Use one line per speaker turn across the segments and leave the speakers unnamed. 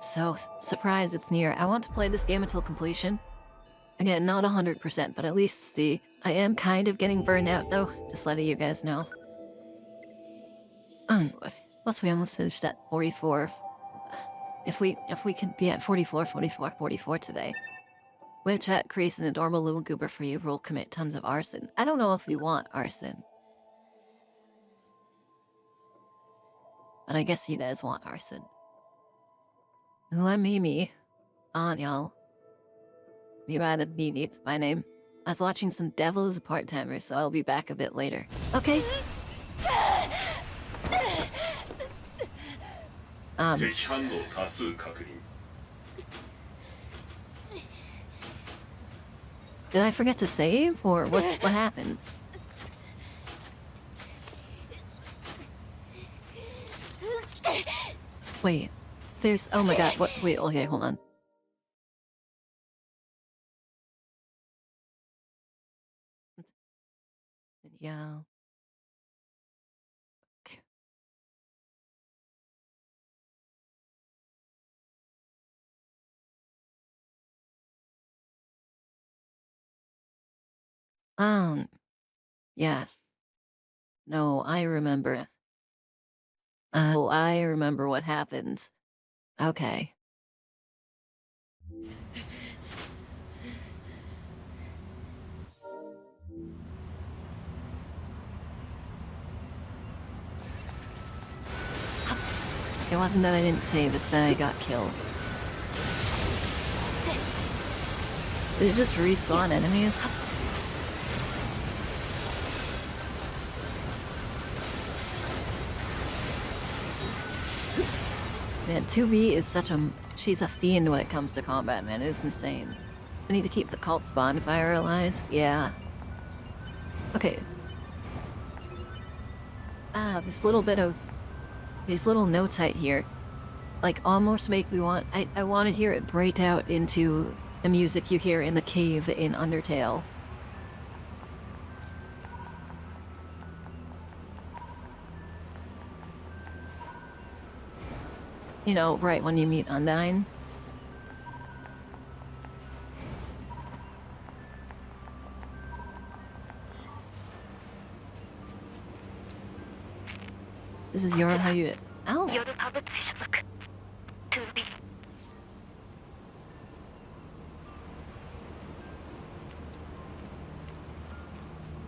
So, surprise, it's NieR. I want to play this game until completion. Again, not 100%, but at least see. I am kind of getting burned out though, just letting you guys know. Plus we almost finished at 44. If we can be at 44 today. Which that creates an adorable little goober for you who will commit tons of arson. I don't know if we want arson. But I guess you guys want arson. Let me on y'all. You added NieR to my name. I was watching some Devil as a part-timer, so I'll be back a bit later. Okay. Did I forget to save, or what happens? Wait, there's, oh my god, what, wait, okay, hold on. Yeah. Yeah. No, I remember. Oh, I remember what happened. Okay. It wasn't that I didn't save, it's that I got killed. Did it just respawn enemies? Man, 2B is such a... she's a fiend when it comes to combat, man. It is insane. I need to keep the cult's bonfire alive. Yeah. Okay. This little bit of... these little notes right here, like, almost make me want... I want to hear it break out into the music you hear in the cave in Undertale. You know, right when you meet Undyne. This is how you... Ow!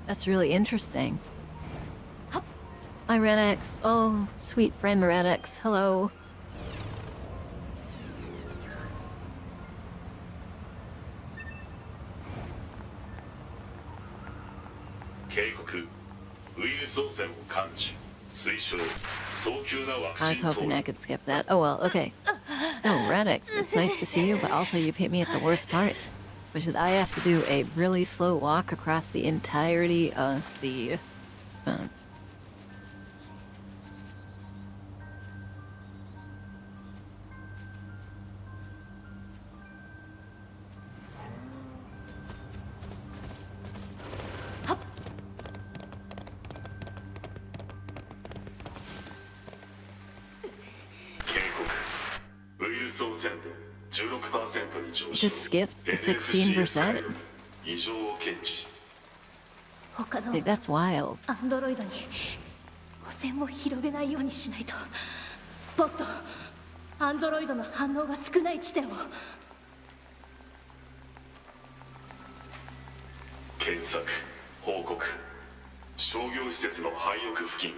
That's really interesting. Hi, Redex. Oh, sweet friend Redex. Hello. I was hoping I could skip that. Oh well, okay. Oh, Radix, it's nice to see you, but also you've hit me at the worst part, which is I have to do a really slow walk across the entirety of the... just skipped the 16%? Dude, that's wild.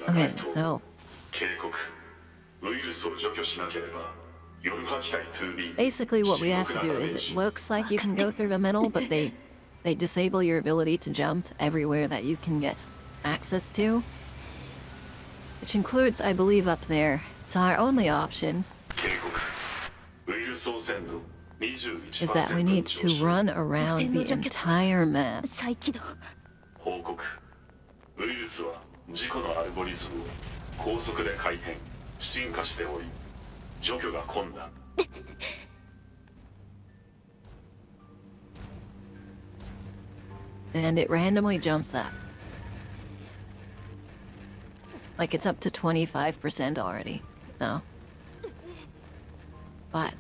Okay, so... basically what we have to do is, it looks like you can go through the middle, but they disable your ability to jump everywhere that you can get access to. Which includes, I believe, up there. So our only option is that we need to run around the entire map. And it randomly jumps up. Like it's up to 25% already. No. But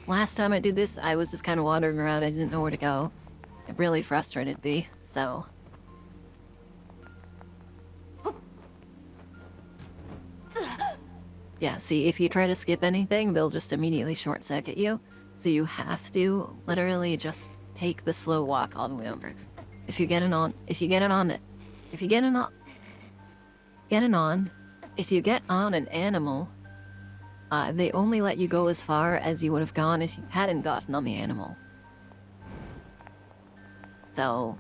last time I did this, I was just kind of wandering around. I didn't know where to go. It really frustrated me, so... Yeah, see, if you try to skip anything, they'll just immediately short-circuit you. So you have to literally just take the slow walk all the way over. If you get it on an animal, they only let you go as far as you would have gone if you hadn't gotten on the animal. So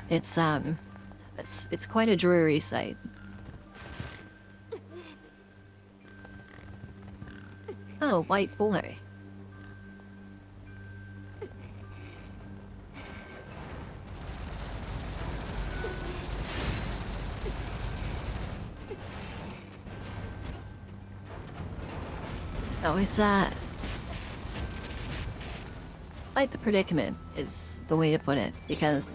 it's quite a dreary sight. Oh, white boy. Oh, it's quite the predicament is the way to put it, because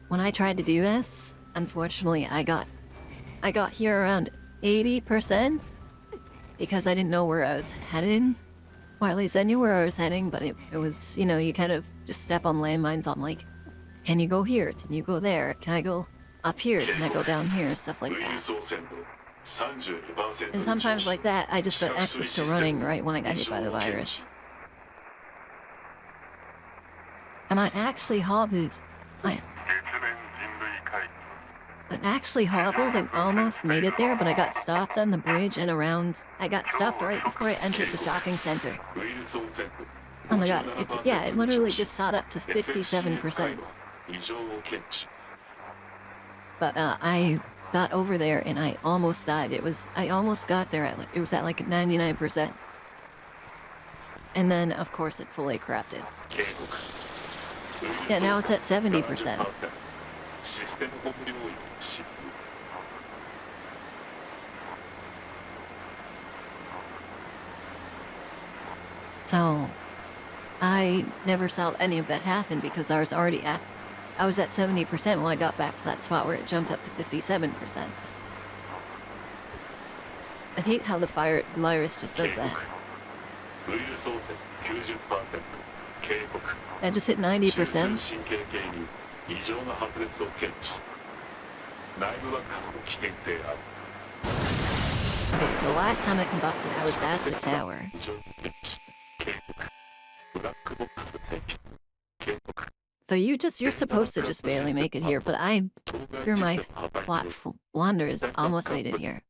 when I tried to do this, unfortunately I got here around 80% because I didn't know where I was headed. Well, at least I knew where I was heading, but it was, you know, you kind of just step on landmines on like, can you go here? Can you go there? Can I go up here? Can I go down here? Stuff like that. And sometimes like that, I just got access to running right when I got hit by the virus. And I actually hobbled. I actually hobbled and almost made it there, but I got stopped on the bridge and around. I got stopped right before I entered the shopping center. Oh my god, it literally just shot up to 57%. But I got over there and I almost died. I almost got there it was at like 99%. And then of course it fully corrupted. Yeah, now it's at 70%. So, I never saw any of that happen because I was already at 70% when I got back to that spot where it jumped up to 57%. I hate how the virus just does that. I just hit 90%. Okay, so last time I combusted, I was at the tower. So you're supposed to just barely make it here, but through my plot blunders, almost made it here.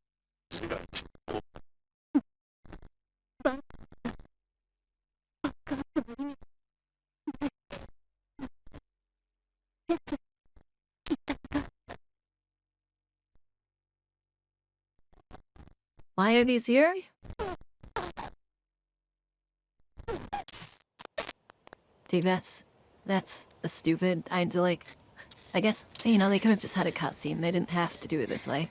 Why are these here? Dude, that's a stupid idyllic. I guess, you know, they could have just had a cutscene. They didn't have to do it this way.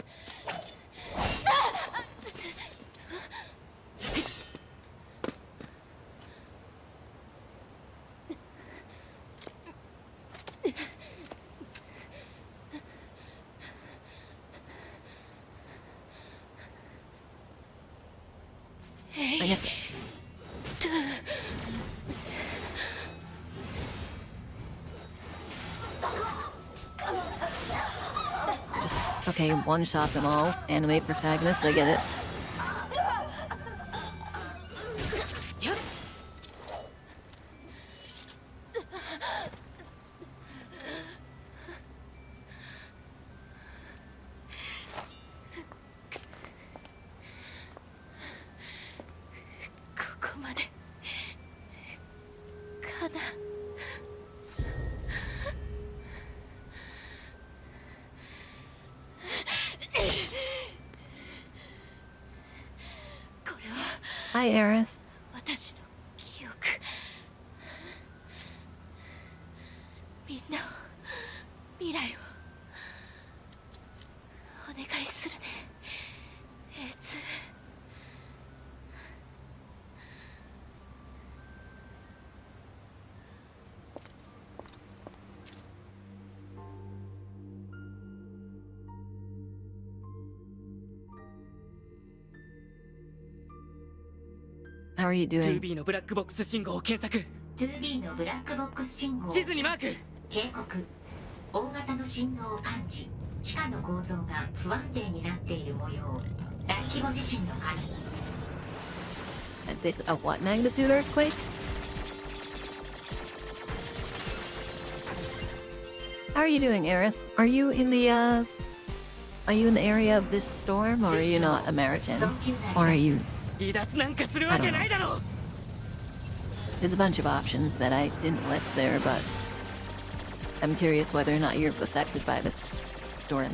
I guess. Okay, one-shot them all. Anime protagonists, I get it. Hi, Eris. How are you doing?
2B のブラックボックス信号を検索。
2B のブラックボックス信号を
地図にマーク。
警告。大型の振動を感知。地下の構造が不安定になっている模様。大規模地震の可能。
This a what magnitude earthquake? How are you doing, Aerith? Are you in the area of this storm, or are you not American? Or are you?
離脱なんかするわけないだろう。
There's a bunch of options that I didn't list there, but I'm curious whether or not you're affected by the storm.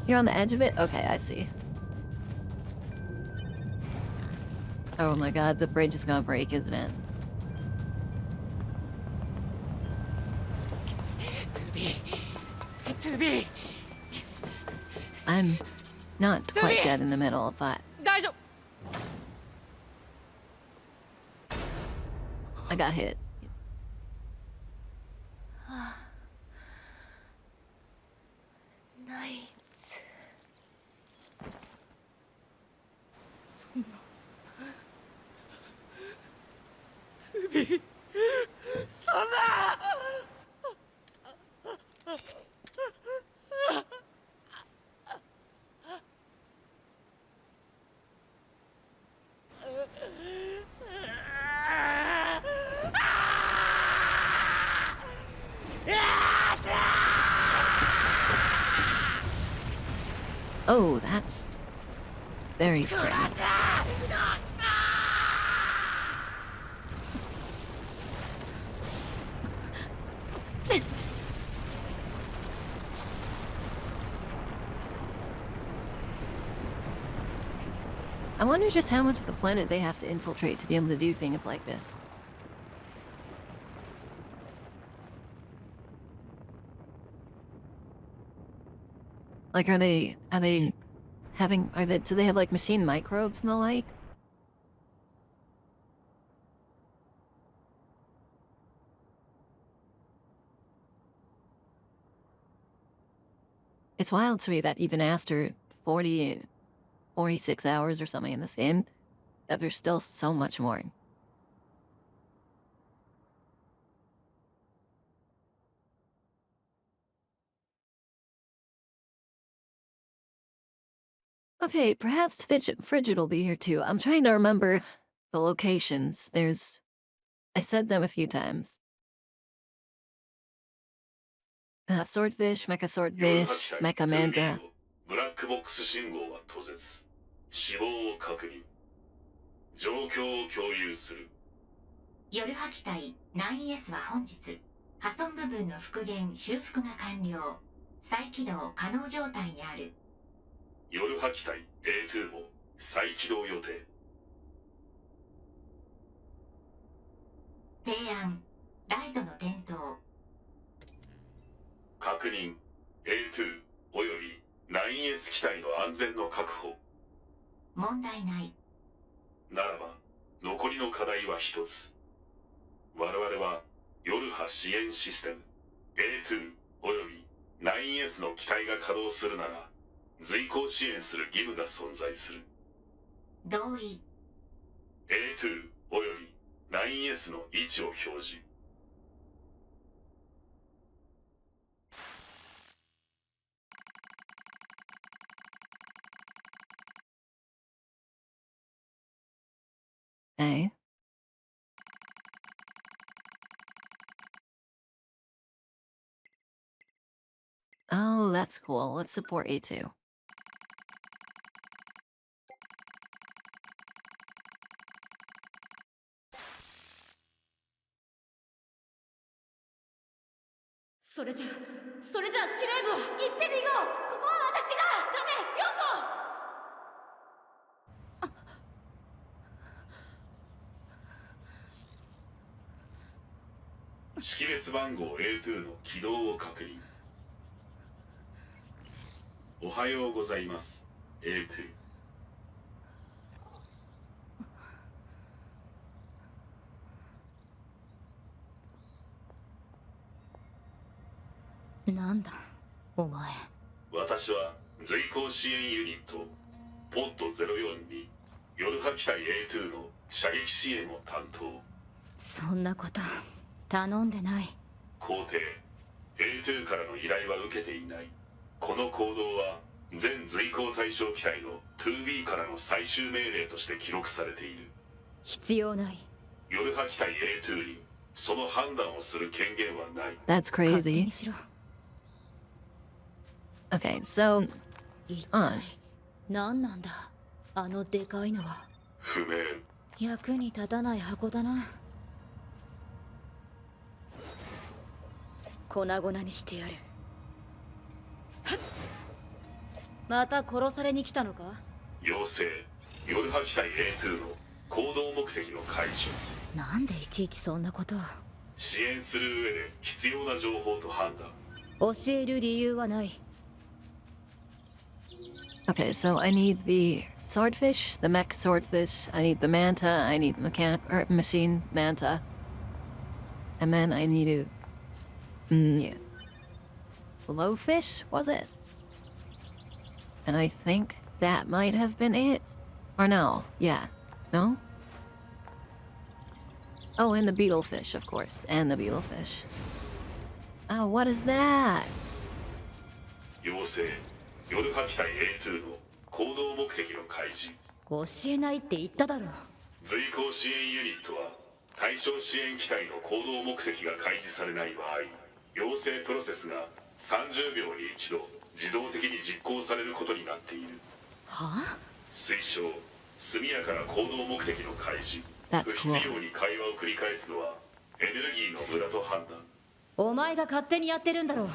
You're on the edge of it? Okay, I see. Oh my god, the bridge is gonna break, isn't it?
2B
I'm not quite dead in the middle of that.
大丈夫。
I got hit.
ナイツ。
そんな 2B そんな。
Oh, that's very strange. I wonder just how much of the planet they have to infiltrate to be able to do things like this. Like, do they have like machine microbes and the like? It's wild to me that even after 46 hours or something in this game, that there's still so much more. Okay, perhaps Frigid will be here too. I'm trying to remember the locations. I said them a few times. Swordfish, Mecha Swordfish, Mecha Manta.
ブラックボックス信号は途絶。死亡を確認。状況を共有する。
夜破機体 9S は本日破損部分の復元修復が完了。再起動可能状態にある。
夜破機体 A2 も再起動予定。
提案ライトの点灯。
確認 A2 および 9S 機体の安全の確保。
問題ない。
ならば残りの課題は一つ。我々は夜波支援システム A2 および 9S の機体が稼働するなら随行支援する義務が存在する。
同意。
A2 および 9S の位置を表示。
Hey. Oh, that's cool. Let's support A2.
So それじゃ司令部は行って逃ごう。ここは私が。ダメ、4号。
識別番号 A2 の起動を確認。おはようございます A2。
なんだお前。
私は随行支援ユニットポッド04に夜波機体 A2 の射撃支援を担当。
そんなこと頼んでない。
皇帝 A2 からの依頼は受けていない。この行動は全随行対象機体の 2B からの最終命令として記録されている。
必要ない。
夜波機体 A2 にその判断をする権限はない。
That's
勝手
crazy.
にしろ。
Okay, so
一
on.
体何なんだあのでかいのは。
不明。
役に立たない箱だな。粉々にしてやる。はっ、また殺されに来たのか。
妖精夜波機体 A2 の行動目的の開示。
なんでいちいちそんなことを。
支援する上で必要な情報と判断。
教える理由はない。
Okay, so I need the swordfish, the mech swordfish, I need the manta, I need machine manta. And then I need to yeah. Blowfish, was it? And I think that might have been it. Or no, yeah. No? Oh, and the beetlefish, of course. And the beetlefish. Oh, what is that?
妖精夜波機体 A2 の行動目的の開示。
教えないって言っただろう。
随行支援ユニットは対象支援機体の行動目的が開示されない場合、要請プロセスが30秒に一度自動的に実行されることになっている。
はあ。
推奨速やかな行動目的の開示。
That's
不
cool.
必要に会話を繰り返すのはエネルギーの無駄と判断。
お前が勝手にやってるんだろう。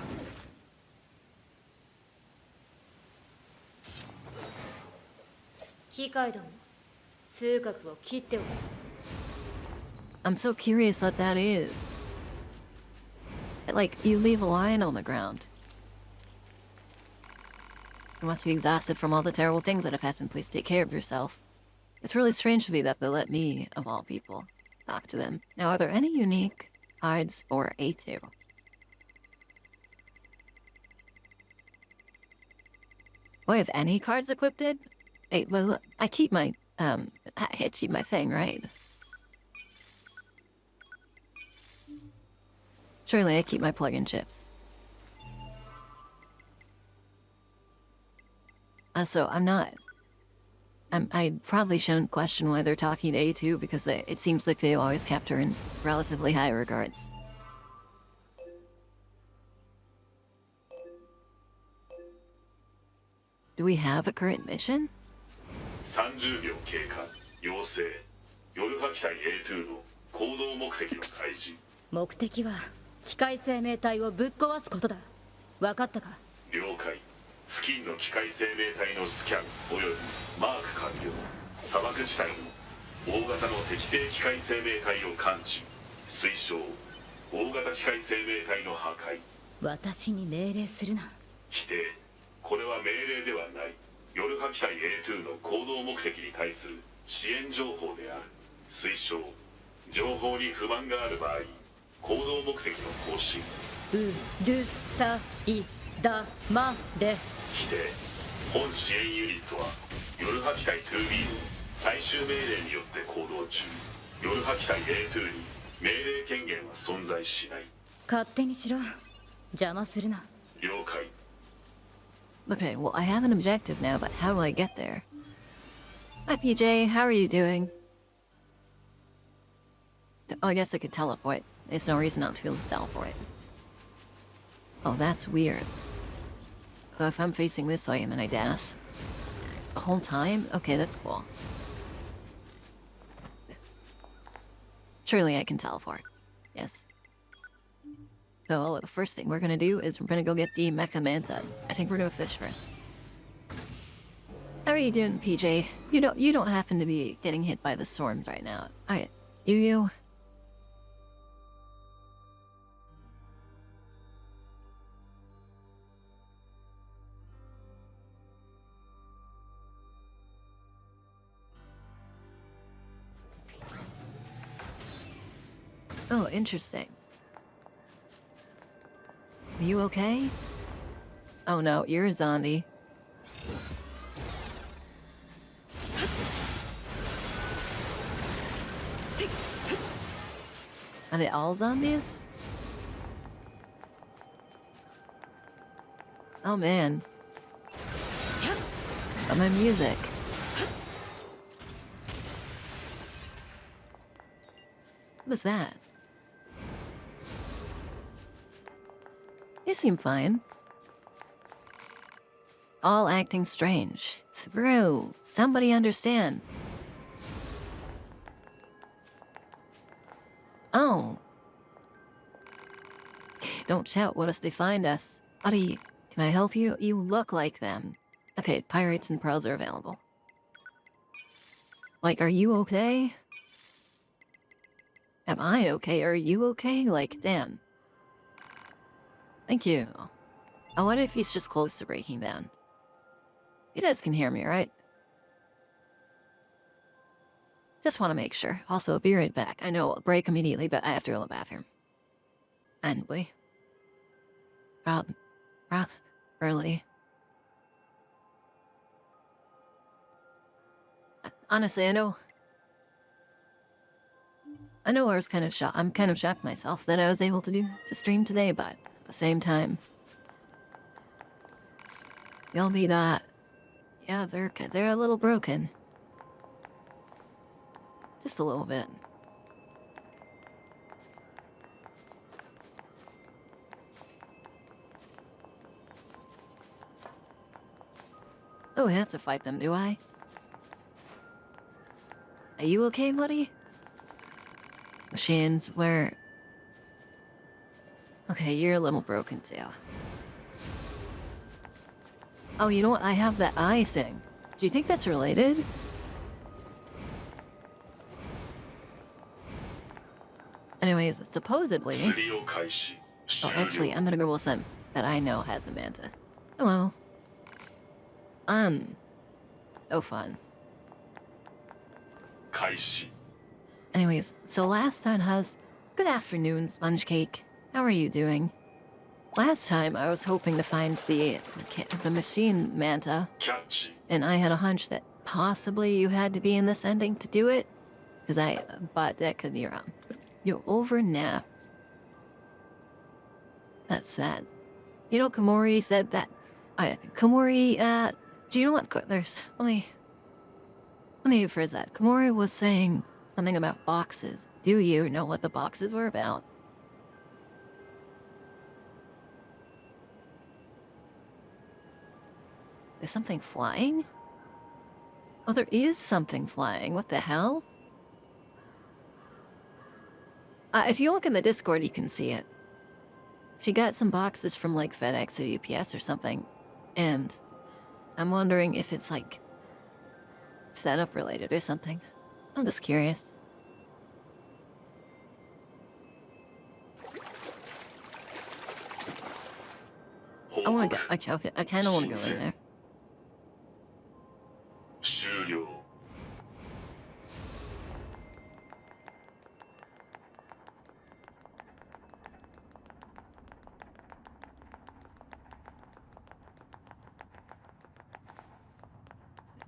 機械ども、通覚を切っておけ。
I'm so curious what that is. Like, you leave a lion on the ground. You must be exhausted from all the terrible things that have happened. Please take care of yourself. It's really strange to me that they let me, of all people, talk to them. Now, are there any unique cards for A2? Do I have any cards equipped? Hey, well, I keep my, I keep my thing, right? Surely I keep my plug-in chips. So I'm not... I probably shouldn't question why they're talking to A2 because it seems like they always kept her in relatively high regards. Do we have a current mission?
30秒経過。要請夜波機体 A2 の行動目的の開示。
目的は機械生命体をぶっ壊すことだ。分かったか。
了解。付近の機械生命体のスキャンおよびマーク完了。砂漠地帯の大型の適正機械生命体を感知。推奨大型機械生命体の破壊。
私に命令するな。
否定。これは命令ではない。夜波機体 A2 の行動目的に対する支援情報である。推奨情報に不満がある場合行動目的の更新。
うるさいだまれ。
否定。本支援ユニットは夜波機体 2B の最終命令によって行動中。夜波機体 A2 に命令権限は存在しない。
勝手にしろ。邪魔するな。
了解。
Okay, well, I have an objective now, but how do I get there? Hi, PJ. How are you doing? Oh, I guess I could teleport. There's no reason not to be able to teleport. Oh, that's weird. So if I'm facing this way and then I dash the whole time? Okay, that's cool. Surely I can teleport. Yes. So the first thing we're gonna do is we're gonna go get the Mecha Manta. I think we're gonna fish first. How are you doing, PJ? You don't happen to be getting hit by the storms right now. Alright. You? Oh, interesting. Are you okay? Oh no, you're a zombie. Are they all zombies? Oh man. Oh, my music. What is that? You seem fine. All acting strange. Through. Somebody understand. Oh. Don't shout, what if they find us? Buddy, can I help you? You look like them. Okay, pirates and pearls are available. Like, are you okay? Am I okay? Are you okay? Like, damn. Thank you. I wonder if he's just close to breaking down. You guys can hear me, right? Just want to make sure. Also, I'll be right back. I know I'll break immediately, but I have to go to the bathroom. And we... early. Honestly, I know I was kind of shocked. I'm kind of shocked myself that I was able to stream today, but at the same time, you'll be that. Yeah, they're a little broken. Just a little bit. Oh, I have to fight them, do I? Are you okay, buddy? Machines, where... Okay, you're a little broken too. Oh, you know what? I have that eye thing. Do you think that's related? Anyways, supposedly... Oh, actually, I'm gonna go with some that I know has a manta. Hello. So fun. Anyways, so last time Good afternoon, Sponge Cake. How are you doing? Last time I was hoping to find the machine manta, and I had a hunch that possibly you had to be in this ending to do it, but that could be wrong. You're overnapped. That's sad. You know, Komori said that. Komori, do you know what? Let me rephrase that. Komori was saying something about boxes. Do you know what the boxes were about? There's something flying? Oh, there is something flying. What the hell? If you look in the Discord, you can see it. She got some boxes from, like, FedEx or UPS or something. And I'm wondering if it's, like, setup related or something. I'm just curious. I want to go. I kind of want to go in there.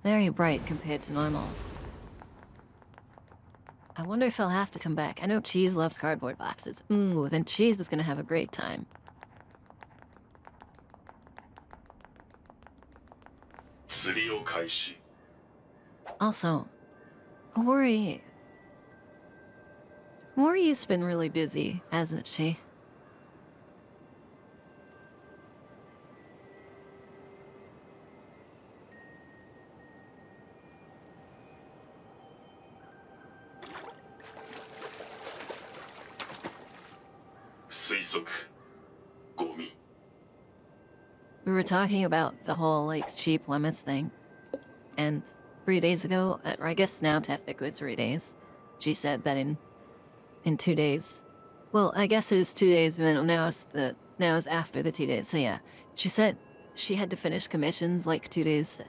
Very bright compared to normal. I wonder if I'll have to come back. I know Cheese loves cardboard boxes. Ooh, then Cheese is gonna have a great time. Also, Mori's been really busy, hasn't she? We were talking about the whole, like, cheap limits thing. And 3 days ago, or I guess now technically it's 3 days, she said that in 2 days. Well, I guess it was 2 days, but now it's after the 2 days, so yeah. She said she had to finish commissions like 2 days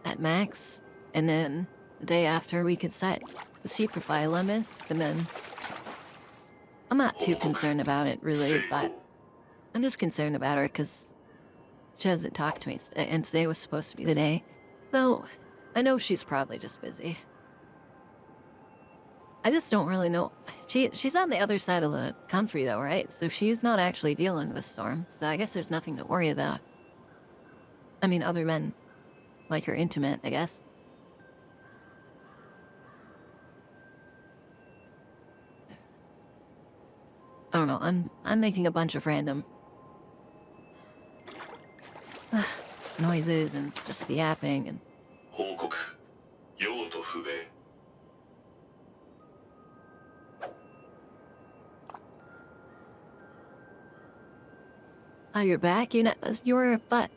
at max, and then the day after we could set the superfly limits, and then I'm not too concerned about it really, but I'm just concerned about her because she hasn't talked to me, and today was supposed to be the day. Though, I know she's probably just busy. I just don't really know. She's on the other side of the country, though, right? So she's not actually dealing with storm. So I guess there's nothing to worry about. I mean, other than, like, her intimate, I guess. I don't know. I'm making a bunch of random noises and just yapping and.
報告用途不明
Oh, you're back? You're but.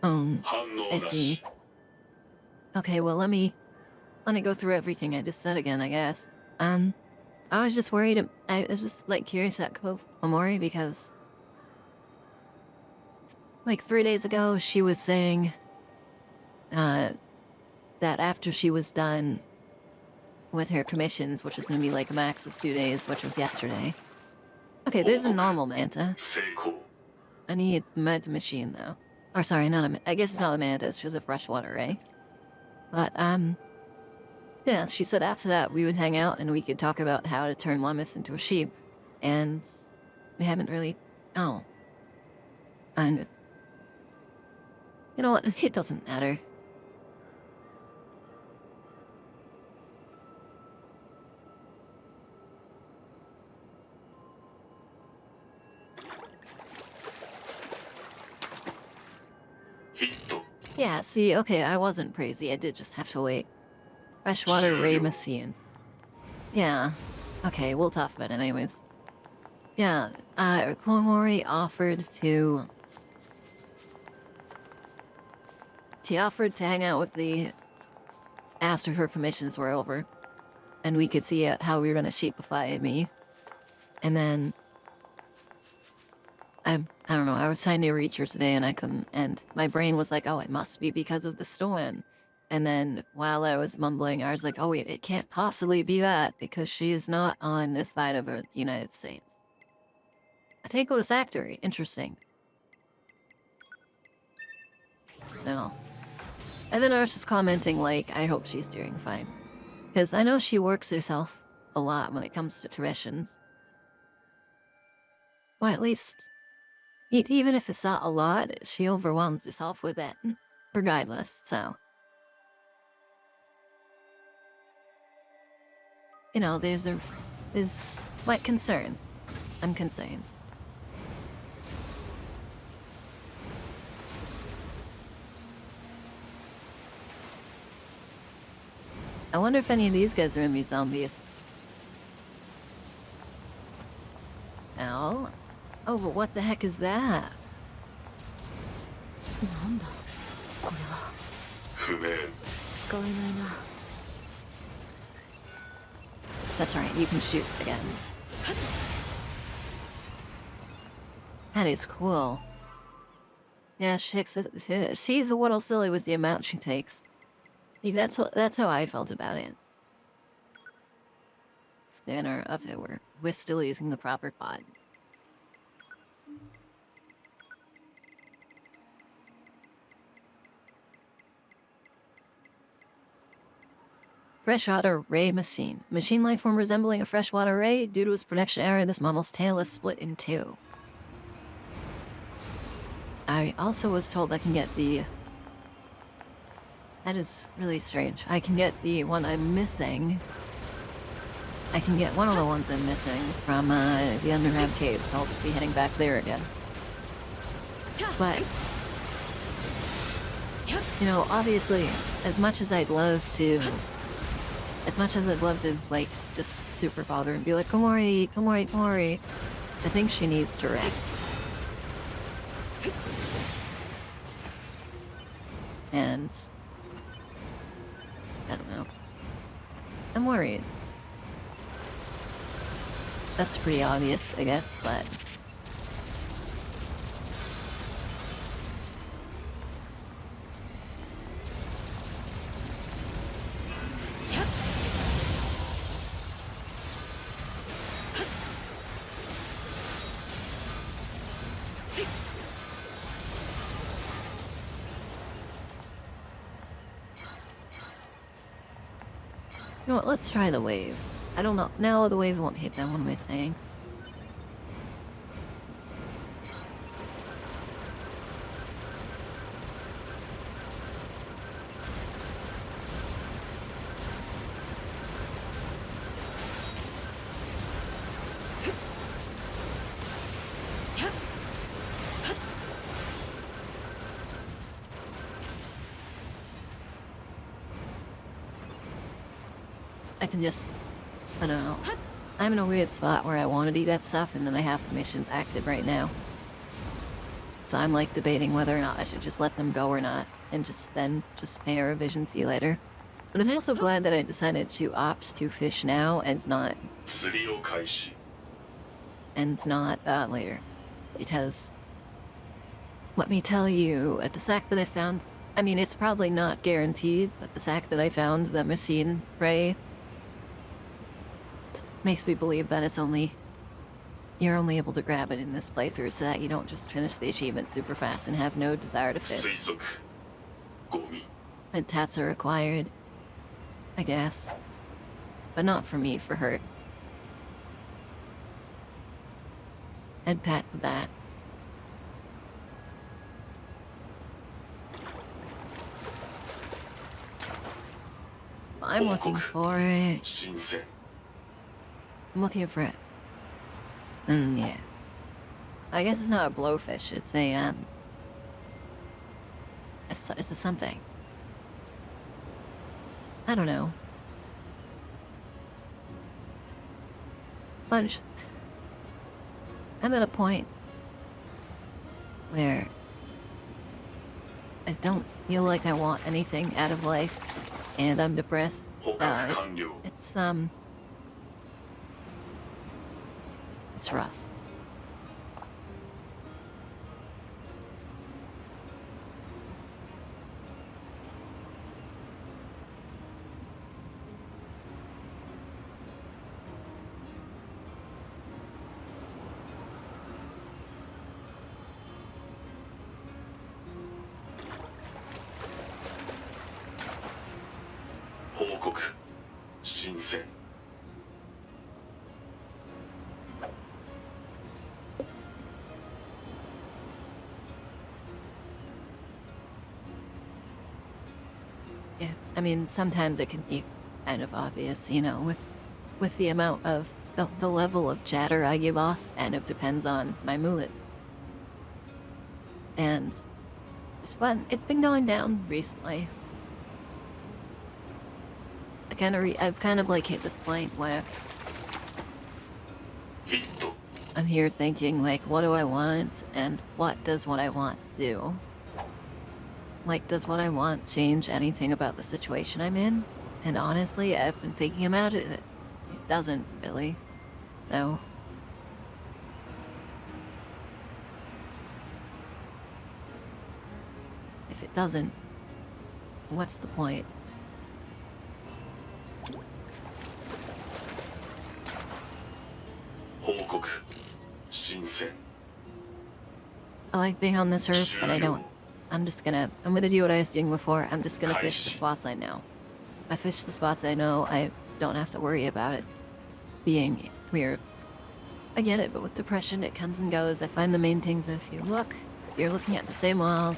反応
I
な
see.
し
Okay, well, let me go through everything I just said again, I guess. I was just worried. I was just, like, curious at Komori because, like, 3 days ago, she was saying, that after she was done with her commissions, which was gonna be, like, a max of 2 days, which was yesterday. Okay, there's a normal manta.
成功
I need a med machine, though. Or, sorry, I guess it's not a manta, it's just a freshwater ray. But, yeah, she said after that we would hang out and we could talk about how to turn Lemus into a sheep. And we haven't really... Oh. And... You know what? It doesn't matter.
Hit.
Yeah, see, okay, I wasn't crazy. I did just have to wait. Freshwater ray machine. Yeah. Okay, we'll talk about it anyways. Yeah, Komori offered to... She offered to hang out with the... after her commissions were over. And we could see how we were gonna sheepify me. And then... I don't know, I was trying to reach her today and I couldn't, and my brain was like, oh, it must be because of the storm. And then while I was mumbling, I was like, oh wait, it can't possibly be that because she is not on this side of the United States. I think it was factory. Interesting. No. And then I was just commenting like, I hope she's doing fine. Because I know she works herself a lot when it comes to traditions. Well, at least... even if it's not a lot, she overwhelms herself with it. Regardless, so... You know, there's what concern? I'm concerned. I wonder if any of these guys are gonna be zombies. Ow. Oh, but what the heck is that?
なんだこれは
不明
使えないな
That's right, you can shoot again. That is cool. Yeah, she's a little silly with the amount she takes. That's how I felt about it. Banner of it, we're still using the proper pod. Freshwater ray machine. Machine life form resembling a freshwater ray. Due to its production error, this mammal's tail is split in two. I also was told I can get the... That is really strange. I can get the one I'm missing. I can get one of the ones I'm missing from the underground cave, so I'll just be heading back there again. But... You know, obviously, as much as I'd love to, like, just super bother and be like, Komori, Komori, Komori, I think she needs to rest. And... I don't know. I'm worried. That's pretty obvious, I guess, but... know what, let's try the waves. I don't know. No, the waves won't hit them. What am I saying? I can just, I don't know. I'm in a weird spot where I want to do that stuff, and then I have the missions active right now. So I'm like debating whether or not I should just let them go or not, and just pay a revision fee later. But I'm also glad that I decided to opt to fish now and not
釣りを開始
later. Because, let me tell you, at the sack that I found, I mean, it's probably not guaranteed, but the sack that I found, the machine ray, makes me believe that you're only able to grab it in this playthrough so that you don't just finish the achievement super fast and have no desire to
推
fish.
測ゴミ
And tats are required, I guess. But not for me, for her. I'd pat that. I'm looking for it.
新鮮
I'm looking for it. Yeah. I guess it's not a blowfish, it's a, it's a something. I don't know. Bunch. I'm at a point where I don't feel like I want anything out of life, and I'm depressed.
捕獲完了
It's rough. Yeah, I mean, sometimes it can be kind of obvious, you know, with the amount of the level of chatter I give off, and it depends on my mood. And it's fun. It's been going down recently. I've kind of like hit this point where
ヒット
I'm here thinking, like, what do I want, and what does what I want do? Like, does what I want change anything about the situation I'm in? And honestly, I've been thinking about it. It doesn't really. So. If it doesn't, what's the point? I like being on this earth, but I don't. I'm gonna do what I was doing before. I'm just gonna fish the spots I know. I fish the spots I know, I don't have to worry about it being weird. I get it, but with depression, it comes and goes. I find the main things if you're looking at the same wall.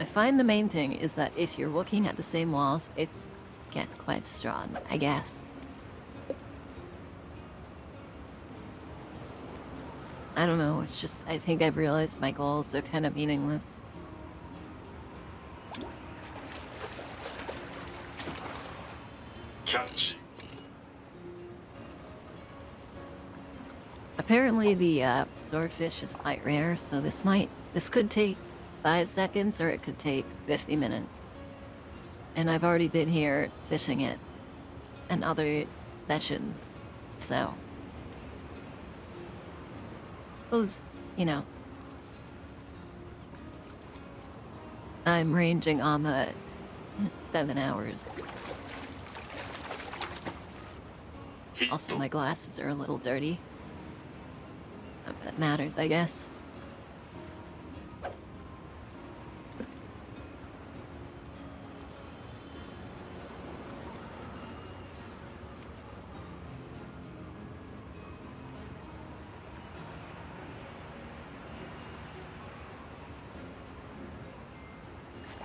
I find the main thing is that if you're looking at the same walls, it gets quite strong, I guess. I don't know, it's just, I think I've realized my goals are kind of meaningless.
Catch.
Apparently the swordfish is quite rare, so this could take 5 seconds or it could take 50 minutes. And I've already been here fishing it and other sessions, so. Those, you know. I'm ranging on the 7 hours. Also, my glasses are a little dirty. That matters, I guess.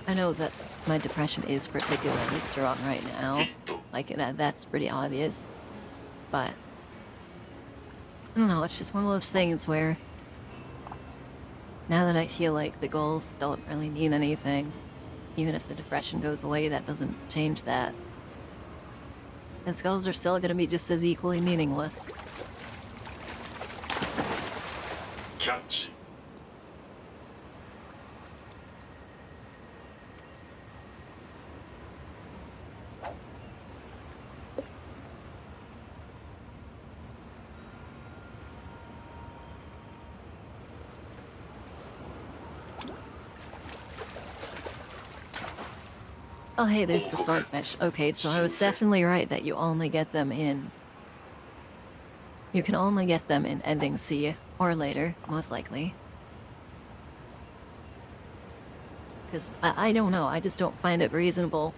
I know that my depression is particularly strong right now. Like, that's pretty obvious. But, I don't know, it's just one of those things where now that I feel like the goals don't really mean anything, even if the depression goes away, that doesn't change that. His goals are still gonna be just as equally meaningless.
キャッチ
Oh hey, there's the swordfish. Okay, so I was definitely right that you only get them in... You can only get them in Ending C, or later, most likely. Because I don't know, I just don't find it reasonable.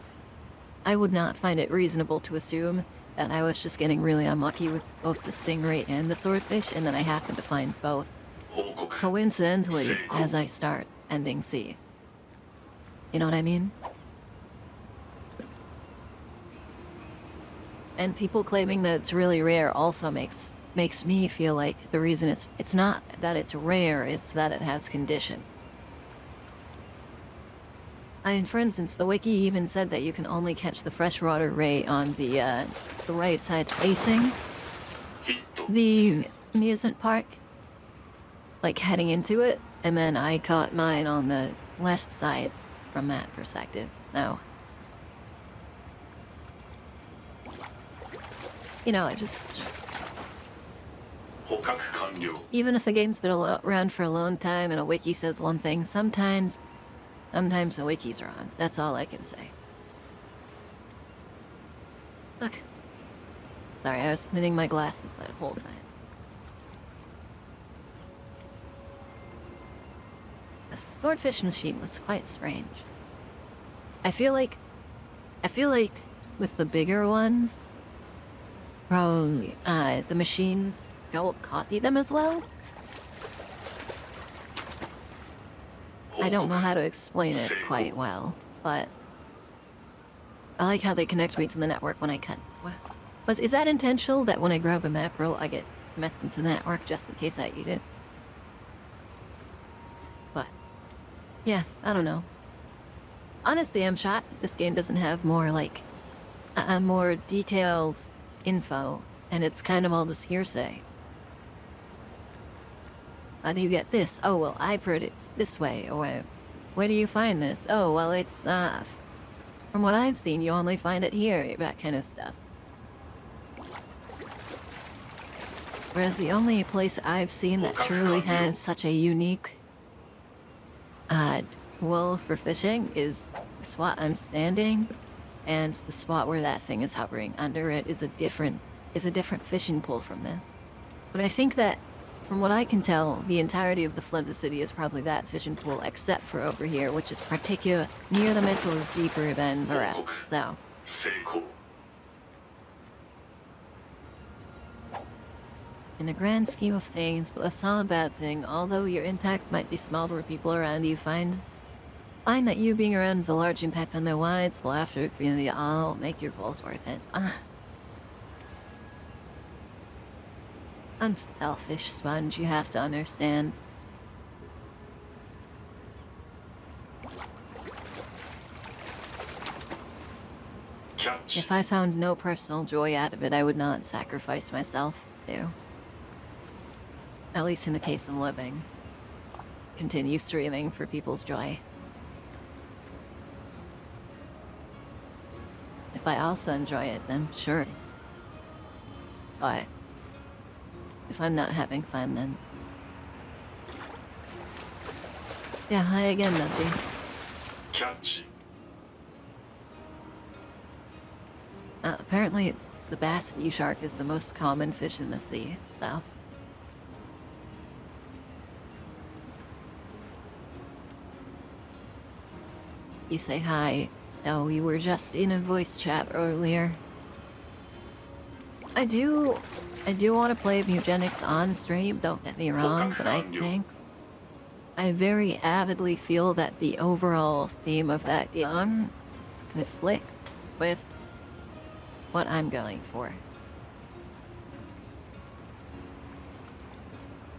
I would not find it reasonable to assume that I was just getting really unlucky with both the stingray and the swordfish, and then I happened to find both
報告
coincidentally as I start Ending C. You know what I mean? And people claiming that it's really rare also makes me feel like the reason it's not that it's rare, it's that it has condition. I mean, for instance, the wiki even said that you can only catch the freshwater ray on the right side facing
ヒット
the amusement park, like heading into it, and then I caught mine on the left side from that perspective. No. You know, I just...
捕獲完了
Even if the game's been around for a long time and a wiki says one thing, sometimes the wiki's wrong. That's all I can say. Look. Sorry, I was spinning my glasses by the whole time. The swordfish machine was quite strange. I feel like with the bigger ones, probably the machines don't copy them as well. I don't know how to explain it quite well, but I like how they connect me to the network when I can. Is that intentional that when I grab a mackerel, I get connected into the network just in case I eat it? But, yeah, I don't know. Honestly, I'm shocked that this game doesn't have more, like, more detailed info, and it's kind of all just hearsay. How do you get this? Oh, well, I've heard it's this way. Or, where do you find this? Oh, well, it's, from what I've seen, you only find it here, that kind of stuff. Whereas the only place I've seen that truly has such a unique, pool for fishing is the spot I'm standing, and the spot where that thing is hovering under it is a different fishing pool from this. But I think that, from what I can tell, the entirety of the flooded city is probably that fishing pool, except for over here, which is particular near the missile is deeper than the rest. So,
成功
in the grand scheme of things, but that's not a bad thing. Although your impact might be small to people around you, find that you being around is a large impact on their lives, laughter, community, all make your goals worth it. I'm selfish, Sponge, you have to understand. If I found no personal joy out of it, I would not sacrifice myself, too. At least in the case of living. Continue streaming for people's joy. If I also enjoy it, then sure. But if I'm not having fun, then... Yeah, hi again, Nutty.
キャッチ
Apparently, the bass view shark is the most common fish in the sea, so... You say hi. Oh, we were just in a voice chat earlier. I do want to play Mutagenics on stream, don't get me wrong, but I think I very avidly feel that the overall theme of that game conflicts with what I'm going for.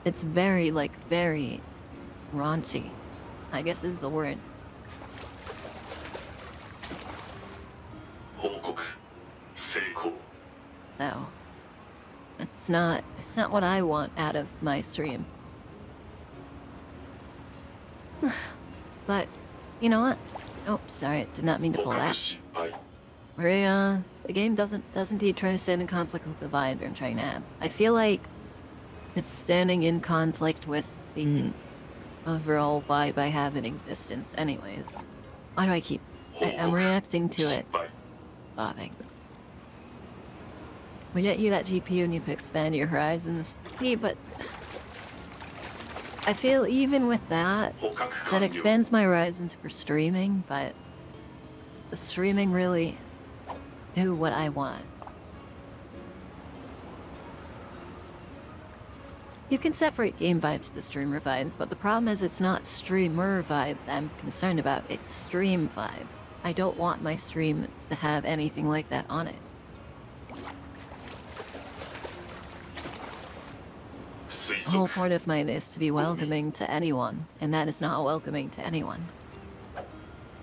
It's very raunchy, I guess is the word.
報告成功
No. It's not what I want out of my stream. But, you know what? Oh, sorry, did not mean to
捕
pull
獲
that.
失敗
The game does indeed try to stand in conflict with the vibe I'm trying to have. I feel like it's standing in conflict with the overall vibe I have in existence anyways. Why do I keep... I'm reacting to it.
失敗
Bobbing. We get you that GPU and you can expand your horizons. See, but... I feel even with that,
捕獲
that
完了
expands my horizons for streaming, but the streaming really do what I want. You can separate game vibes to the streamer vibes, but the problem is it's not streamer vibes I'm concerned about, it's stream vibes. I don't want my stream to have anything like that on it. The whole
推測
point of mine is to be welcoming to anyone, and that is not welcoming to anyone.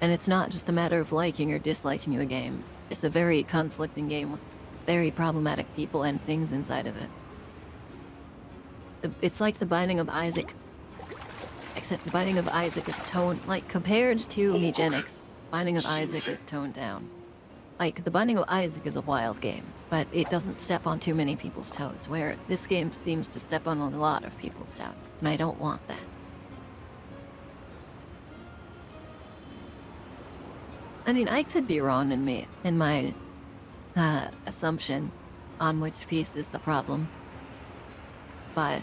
And it's not just a matter of liking or disliking the game. It's a very conflicting game with very problematic people and things inside of it. It's like the Binding of Isaac. Except the Binding of Isaac is toned, like, compared to Megenics, Binding of Isaac is toned down. Like, the Binding of Isaac is a wild game, but it doesn't step on too many people's toes, where this game seems to step on a lot of people's toes, and I don't want that. I mean, I could be wrong in my assumption on which piece is the problem, but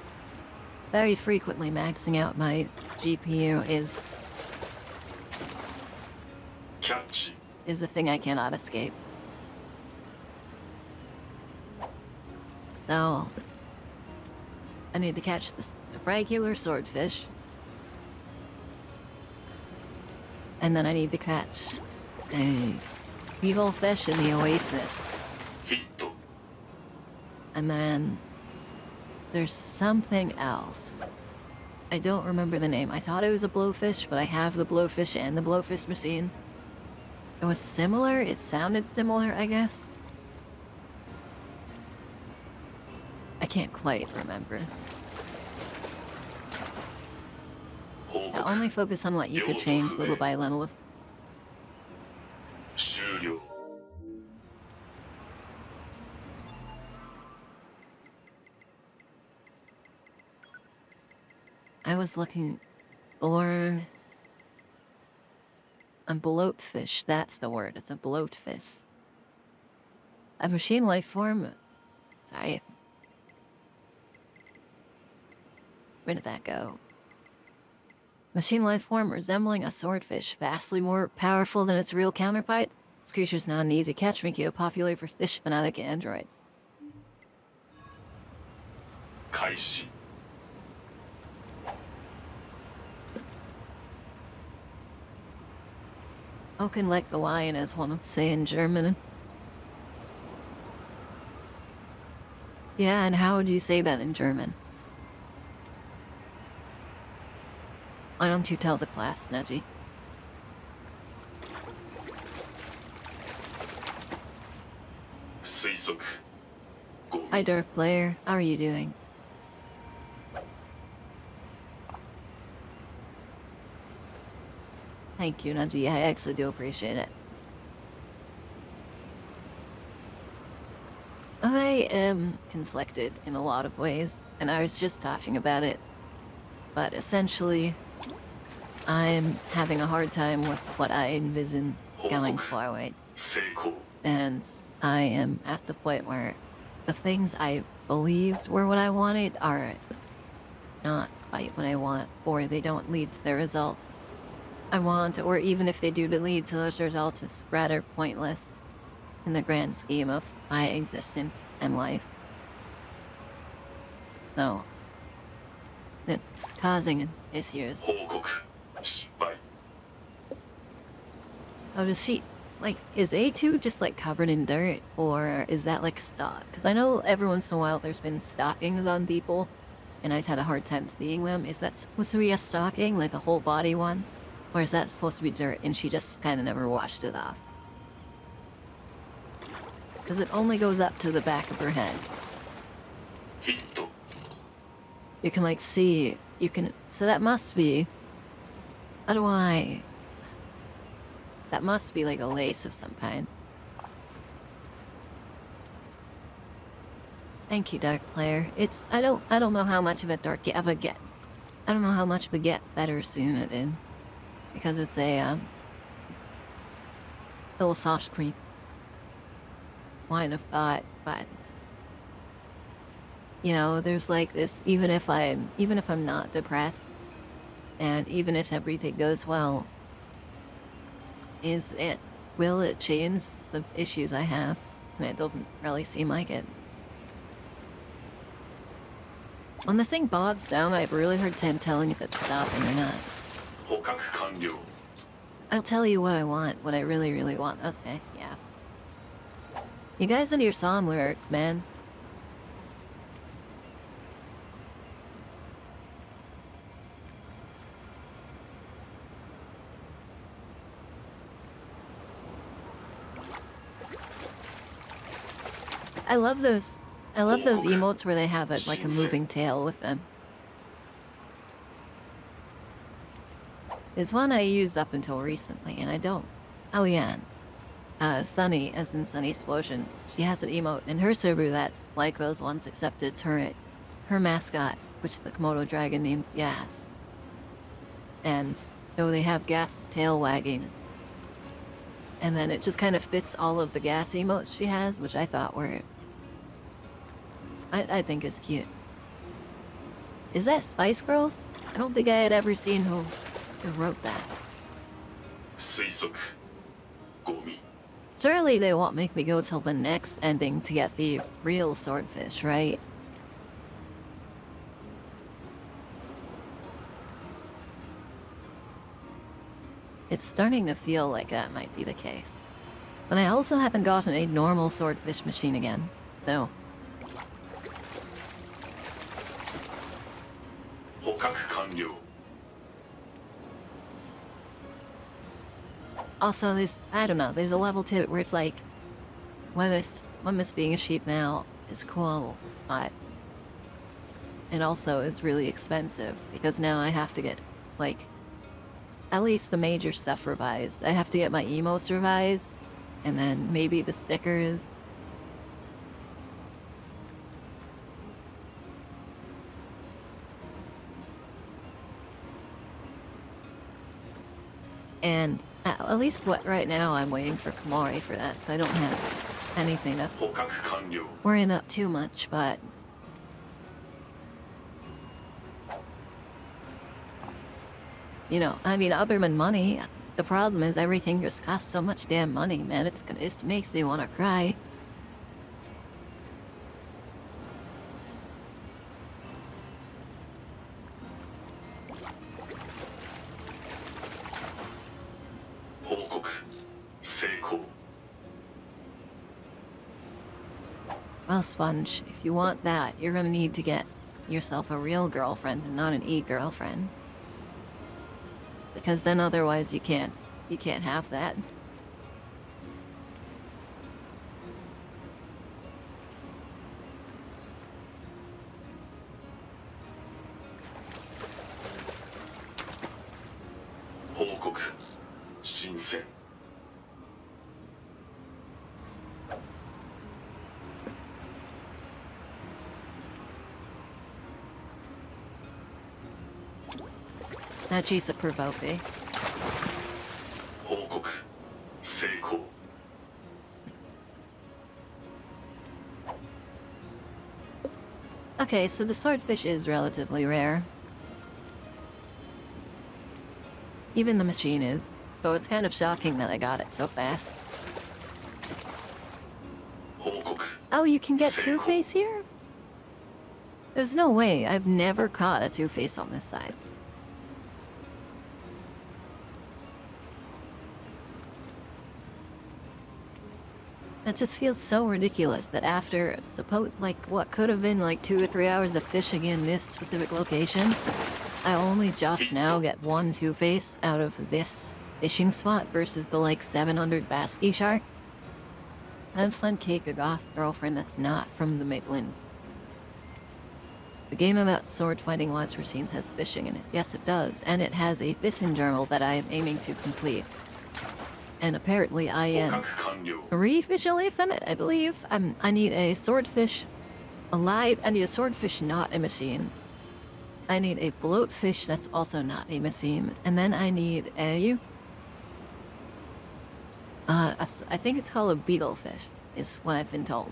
very frequently maxing out my GPU
キャッチ
is a thing I cannot escape. So, I need to catch this regular swordfish, and then I need to catch a evil fish in the oasis,
ヒット
and then there's something else. I don't remember the name. I thought it was a blowfish, but I have the blowfish and the blowfish machine. It was similar. It sounded similar, I guess. I can't quite remember.
報
I'll
告
only focus on what you could change little by little.
終了
I was looking for a bloatfish. That's the word. It's a bloatfish. A machine life form. Sorry. Where did that go? Machine life form resembling a swordfish, vastly more powerful than its real counterpart. This creature is not an easy catch, making it popular for fish fanatic androids.
開始
Oaken like the lion, as one would say in German. Yeah, and how would you say that in German? Why don't you tell the class, Neji?
推測ゴミ
Hi, Derp Player. How are you doing? Thank you, Neji. I actually do appreciate it. I am conflicted in a lot of ways, and I was just talking about it. But essentially, I'm having a hard time with what I envision going forward.
成功
And I am at the point where the things I believed were what I wanted are not quite what I want, or they don't lead to the results I want, or even if they do lead to those results, it's rather pointless in the grand scheme of my existence and life. So, it's causing issues.
報告失敗
Oh, does she, like, is A2 just, like, covered in dirt, or is that, like, stock? Because I know every once in a while there's been stockings on people, and I've had a hard time seeing them. Is that supposed to be a stocking, like a whole body one? Or is that supposed to be dirt, and she just kind of never washed it off? Because it only goes up to the back of her head.
ヒット
You can, like, see, you can, so that must be, how do I... That must be like a lace of some kind. Thank you, Dark Player. It's I don't know how much of a dark I don't know how much of a get better unit in. Because it's a little soft cream line of thought, but you know, there's like this even if I'm not depressed and even if everything goes well, will it change the issues I have? And it doesn't really seem like it. When this thing bogs down, I have a really hard time telling if it's stopping or not.
捕獲完了
I'll tell you what I want, what I really, really want. Okay, yeah. You guys into your psalm lyrics, man. I love those emotes where they have it like a moving tail with them. There's one I used up until recently, and I don't. Oh yeah. Sunny, as in Sunny Explosion. She has an emote in her server that's like those ones, except it's her mascot, which is the Komodo dragon named Gas. And though they have Gas's tail wagging. And then it just kind of fits all of the Gas emotes she has, which I thought were... I think is cute. Is that Spice Girls? I don't think I had ever seen who wrote that.
推測ゴミ
Surely they won't make me go till the next ending to get the real swordfish, right? It's starting to feel like that might be the case. But I also haven't gotten a normal swordfish machine again, so...
捕獲完了
Also, I don't know, there's a level to it where it's like, one miss being a sheep now is cool, but it also is really expensive, because now I have to get, like, at least the major stuff revised. I have to get my emotes revised, and then maybe the stickers. And at least what right now I'm waiting for Komori for that, so I don't have anything to
捕獲完了
worry about too much, but you know, I mean, other than money, the problem is everything just costs so much damn money, man. It makes me want to cry. Well, Sponge, if you want that, you're gonna need to get yourself a real girlfriend and not an e-girlfriend. Because then otherwise you can't have that. Now she's a provoke. Okay, so the swordfish is relatively rare. Even the machine is, though it's kind of shocking that I got it so fast. Oh, you can get Two-Face here? There's no way. I've never caught a two-face on this side. That just feels so ridiculous that after, what could have been like 2 or 3 hours of fishing in this specific location, I only just now get one two-face out of this fishing spot versus the like 700 bass shark. I'd fun cake a goth girlfriend that's not from the Midlands. The game about sword fighting monster scenes has fishing in it. Yes, it does, and it has a fishing journal that I am aiming to complete. And apparently I am 3 fish alive from it, I believe. I need a swordfish alive. I need a swordfish not a machine. I need a bloatfish that's also not a machine. And then I need a... I think it's called a beetlefish, is what I've been told.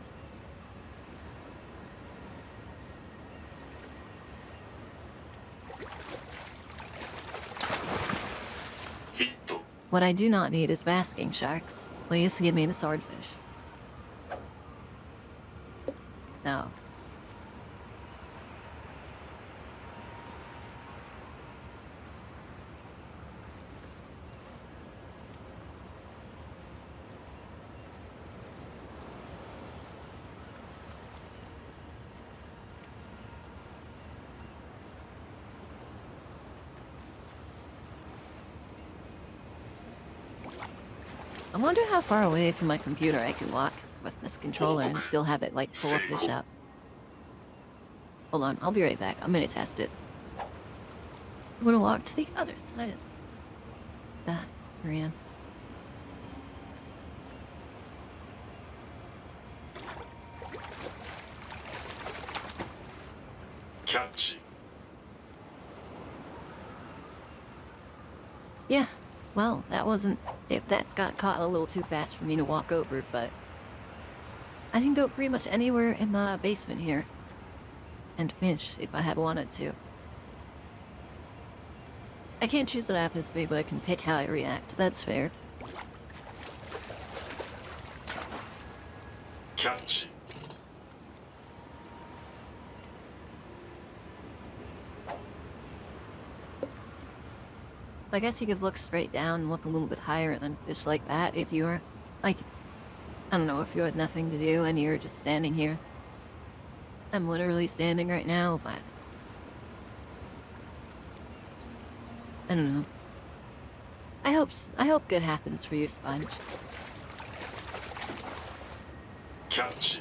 What I do not need is basking sharks. Please give me the swordfish. No. I wonder how far away from my computer I can walk with this controller and still have it, like, pull a fish up. Hold on, I'll be right back. I'm gonna test it. I'm gonna walk to the other side. Ah, Korean.
Catch.
Yeah, well, that wasn't... If that got caught a little too fast for me to walk over, but... I can go pretty much anywhere in my basement here. And fish, if I had wanted to. I can't choose what happens to me, but I can pick how I react. That's fair.
Catch.
I guess you could look straight down and look a little bit higher and then fish like that if you were, like, I don't know, if you had nothing to do and you're just standing here. I'm literally standing right now, but... I don't know. I hope good happens for you, Sponge.
Catch.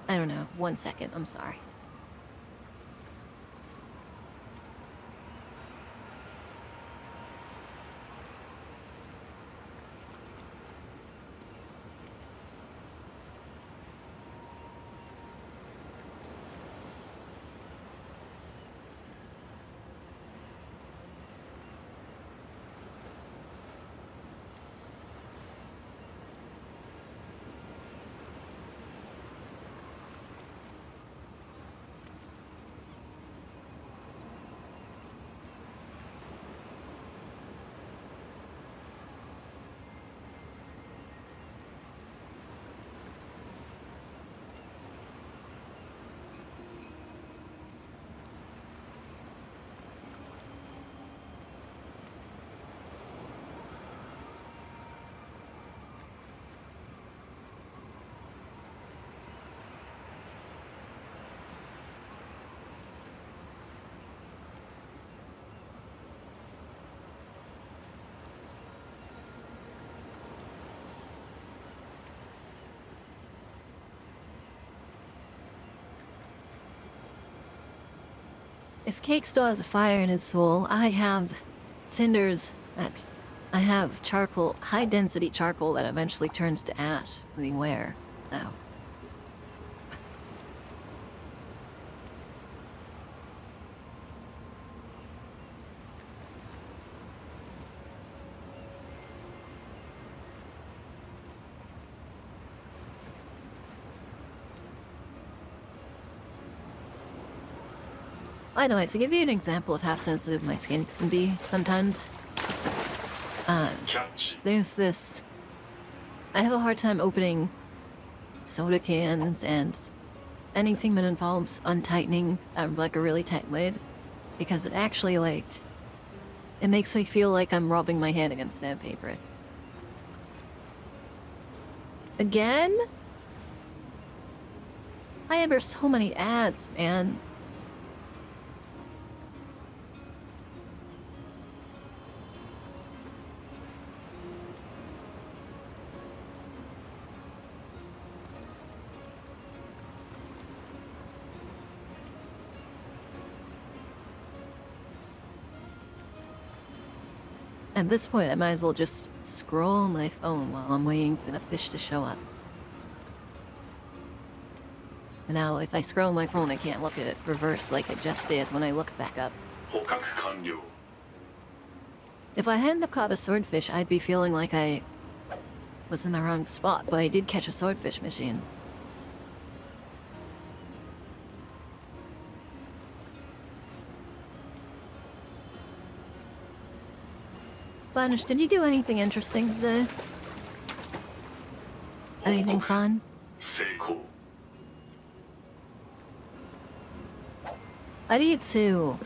I don't know. 1 second, I'm sorry. If Cake still has a fire in his soul, I have cinders that... I have charcoal, high-density charcoal that eventually turns to ash when you wear. Now. By the way, to give you an example of how sensitive my skin can be sometimes,
Catch.
there's this... I have a hard time opening soda cans and anything that involves untightening like a really tight lid, because it actually like it makes me feel like I'm rubbing my hand against sandpaper. Again? I have so many ads, man. At this point, I might as well just scroll my phone while I'm waiting for the fish to show up. And now, if I scroll my phone, I can't look at it reverse like I just did when I looked back up.
捕獲完了。
If I hadn't have caught a swordfish, I'd be feeling like I was in the wrong spot, but I did catch a swordfish machine. Blanche, did you do anything interesting today? Anything fun?
成功。
I need to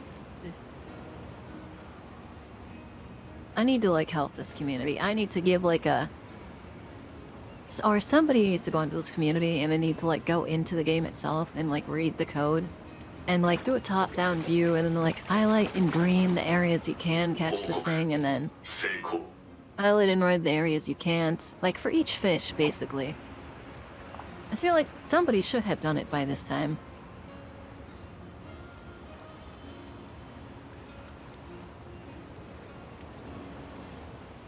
like help this community. I need to give like a, or somebody needs to go into this community and I need to like go into the game itself and like read the code and like do a top-down view and then like highlight in green the areas you can catch this thing and then
成功。
highlight in red the areas you can't, like for each fish basically. I feel like somebody should have done it by this time.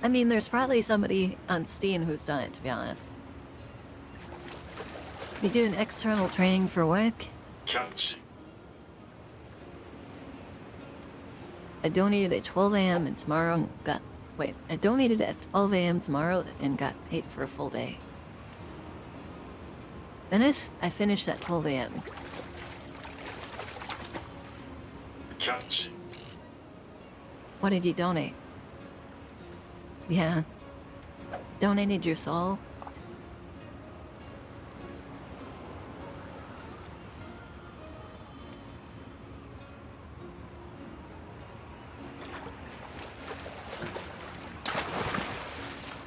I mean, there's probably somebody on Steam who's done it, to be honest. You do an external training for work?
キャッチ。
I donated at 12 a.m. and tomorrow got... Wait, I donated at 12 a.m. tomorrow and got paid for a full day. Finish? I finished at 12 a.m.
キャッチ。
What did you donate? Yeah. Donated your soul?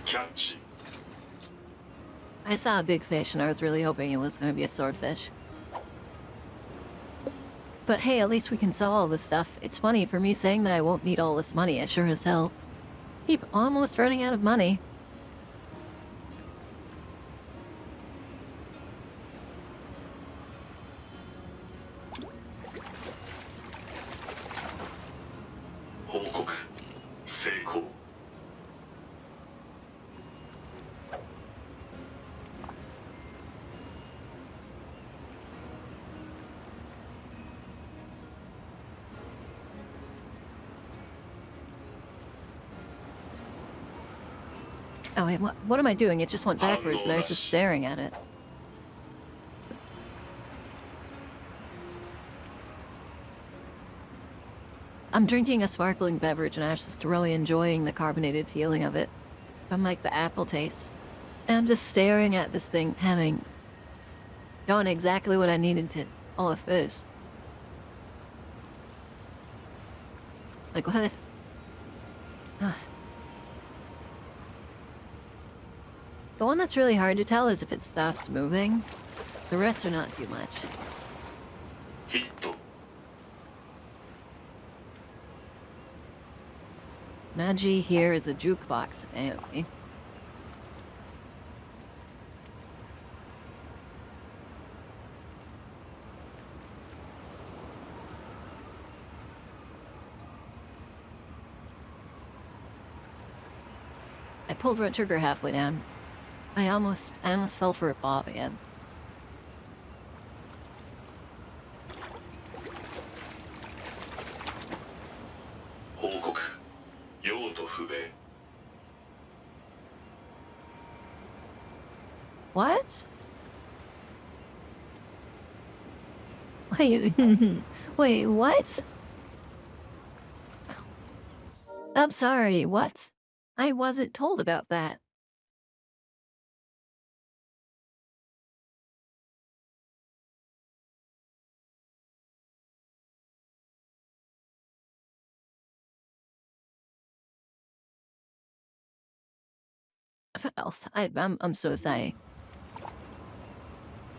Catch.
I saw a big fish and I was really hoping it was going to be a swordfish. But hey, at least we can sell all this stuff. It's funny, for me saying that I won't need all this money, I sure as hell keep almost running out of money. Oh wait, what am I doing? It just went backwards and I was just staring at it. I'm drinking a sparkling beverage and I was just really enjoying the carbonated feeling of it. From like the apple taste. And I'm just staring at this thing having done exactly what I needed to all at first. Like what? The one that's really hard to tell is if it stops moving. The rest are not too much.
Hit.
Naji here is a jukebox, apparently. I pulled red trigger halfway down. I almost fell for a bob again. What? Wait, wait, what? I'm sorry, what? I wasn't told about that. I'm so sorry.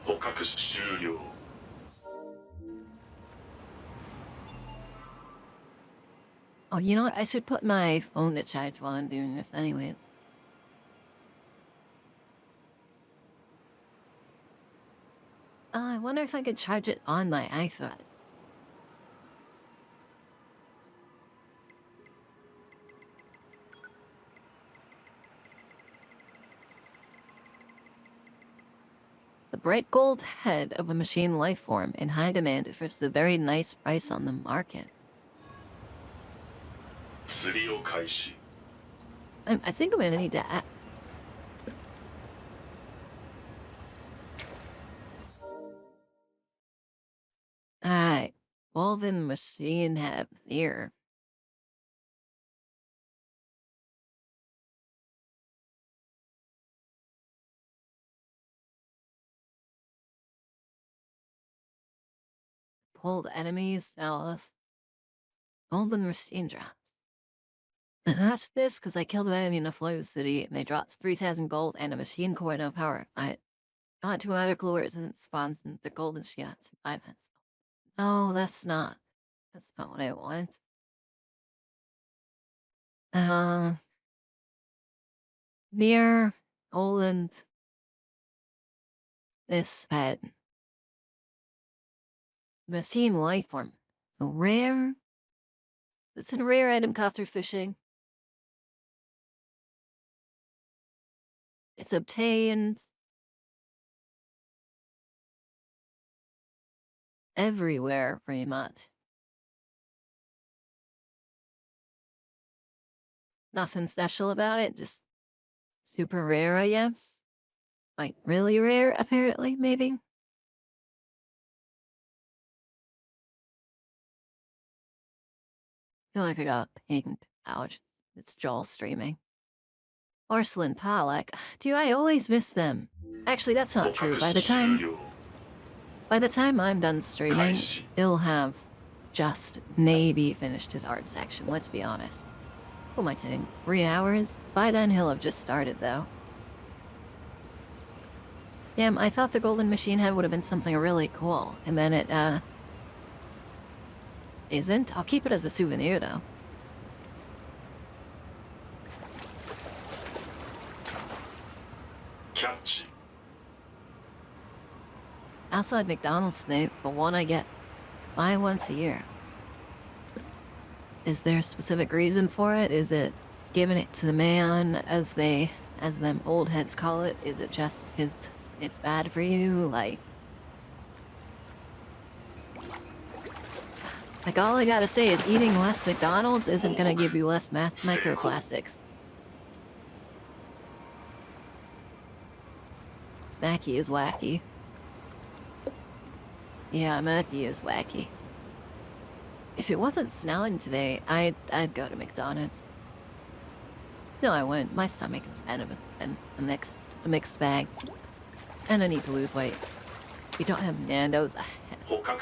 捕獲終了。
Oh, you know what? I should put my phone to charge while I'm doing this anyway. I wonder if I could charge it on my iPhone. The bright gold head of a machine life form in high demand versus a very nice price on the market.
釣りを開始。
I think I'm gonna need to. Alright, Wolven machine head here. Pulled enemies, Alice. Golden machine drops. And that's this because I killed an enemy in a flow city and they dropped 3,000 gold and a machine core no power. I got 2 other glorious and it spawns in the golden shots. 5 minutes. No, that's not what I want. NieR, Oland, this pet. Machine life form. Rare? It's a rare item caught through fishing. It's obtained everywhere, pretty much. Nothing special about it, just super rare, I guess. Like, really rare, apparently, maybe? Feel like I got pinged. Ouch. It's Joel streaming. Porcelain Pollock. Do I always miss them? Actually, that's not true. By the time I'm done streaming, he'll have just maybe finished his art section, let's be honest. What am I doing? 3 hours? By then he'll have just started, though. Damn, I thought the golden machine head would have been something really cool, and then it, isn't. I'll keep it as a souvenir, though.
Catch.
Outside McDonald's thing, the one I get buy once a year. Is there a specific reason for it? Is it giving it to the man, as them old heads call it? Is it just it's bad for you? Like all I gotta say is eating less McDonald's isn't gonna give you less microplastics. Mackie is wacky. Yeah, Mackie is wacky. If it wasn't snowing today, I'd go to McDonald's. No, I wouldn't. My stomach is kind of a mixed bag. And I need to lose weight. We don't have Nando's.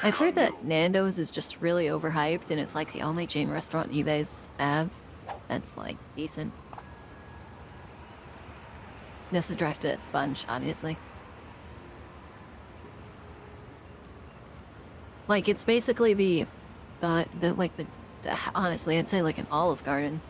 I've heard that Nando's is just really overhyped and it's like the only chain restaurant you guys have that's like decent. This is directed at Sponge, obviously. Like, it's basically honestly, I'd say like an Olive Garden.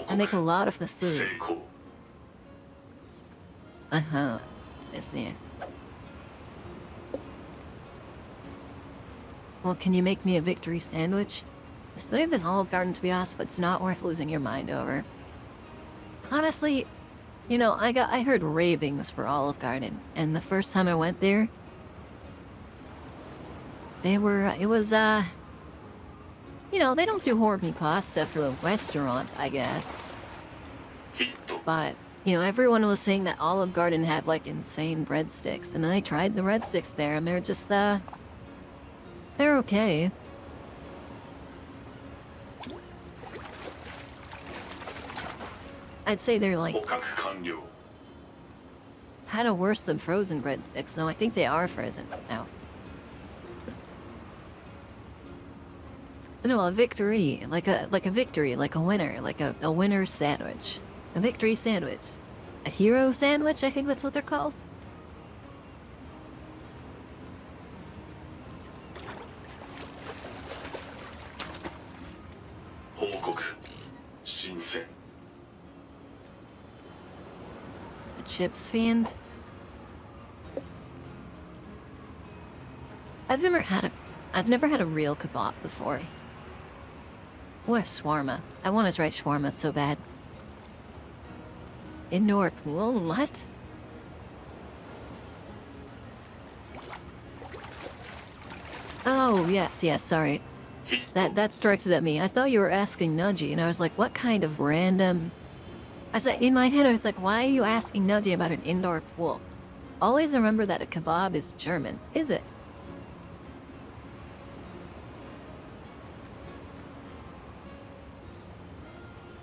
I make a lot of the food. I see. Well, can you make me a victory sandwich? The story of this Olive Garden, to be honest, but it's not worth losing your mind over. Honestly, you know, I heard ravings for Olive Garden, and the first time I went there, it was, you know, they don't do horny pasta for the restaurant, I guess. But, you know, everyone was saying that Olive Garden had, like, insane breadsticks, and I tried the breadsticks there, and they're just, they're okay. I'd say they're like kind of worse than frozen breadsticks, so I think they are frozen now. No, a victory, like a victory, like a winner, like a winner sandwich, a victory sandwich, a hero sandwich. I think that's what they're called. A chips fiend. I've never had a real kebab before. Or shawarma. I want to try shawarma so bad. Indoor pool? What? Oh, yes, sorry. That's directed at me. I thought you were asking Nudgy, and I was like, what kind of random... I said, in my head, I was like, why are you asking Nudgy about an indoor pool? Always remember that a kebab is German. Is it?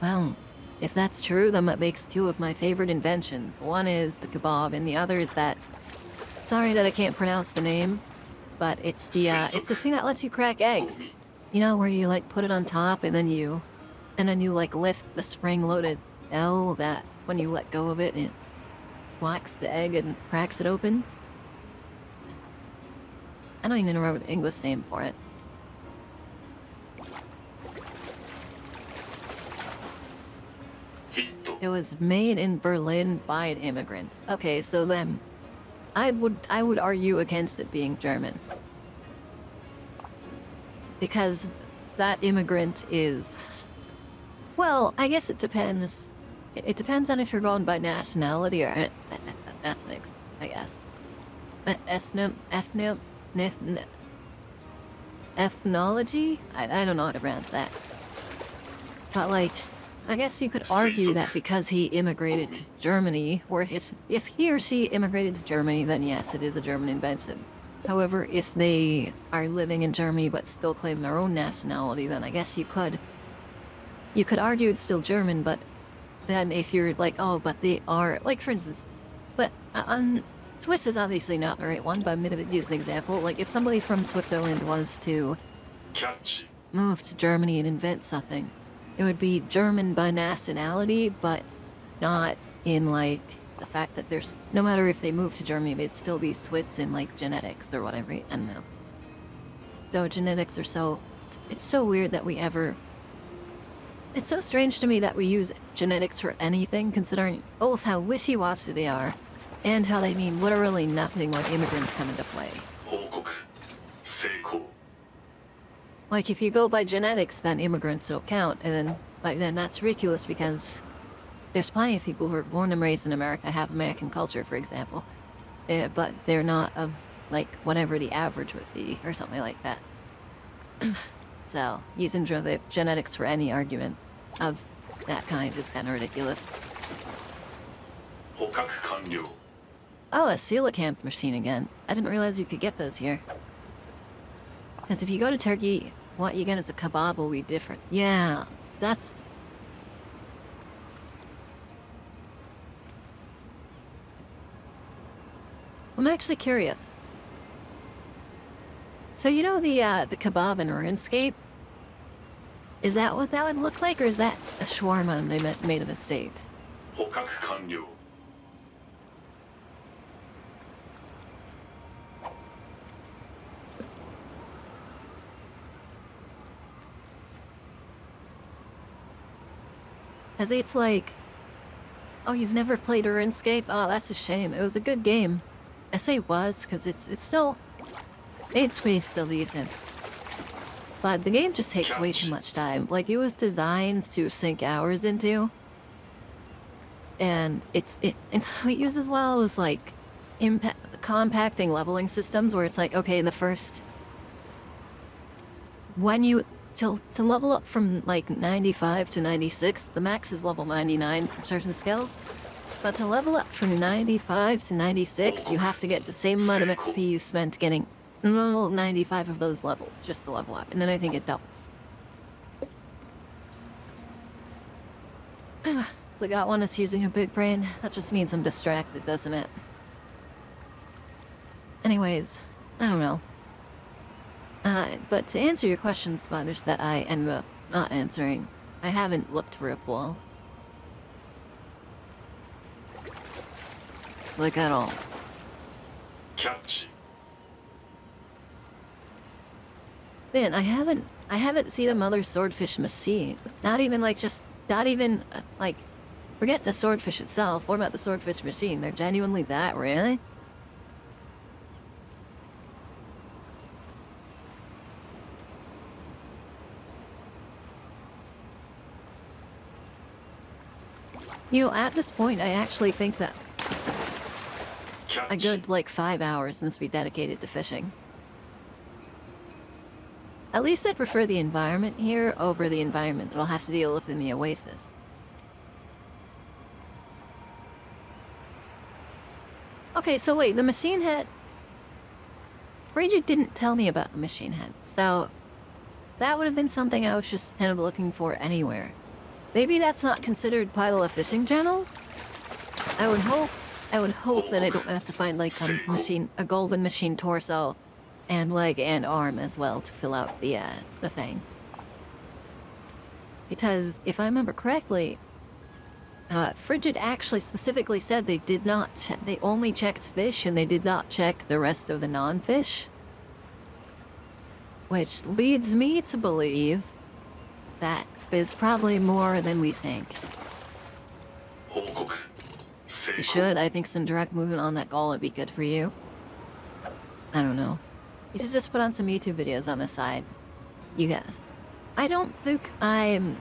Well, if that's true, then that makes two of my favorite inventions. One is the kebab, and the other is that... Sorry that I can't pronounce the name, but it's the thing that lets you crack eggs. You know, where you, like, put it on top, and then you like, lift the spring-loaded L that, when you let go of it, it whacks the egg and cracks it open. I don't even remember the English name for it. It was made in Berlin by an immigrant. Okay, so then I would argue against it being German. Because that immigrant is... Well, I guess it depends. It depends on if you're going by nationality or ethnics, I guess. Ethnology? I don't know how to pronounce that. But, like... I guess you could argue that because he immigrated to Germany, or if he or she immigrated to Germany, then yes, it is a German invention. However, if they are living in Germany but still claim their own nationality, then I guess you could argue it's still German, but then if you're like, oh, but they are, like, for instance, but Swiss is obviously not the right one, but I'm going to use an example. Like, if somebody from Switzerland was to move to Germany and invent something, it would be German by nationality, but not in, like, the fact that there's... No matter if they move to Germany, it'd still be Swiss in, like, genetics or whatever. I don't know. Though genetics are so... It's so weird that we ever... It's so strange to me that we use genetics for anything, considering both how wishy-washy they are, and how they mean literally nothing when immigrants come into play. Like, if you go by genetics, then immigrants don't count, and then that's ridiculous because there's plenty of people who are born and raised in America, have American culture, for example, but they're not of, like, whatever the average would be, or something like that. So, using genetics for any argument of that kind is kind of ridiculous. Oh, a coelacanth machine again. I didn't realize you could get those here. Because if you go to Turkey, what you get as a kebab will be different. Yeah, that's... I'm actually curious. So you know the kebab in RuneScape? Is that what that would look like, or is that a shawarma and they made a mistake? Because it's like... Oh, you've never played RuneScape? Oh, that's a shame. It was a good game. I say was, because it's still... It's way still decent. But the game just takes way too much time. Like, it was designed to sink hours into. And and how it uses well is, like, compacting leveling systems, where it's like, okay, the first... When you... To level up from, like, 95 to 96, the max is level 99 for certain skills. But to level up from 95 to 96, you have to get the same amount of XP you spent getting 95 of those levels, just to level up. And then I think it doubles. If we got one that's using a big brain, that just means I'm distracted, doesn't it? Anyways, I don't know. But to answer your question, Sponge, that I ended up not answering, I haven't looked for a pool. Like at all.
キャッチ
Man, I haven't seen a mother swordfish machine. Not even like, forget the swordfish itself. What about the swordfish machine? They're genuinely that, really? You know, at this point, I actually think that
キャ
a
ッチ
good, like, 5 hours must be dedicated to fishing. At least I'd prefer the environment here over the environment that I'll have to deal with in the Oasis. Okay, so wait, the machine head... Frigid didn't tell me about the machine head, so... That would have been something I was just kind of looking for anywhere. Maybe that's not considered part of a fishing channel? I would hope that I don't have to find, like, a golden machine torso and leg and arm as well to fill out the thing. Because, if I remember correctly, Frigid actually specifically said they did not they only checked fish and they did not check the rest of the non-fish. Which leads me to believe that is probably more than we think.
報告成
You
功
should. I think some direct movement on that goal would be good for you. I don't know. You should just put on some YouTube videos on the side. You guys. I don't think I'm...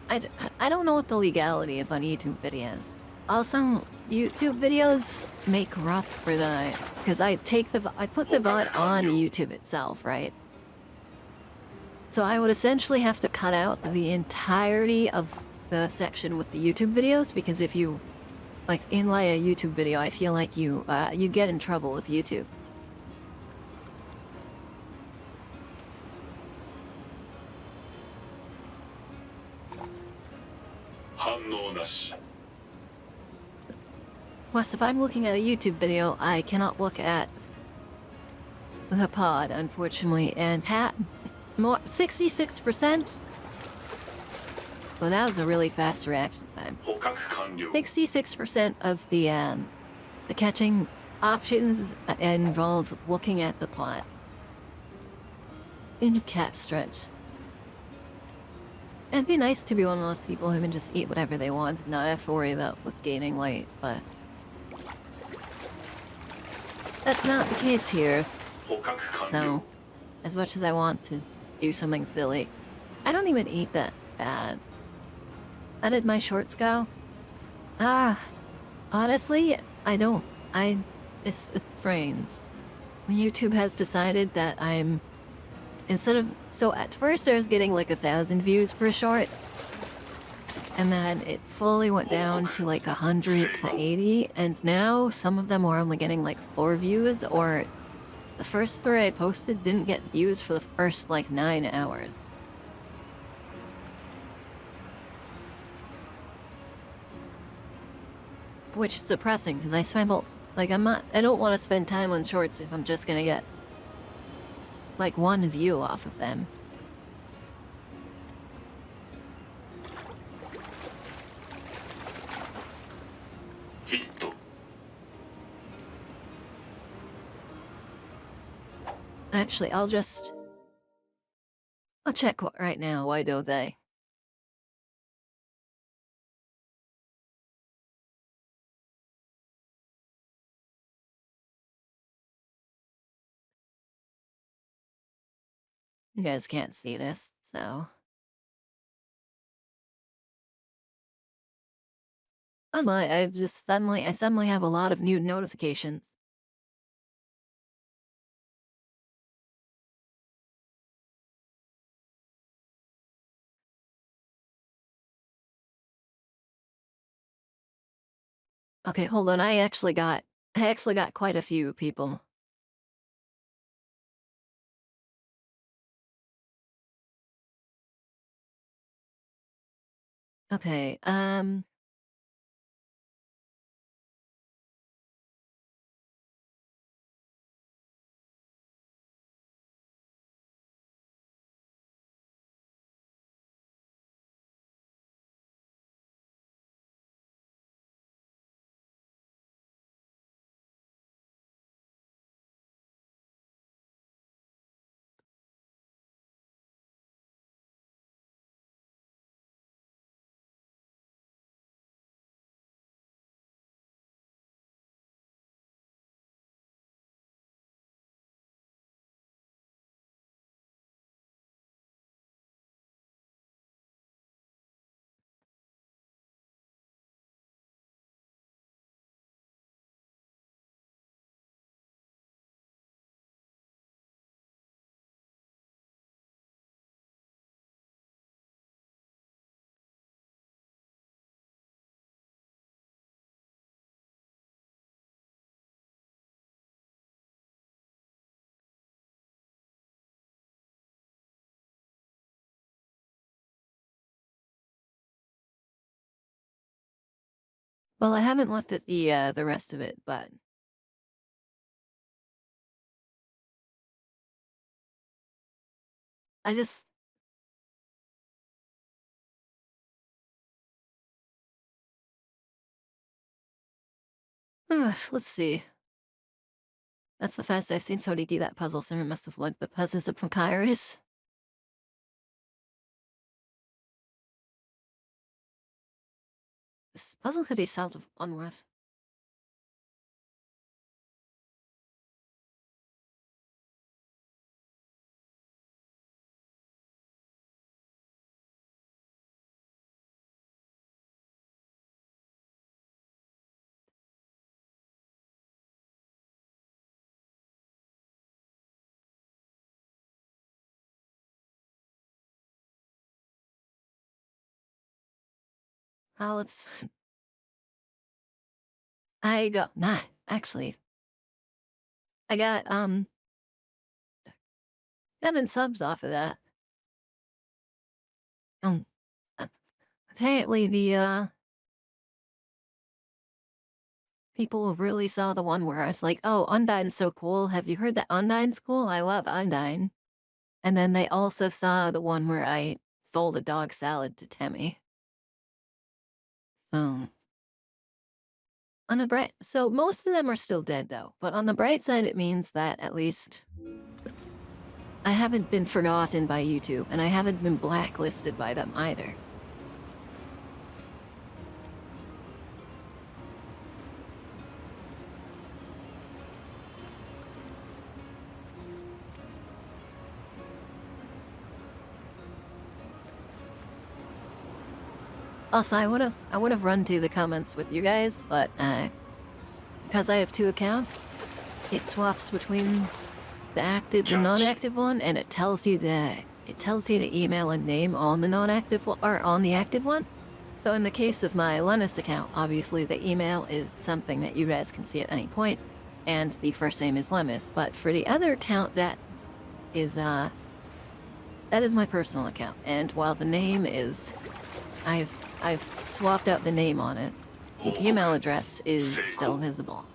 I don't know what the legality is on YouTube videos. Also, YouTube videos make rough for the... Because I put the VOD on YouTube itself, right? So I would essentially have to cut out the entirety of the section with the YouTube videos, because if you, like, inlay a YouTube video, I feel like you get in trouble with YouTube. Plus, if I'm looking at a YouTube video, I cannot look at the pod, unfortunately, and more 66%. Well, that was a really fast reaction time.
捕獲完了
66% of the catching options involves looking at the plot. In cap stretch. It'd be nice to be one of those people who can just eat whatever they want and not have to worry about with gaining weight, but that's not the case here.
捕獲完了
So, as much as I want to do something silly, I don't even eat that bad. How did my shorts go? Honestly, I don't. It's strange. YouTube has decided that I'm... So at first I was getting like 1,000 views per short. And then it fully went down to like 100 to 80. And now some of them are only getting like 4 views, or the first 3 I posted didn't get views for the first like 9 hours. Which is depressing, because I don't want to spend time on shorts if I'm just gonna get like 1 view off of them.
Hit.
Actually, I'll check right now, why don't they? You guys can't see this, so... I suddenly have a lot of new notifications. Okay, hold on, I actually got quite a few people. Okay, Well, I haven't looked at the rest of it, but I just let's see. That's the fastest I've seen somebody do that puzzle, so it must have looked the puzzles from Kairos. This puzzle could be solved with one word. Oh, let's. I got nah. Actually, I got 7 subs off of that. Um, apparently the people really saw the one where I was like, "Oh, Undyne's so cool. Have you heard that Undyne's cool? I love Undyne." And then they also saw the one where I sold a dog salad to Temmie. Um, on the bright, so most of them are still dead though. But on the bright side, it means that at least I haven't been forgotten by YouTube, and I haven't been blacklisted by them either. Also, I would have run to the comments with you guys, but because I have 2 accounts, it swaps between the active and non-active one, and it tells you to email a name on the non-active one or on the active one. So in the case of my Linus account, obviously the email is something that you guys can see at any point, and the first name is Linus. But for the other account, that is my personal account, and while the name is, I've swapped out the name on it. The email address is still visible.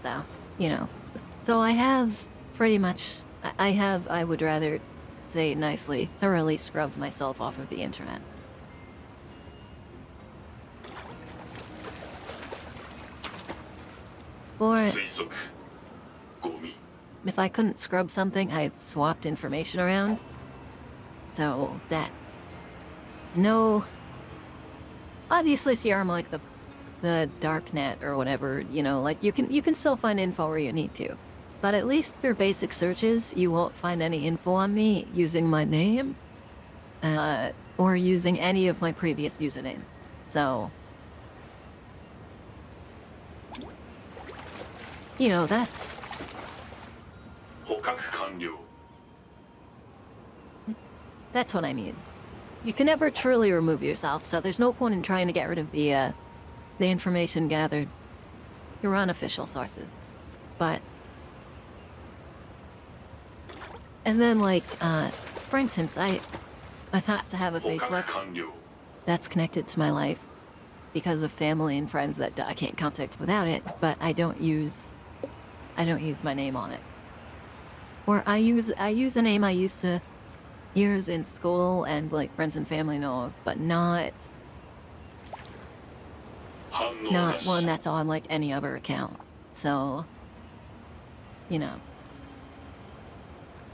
So, you know. So I have pretty much, I would rather say nicely, thoroughly scrubbed myself off of the internet. Or if I couldn't scrub something, I've swapped information around. So that, no, obviously if you're on like the dark net or whatever, you know, like you can still find info where you need to. But at least for basic searches, you won't find any info on me using my name, or using any of my previous username. So, you know, that's what I mean. You can never truly remove yourself, so there's no point in trying to get rid of the information gathered through unofficial sources. But, and then like, for instance, I have to have a Facebook that's connected to my life because of family and friends that I can't contact without it, but I don't use my name on it. Or I use a name I used to use in school and like friends and family know of, but not one that's on like any other account. So, you know.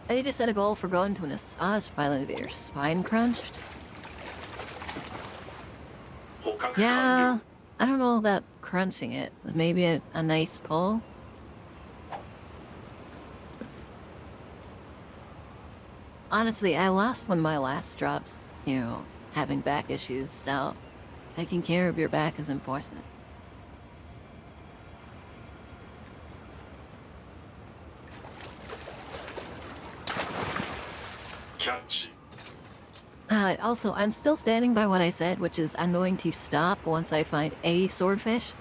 I need to set a goal for going to an massage pilot with your spine crunched. Yeah, I don't know about crunching it. Maybe a nice pull. Honestly, I lost one of my last drops, you know, having back issues, so taking care of your back is important. Also, I'm still standing by what I said, which is I'm going to stop once I find a swordfish.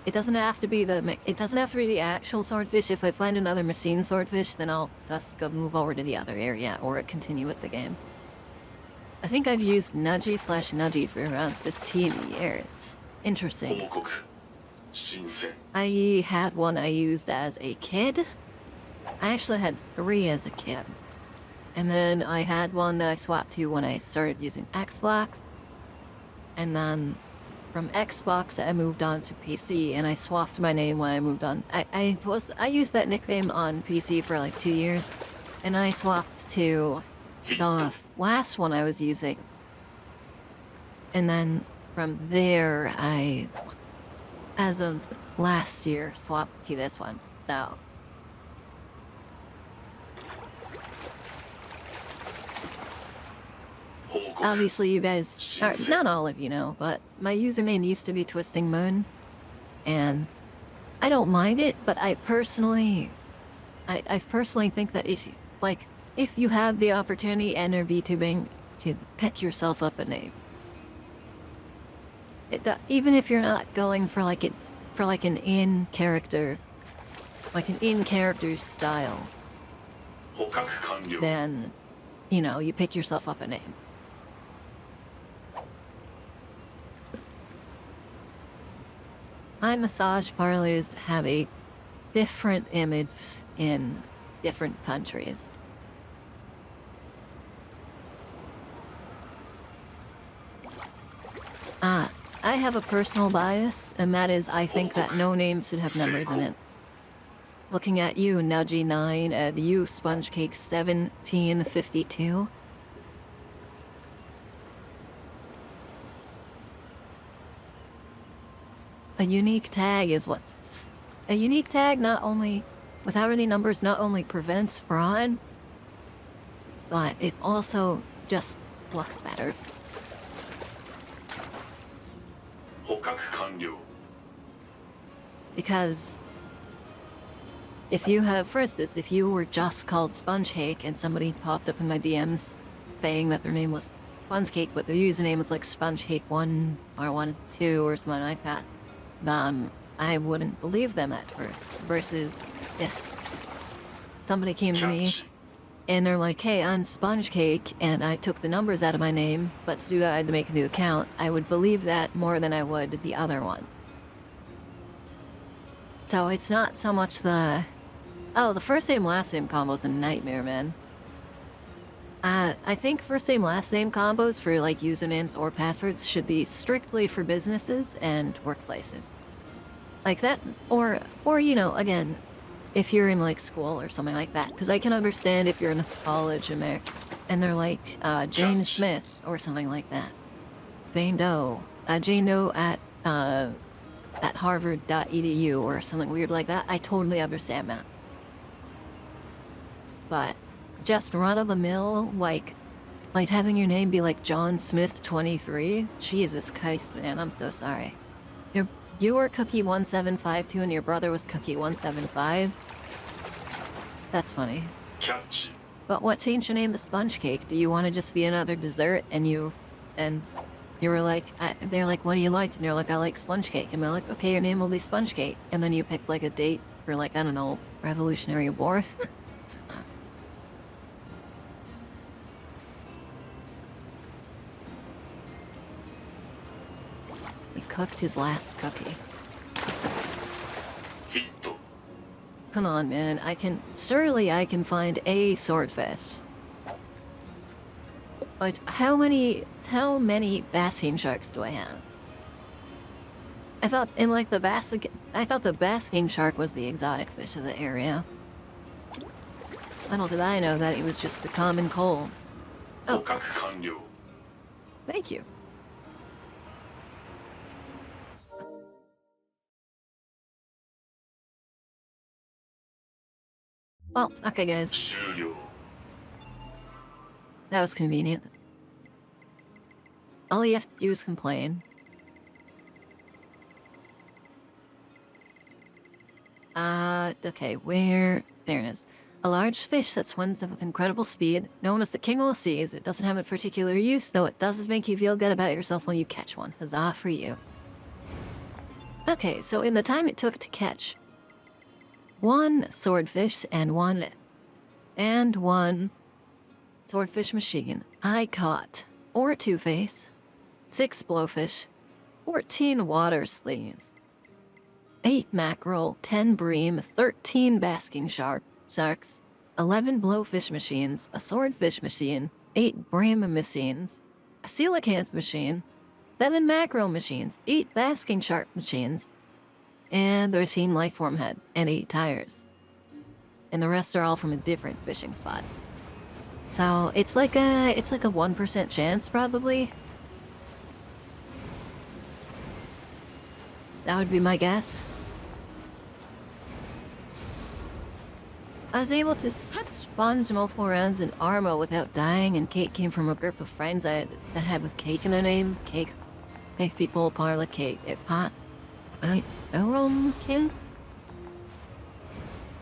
It doesn't have to be the actual swordfish. If I find another machine swordfish, then I'll just go move over to the other area or continue with the game. I think I've used Nudgy/Nudgy for around 15 years.
報
Interesting.
告新鮮
I had one I used as a kid. I actually had 3 as a kid. And then I had one that I swapped to when I started using Xbox. And then from Xbox I moved on to PC, and I swapped my name when I moved on. I used that nickname on PC for like 2 years, and I swapped to the last one I was using. And then from there I, as of last year, swapped to this one. So obviously you guys, or not all of you know, but my username used to be Twisting Moon, and I don't mind it, but I personally think that if you have the opportunity and are VTubing, to pick yourself up a name. Even if you're not going for an in character style,
捕獲完了
then you pick yourself up a name. My massage parlors have a different image in different countries. I have a personal bias, and that is I think that no name should have numbers in it. Looking at you, Nudgy9, and you, SpongeCake1752. A unique tag is what? A unique tag not only, without any numbers, not only prevents fraud, but it also just looks better.
捕獲完了
Because if you have, for instance, if you were just called SpongeCake and somebody popped up in my DMs saying that their name was SpongeCake, but their username was like SpongeCake1 or 1-2 or something like that, then I wouldn't believe them at first. Versus if somebody came to me
キャッチ
and they're like, hey, I'm SpongeCake, and I took the numbers out of my name, but to do that I had to make a new account, I would believe that more than I would the other one. So it's not so much the first name last name combo's a nightmare, man. I think first name last name combos for like usernames or passwords should be strictly for businesses and workplaces. Like that, or again, if you're in like school or something like that, because I can understand if you're in college and they're like Jane Smith or something like that. Jane Doe at harvard.edu or something weird like that. I totally understand that. But just run of the mill, like having your name be like John Smith 23. Jesus Christ, man, I'm so sorry. You were Cookie 1752 and your brother was Cookie 175. That's funny.
キャッチ
But what changed your name to Sponge Cake? Do you want to just be another dessert? And you were like, they're like, what do you like? And you're like, I like sponge cake. And they're like, okay, your name will be Sponge Cake. And then you picked like a date for like, I don't know, Revolutionary War. He cooked his last cookie.
ヒット
Come on, man. Surely I can find a swordfish. But how many basking sharks do I have? I thought the basking shark was the exotic fish of the area. Little did I know that it was just the common coals.
捕獲完了
Thank you. Well, okay, guys.
終了
That was convenient. All you have to do is complain. Okay, there it is. A large fish that swims with incredible speed, known as the king of the seas. It doesn't have a particular use, though it does make you feel good about yourself when you catch one. Huzzah for you. Okay, so in the time it took to catch one swordfish and one swordfish machine, I caught 4 two-face, 6 blowfish, 14 water sleeves, 8 mackerel, 10 bream, 13 basking sharks, 11 blowfish machines, a swordfish machine, 8 bream machines, a coelacanth machine, 7 mackerel machines, 8 basking shark machines, and 13 lifeform head, and 8 tires. And the rest are all from a different fishing spot. So it's like a 1% chance probably. That would be my guess. I was able to sponge multiple rounds in Armo without dying, and Kate came from a group of friends that had with Cake in their name. Cake people parla cake at pot. King.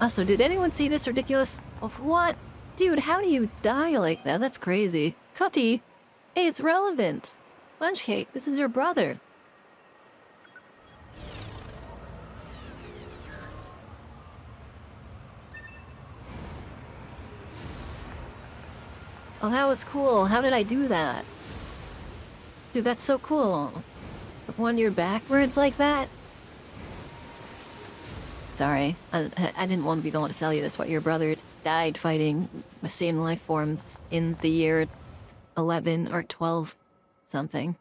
Also, did anyone see this ridiculous? Of what? Dude, how do you die like that? That's crazy. Cutty! Hey, it's relevant! Sponge Cake, this is your brother. Oh, that was cool. How did I do that? Dude, that's so cool. When you're backwards like that? Sorry, I didn't want to be the one to tell you this, but your brother died fighting machine life forms in the year 11 or 12 something.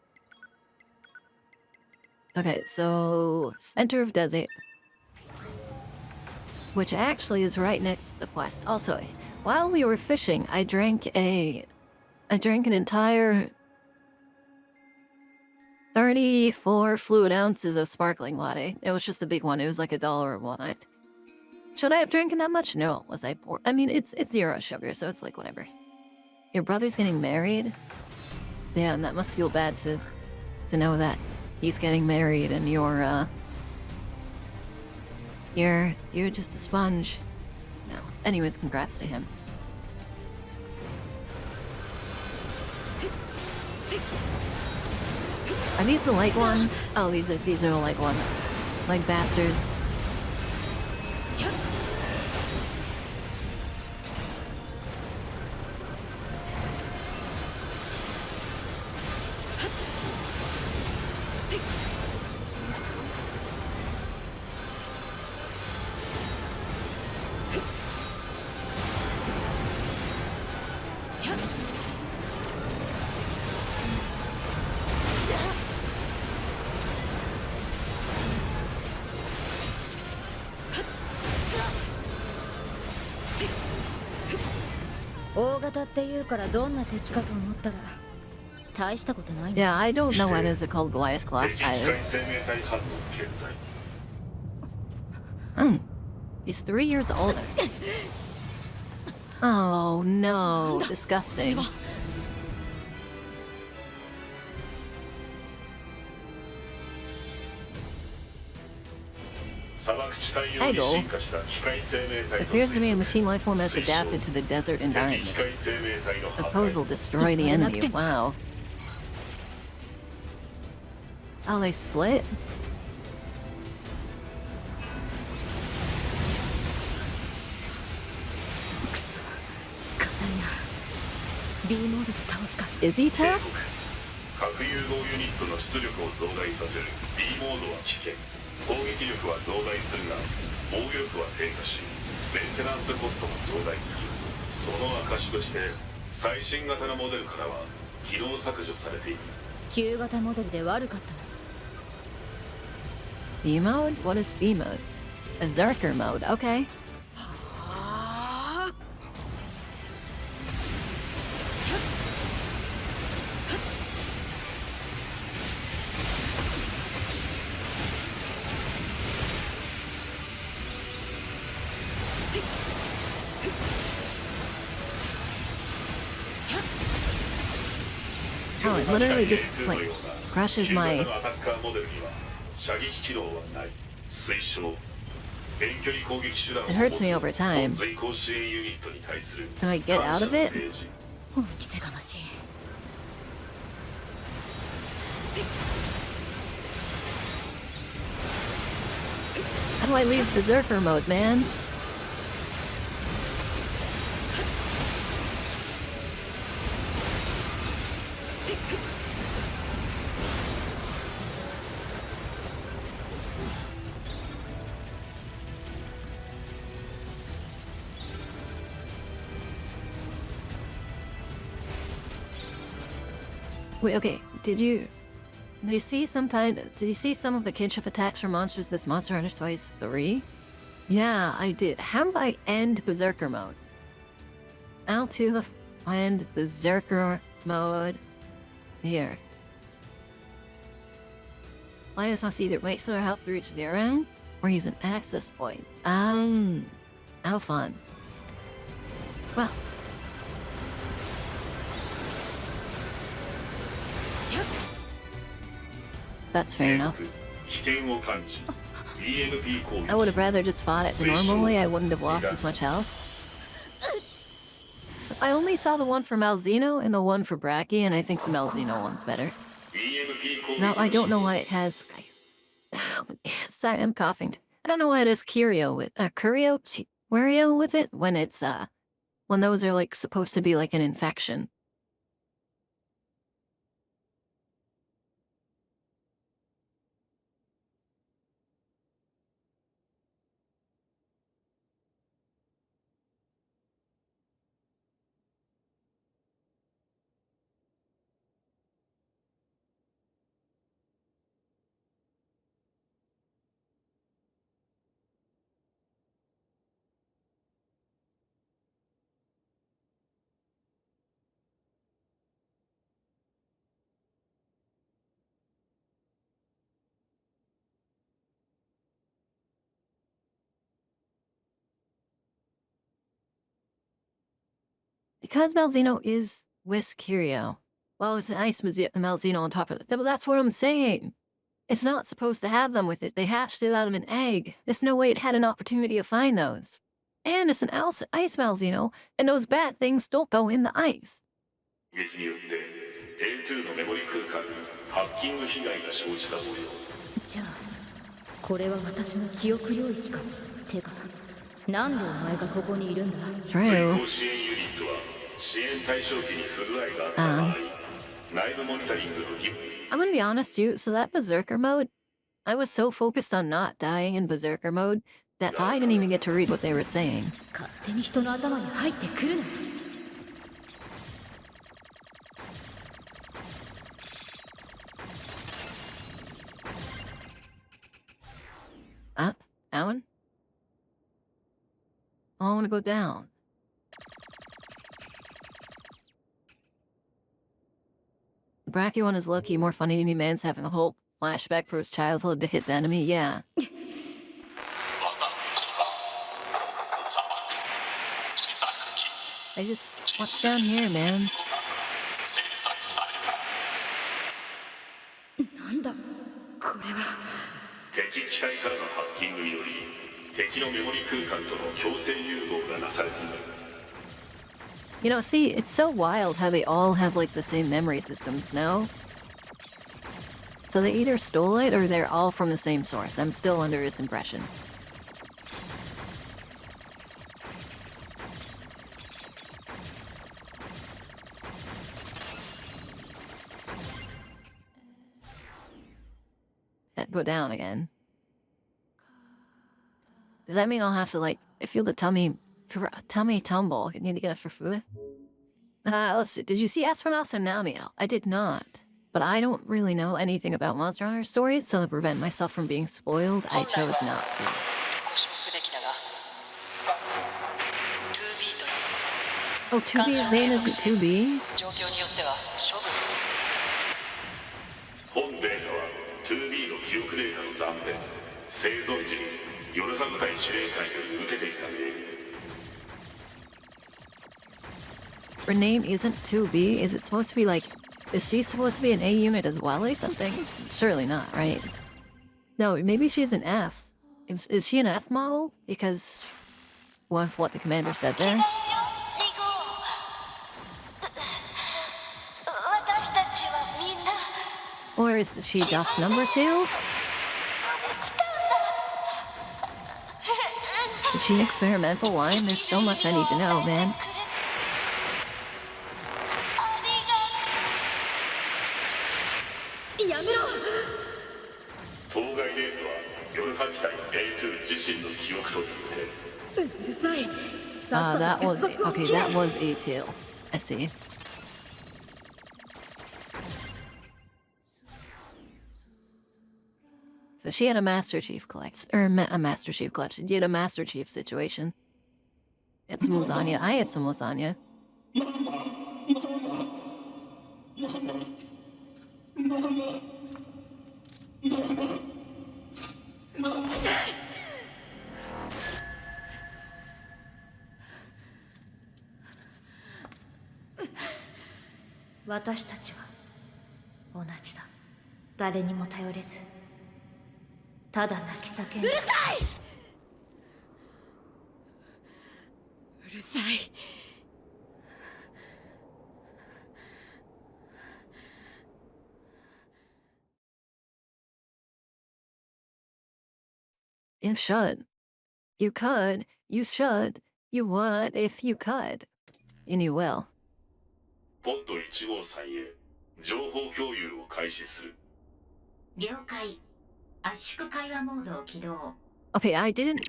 Okay, so center of desert, which actually is right next to the quest. Also, while we were fishing, I drank an entire 34 fluid ounces of sparkling latte. It was just the big one. It was like $1 or one. Should I have drinking that much? No. Was I poor? I mean, it's 0 sugar, so it's like whatever. Your brother's getting married? Yeah, and that must feel bad to know that he's getting married and you're just a sponge. No. Anyways, congrats to him. Are these the light ones? Oh, these are the light ones. Like bastards. Yeah, I don't know why there's a called Goliath Class either. He's 3 years older. Oh no, disgusting. Hegel appears to be a machine life form that's adapted to the desert environment. Proposal destroy the enemy. Wow. Oh, they split? Is he tough?
核融合ユニットの出力を増大させる B モードは危険。攻撃力は増大するが防御力は低下しメンテナンスコストも増大する。その証として最新型のモデルからは機能削除されている。
旧型モデルで悪かったな。
B mode? What is B mode? A Zerker mode, okay. Oh, it literally just, like, crushes my... It hurts me over time. Can I get out of it? How do I leave Berserker mode, man? Wait, okay. Did you see some of the kinship attacks from monsters this Monster Hunter Stories 3? Yeah, I did. How do I end Berserker mode? How to end Berserker mode here. Players must either wait for their health to reach their end or use an access point. How fun. Well. That's fair enough. I would have rather just fought it the normal way. I wouldn't have lost as much health. I only saw the one for Malzeno and the one for Bracky, and I think the Malzeno one's better. Now, I don't know why it has... Sorry, I'm coughing. I don't know why it has Curio with... Curio with it when it's, when those are, like, supposed to be like an infection. Because Malzeno is with Curio. Well, it's an ice Malzeno on top of it. But that's what I'm saying. It's not supposed to have them with it. They hatched it out of an egg. There's no way it had an opportunity to find those. And it's an ice Malzeno, and those bad things don't go in the ice.
撃によって A2 のメモリ空間にハッキング被害が生じた模様。
じゃあこれは私の記憶領域か。てかなんでお前がここにいるんだ。
追放支援ユニットは支援対象機に不具合があった場合、内部モニタリングの義務。
I'm gonna be honest, you. So that Berserker mode, I was so focused on not dying in Berserker mode that I didn't even get to read what they were saying.
勝手に人の頭に入ってくるな。
Up? Down? Oh, I want to go down. The Bracky one is low-key more funny to me. Man's having a whole flashback for his childhood to hit the enemy. Yeah. What's down here, man?
なんだこれは。
敵機体からのハッキングにより敵のメモリ空間との強制融合がなされている。
You know, see, it's so wild how they all have, like, the same memory systems, no? So they either stole it or they're all from the same source. I'm still under this impression. Go down again. Does that mean I'll have to, like, I feel the tummy tumble. You need to get it for food. Let's see. Did you see Astronaut or Namiel? I did not. But I don't really know anything about Monster Hunter stories, so to prevent myself from being spoiled, I chose not to. Oh, 2B's name isn't 2B?
本データは 2B の記憶データの断片、生存時に夜白海司令官より受けていた命令。
Her name isn't 2B? Is it supposed to be like... Is she supposed to be an A unit as well or something? Surely not, right? No, maybe she's an F. Is she an F model? Because... what the commander said there? Or is she just number 2? Is she an experimental line? There's so much I need to know, man. That was... Okay, that was A2. I see. So she had a Master Chief collect, or a Master Chief clutch. She had a Master Chief situation. It's lasagna. I had some lasagna.
私たちは同じだ。誰にも頼れず、ただ泣き叫んで。うるさい！
うるさい。
You should. You could. You should. You would if you could. And you will.
ポッド1号さんへ情報共有を開始する。
了解。圧縮会話モードを起動。
Okay, I didn't.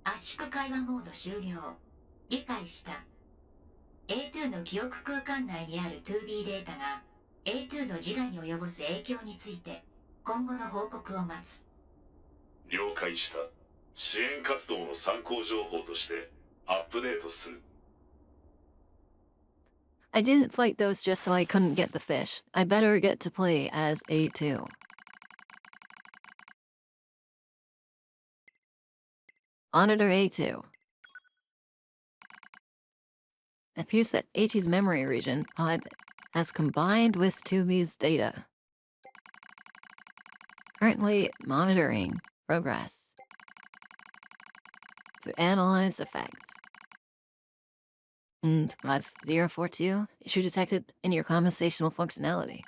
圧縮会話モード終了。理解した。A2 の記憶空間内にある 2B データが A2 の自我に及ぼす影響について今後の報告を待つ。
了解した。支援活動の参考情報としてアップデートする。
I didn't fight those just so I couldn't get the fish. I better get to play as A2. Monitor A2. Appears that A2's memory region pod has combined with 2B's data. Currently monitoring progress. To analyze effect. And 5042 issue detected in your conversational functionality.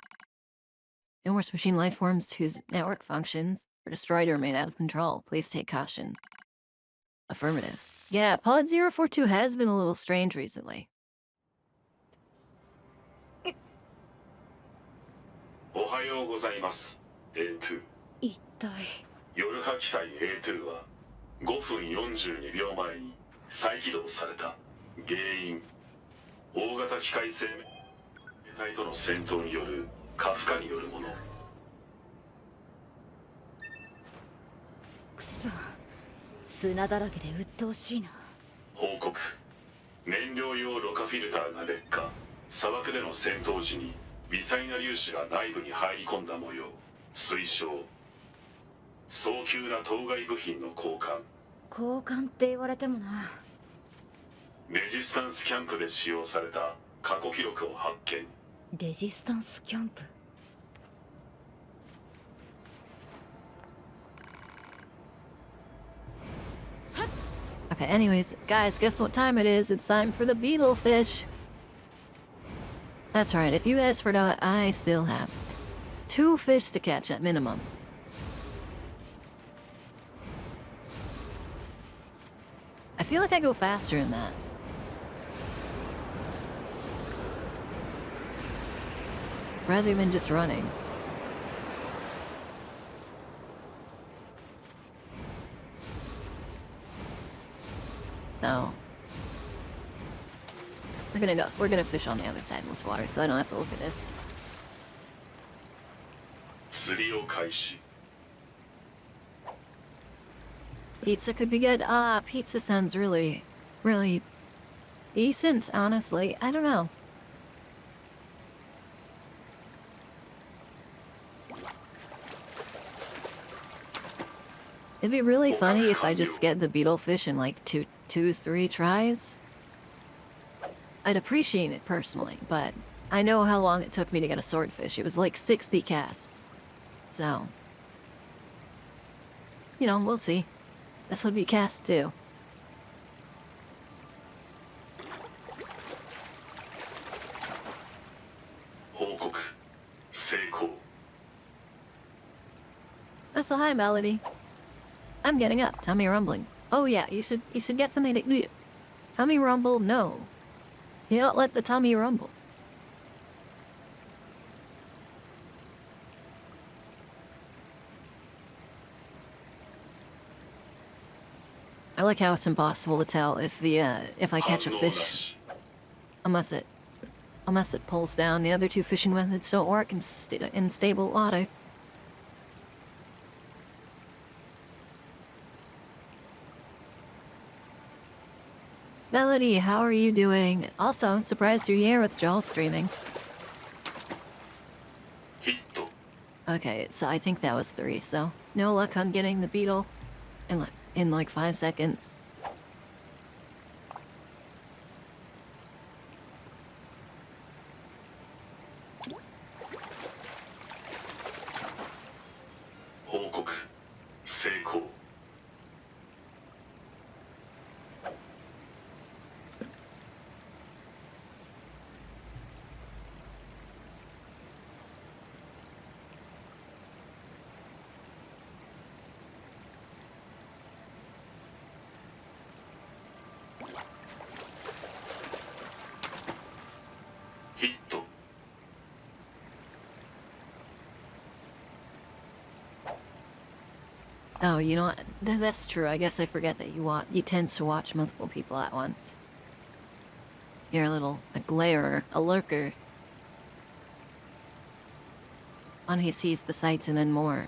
Numerous machine life forms whose network functions are destroyed or made out of control. Please take caution. Affirmative. Yeah, Pod 042 has been a little strange recently.
おはようございます A2。
一体
夜波機体 A2 は5分42秒前に再起動された。原因、大型機械生命体との戦闘による過負荷によるもの。
くそ、砂だらけで鬱陶しいな。
報告、燃料用ろ過フィルターが劣化。砂漠での戦闘時に微細な粒子が内部に入り込んだ模様。推奨、早急な当該部品の交換。
交換って言われてもな。
レジスタンスキャンプで使用された過去記録を発見。
レジスタンスキャンプ。
Okay, anyways, guys, guess what time it is? It's time for the beetle fish. That's right, if you guys forgot, I still have 2 fish to catch at minimum. I feel like I go faster than that. Rather than just running. No. We're gonna fish on the other side of this water, so I don't have to look at this.
釣りを開始。
Pizza could be good. Pizza sounds really, really decent, honestly. I don't know. It'd be really funny if I just get the beetlefish in like 3 tries. I'd appreciate it personally, but I know how long it took me to get a swordfish. It was like 60 casts. So, you know, we'll see. This would be cast too. So hi, Melody. I'm getting up. Tummy rumbling. Oh yeah, you should get something to eat. Tummy rumble? No. You don't let the tummy rumble. I like how it's impossible to tell if if I catch a
反応な
fish
し
unless it pulls down. The other two fishing methods don't work in stable water. Melody, how are you doing? Also, I'm surprised you're here with Joel streaming.
ヒット
Okay, so I think that was 3, so no luck on getting the beetle in like 5 seconds.
「報告成功」ヒット
Oh, you know what? That's true. I guess I forget that you tend to watch multiple people at once. You're a glarer, a lurker. One who sees the sights and then more.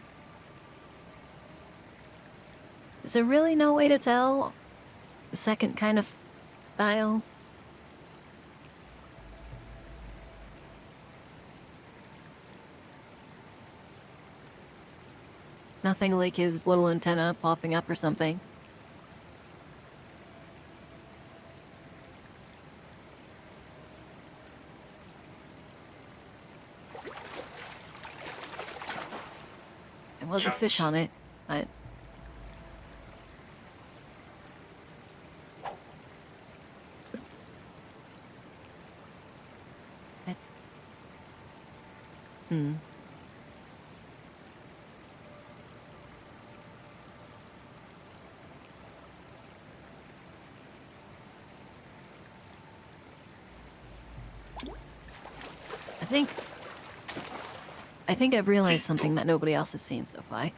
Is there really no way to tell the second kind of style? Nothing like his little antenna popping up or something. There was a fish on it, but... I think I've realized something that nobody else has seen so far.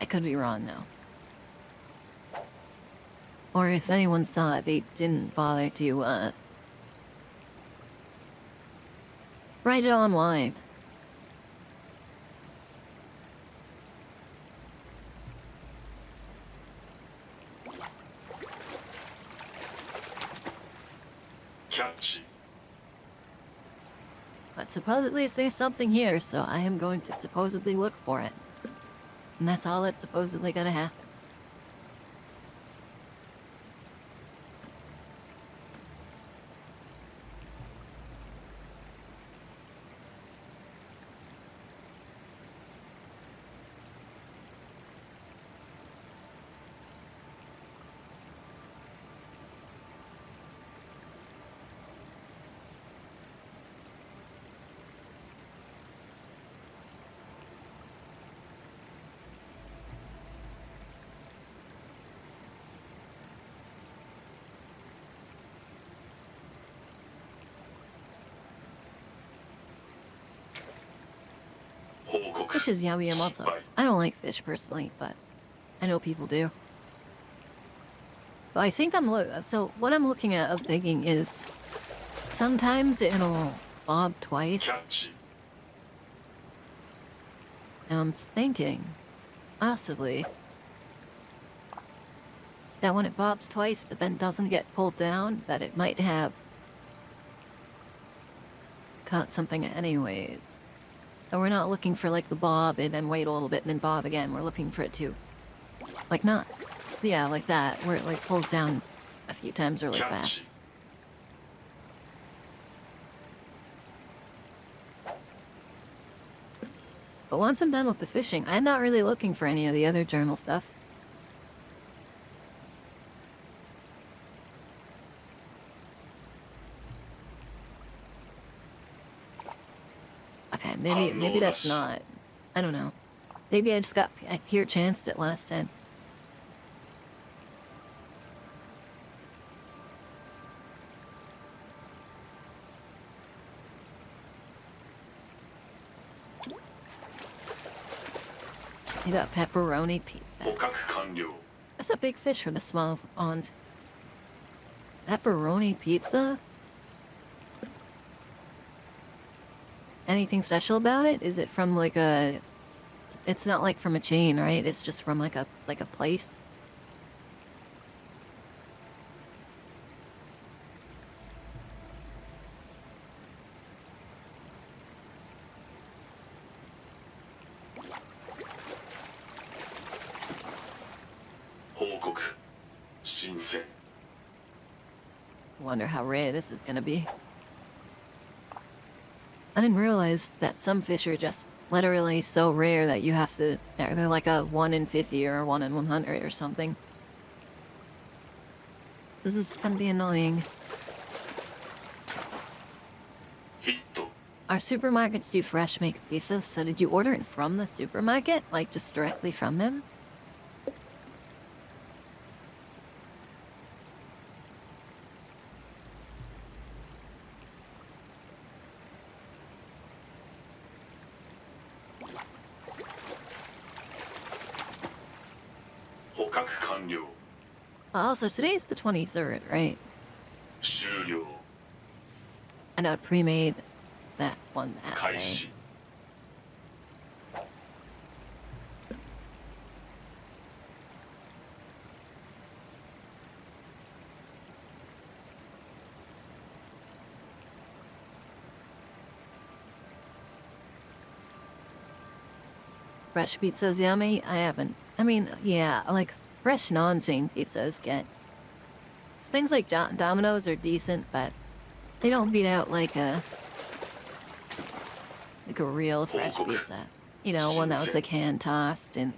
I could be wrong now. Or if anyone saw it, they didn't bother to, write it online.
Catch.
But supposedly there's something here, so I am going to supposedly look for it. And that's all that's supposedly gonna happen. Fish is yummy and lots of. I don't like fish personally, but I know people do. But I think so what I'm looking at of thinking is sometimes it'll bob twice.
Catch.
And I'm thinking, possibly, that when it bobs twice but then doesn't get pulled down, that it might have caught something anyway. So we're not looking for like the bob and then wait a little bit and then bob again. We're looking for it to, like not, yeah, like that, where it like pulls down a few times really fast. But once I'm done with the fishing, I'm not really looking for any of the other journal stuff. Okay, maybe that's not. I don't know. Maybe I pure chanced it last time. You got pepperoni pizza.
捕獲完了。
That's a big fish for the small pond. Pepperoni pizza? Anything special about it? Is it from like a... It's not like from a chain, right? It's just from like a place? Wonder how rare this is gonna be. I didn't realize that some fish are just literally so rare that you have to... They're like a 1 in 50 or a 1 in 100 or something. This is gonna be annoying. Our supermarkets do fresh make pizzas, so did you order it from the supermarket? Like, just directly from them? Also, today's the 23rd, right? I know it pre-made that one that day. Fresh pizza's yummy? I haven't. I mean, yeah, like fresh non-chain pizzas get... Things like Domino's are decent, but they don't beat out like a real fresh pizza. You know, one that was like hand-tossed and...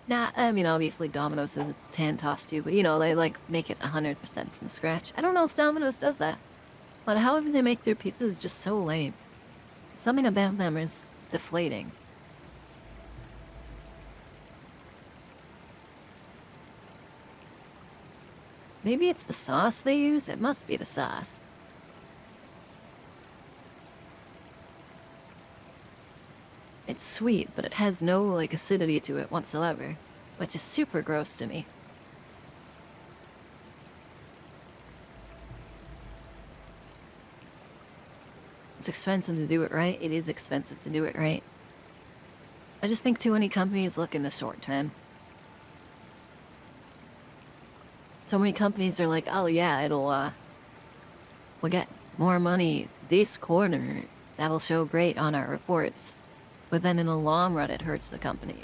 Nah, I mean, obviously Domino's is hand-tossed too, but you know, they like make it 100% from scratch. I don't know if Domino's does that, but however they make their pizza is just so lame. Something about them is deflating. Maybe it's the sauce they use? It must be the sauce. It's sweet, but it has no, like, acidity to it whatsoever, which is super gross to me. It's expensive to do it right. It is expensive to do it right. I just think too many companies look in the short term. So many companies are like, oh yeah, we'll get more money this quarter. That'll show great on our reports. But then in the long run, it hurts the company.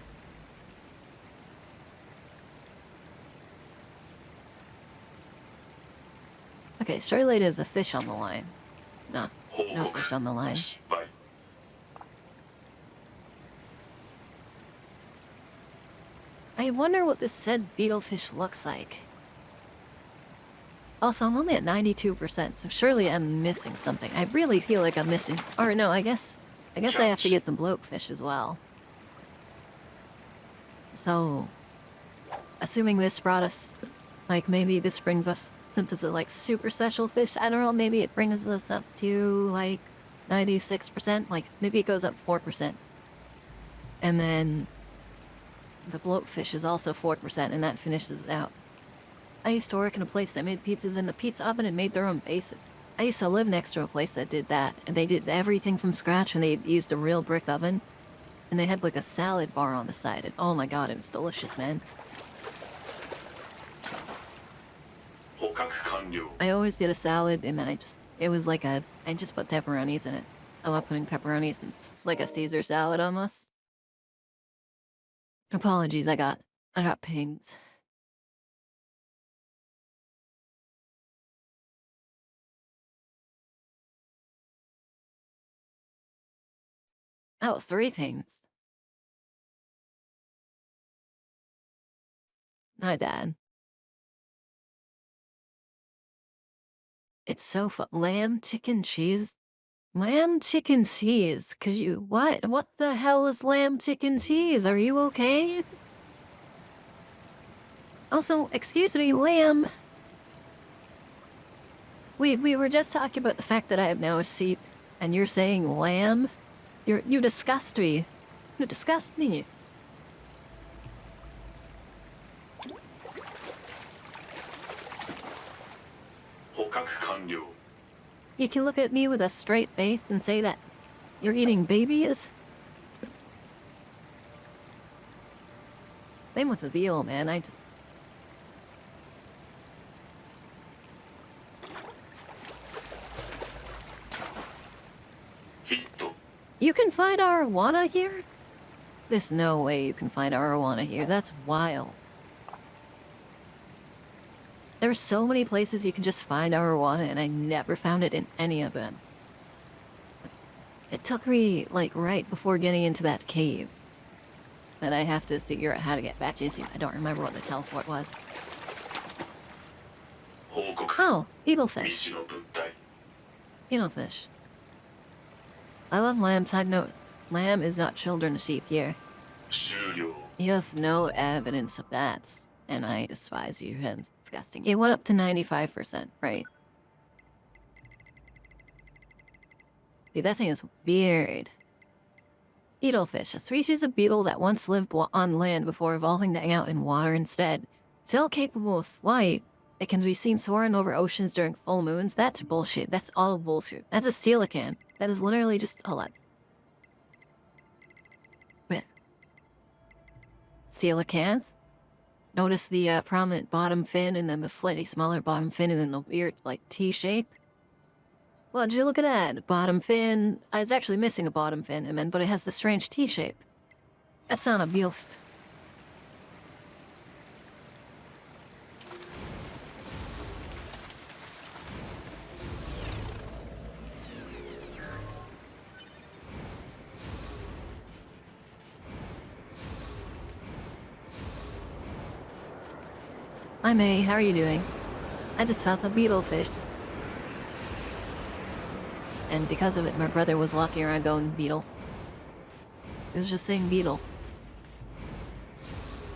Okay, surely there's a fish on the line. No, no fish on the line. I wonder what this said beetlefish looks like. Also, I'm only at 92%, so surely I'm missing something. I really feel like I'm missing... Or no, I guess I have to get the bloatfish as well. So, assuming this brought us... Like, maybe this brings us... Since it's a, like, super special fish, I don't know, maybe it brings us up to, like, 96%? Like, maybe it goes up 4%. And then... The bloatfish is also 4%, and that finishes it out. I used to work in a place that made pizzas in the pizza oven and made their own base. I used to live next to a place that did that, and they did everything from scratch, and they used a real brick oven. And they had like a salad bar on the side, and oh my god, it was delicious, man. I always get a salad, and then it was like I just put pepperonis in it. I love putting pepperonis in, like a Caesar salad almost. Apologies, I got pinged. Oh, 3 things. Hi, Dad. It's so fun. Lamb, chicken, cheese. Lamb, chicken, cheese. Cause you, what? What the hell is lamb, chicken, cheese? Are you okay? Also, excuse me, lamb. We were just talking about the fact that I have now a sheep, and you're saying lamb? You disgust me. You disgust me.
捕獲完了。
You can look at me with a straight face and say that you're eating babies? Same with the veal, man. I just...
ヒット。
You can find arowana here? There's no way you can find arowana here. That's wild. There are so many places you can just find arowana, and I never found it in any of them. It took me, like, right before getting into that cave. But I have to figure out how to get back to you. I don't remember what the teleport was.
報告。
Oh,
未
beetlefish.
知の物体。
Beetlefish. I love lamb. Side note, lamb is not children of sheep here.
終了。
You have no evidence of that, and I despise you. It's disgusting. It went up to 95%, right? Dude, that thing is weird. Beetlefish, a species of beetle that once lived on land before evolving to hang out in water instead. Still capable of flight, it can be seen soaring over oceans during full moons. That's bullshit. That's all bullshit. That's a coelacanth. That is literally just... Hold on. Wait. Coelacanth? Notice the prominent bottom fin and then the slightly smaller bottom fin and then the weird, like, T-shape? Well, did you look at that? Bottom fin... It's actually missing a bottom fin, I meant, but it has the strange T-shape. That's not a beetle. Hi May, how are you doing? I just found a beetlefish. And because of it, my brother was walking around going, beetle. He was just saying beetle.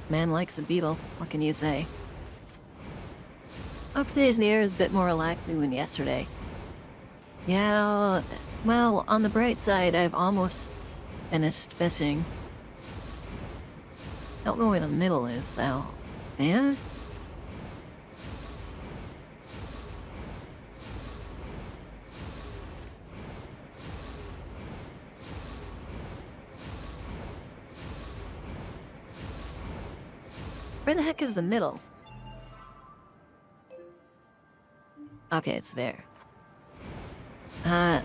Man likes a beetle, what can you say? Hope today's NieR is a bit more relaxing than yesterday. Yeah, well, on the bright side, I've almost finished fishing. Don't know where the middle is, though. Yeah? Where the heck is the middle? Okay, it's there. Yeah,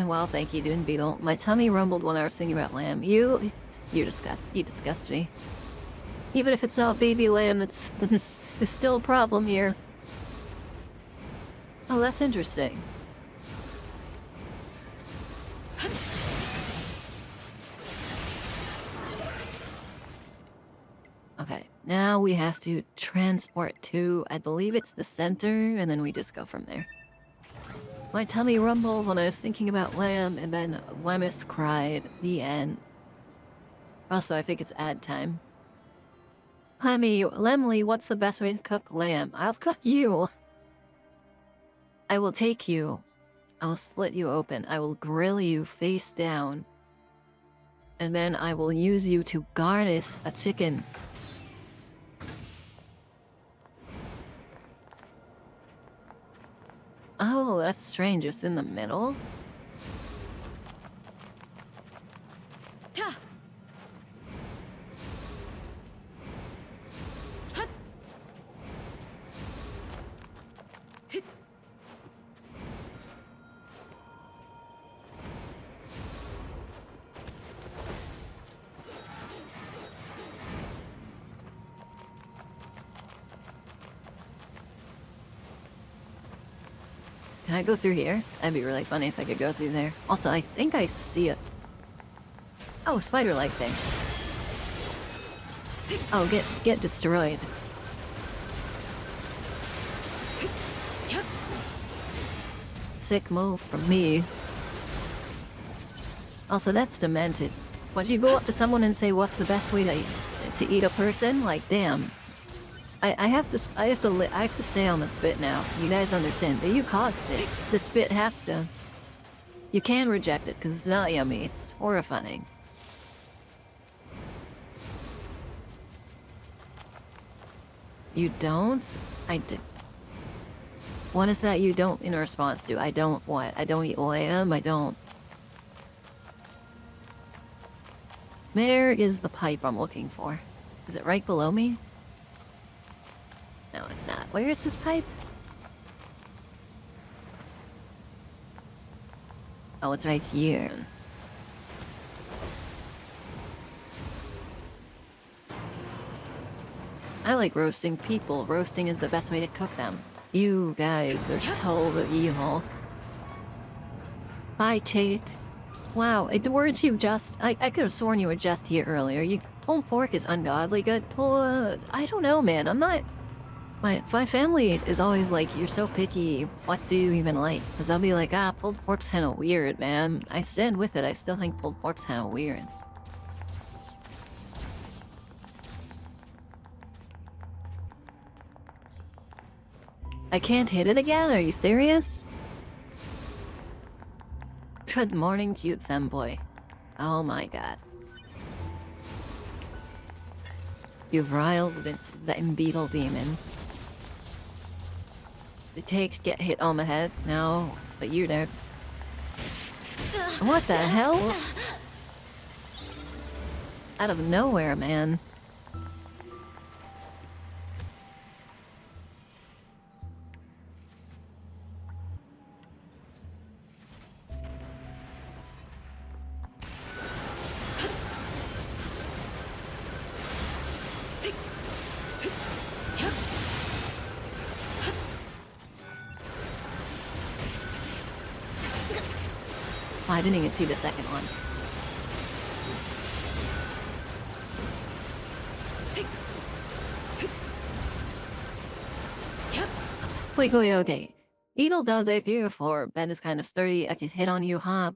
well, thank you, doing beetle. My tummy rumbled when I was thinking about lamb. You disgust me. Even if it's not baby lamb, it's still a problem here. Oh, that's interesting. Okay, now we have to transport to, I believe it's the center, and then we just go from there. My tummy rumbled when I was thinking about lamb, and then Wemmis cried. The end. Also, I think it's ad time. Lemley, what's the best way to cook lamb? I'll cook you. I will take you. I will split you open. I will grill you face down. And then I will use you to garnish a chicken. Oh, that's strange. It's in the middle.
Ta! Hut! Hit!
Can I go through here? That'd be really funny if I could go through there. Also, I think I see it. Oh, spider-like thing. Oh, get destroyed. Sick move from me. Also, that's demented. Would you go up to someone and say, "What's the best way to eat a person?" Like, damn. I have to say on the spit now. You guys understand that you caused this. The spit has to. You can reject it because it's not yummy. It's horrifying. You don't? I did. What is that you don't in response to? I don't what? I don't eat lamb? I don't... Where is the pipe I'm looking for? Is it right below me? No, it's not. Where is this pipe? Oh, it's right here. I like roasting people. Roasting is the best way to cook them. You guys are so evil. Hi, Tate. Wow, weren't you just... I could have sworn you were just here earlier. Pulled pork is ungodly good. I don't know, man. I'm not... My family is always like, you're so picky. What do you even like? Because I'll be like, pulled pork's kind of weird, man. I stand with it. I still think pulled pork's kind of weird. I can't hit it again? Are you serious? Good morning, cute femboy. Oh my god. You've riled the beetle demon. The takes get hit on the head. No, but you're there. What the hell? Out of nowhere, man. Oh, I didn't even see the second one. Okay. Beetle does a beautiful. Ben is kind of sturdy. I can hit on you, huh?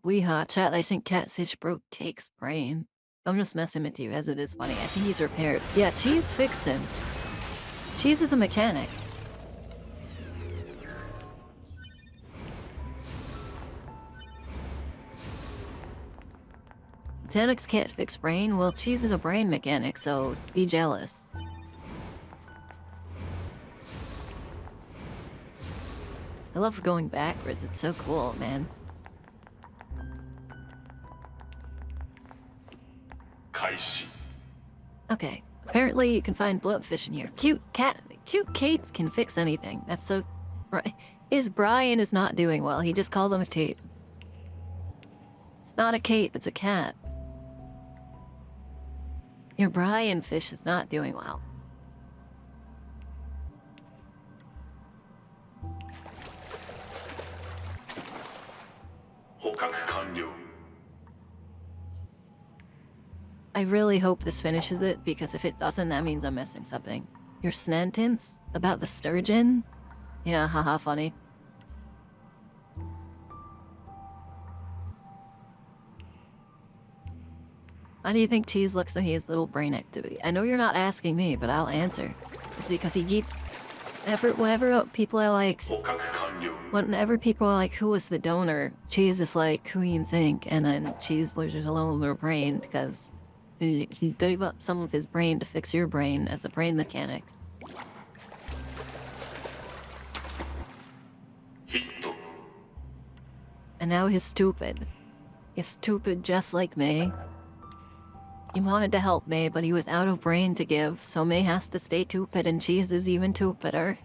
Chat, I think Catfish broke Cake's brain. I'm just messing with you, as it is funny. I think he's repaired. Yeah, Cheese fixed him. Cheese is a mechanic. Mechanics can't fix brain. Well, Cheese is a brain mechanic, so be jealous. I love going backwards. It's so cool, man. Okay. Apparently you can find bloodfish in here. Cute Kates can fix anything. That's so... Right. Brian is not doing well. He just called him a Tate. It's not a Kate, it's a cat. Your Brian fish is not doing well. I really hope this finishes it, because if it doesn't, that means I'm missing something. Your sentence about the sturgeon? Yeah, haha, funny. Why do you think Cheese looks like he has little brain activity? I know you're not asking me, but I'll answer. It's because he keeps... Whenever people are like... Whenever people are like, who was the donor? Cheese is like, Queen's Inc. And then Cheese loses alone their brain because he gave up some of his brain to fix your brain as a brain mechanic. And now he's stupid. He's stupid just like May. He wanted to help May, but he was out of brain to give, so May has to stay stupid and Cheese is even stupider.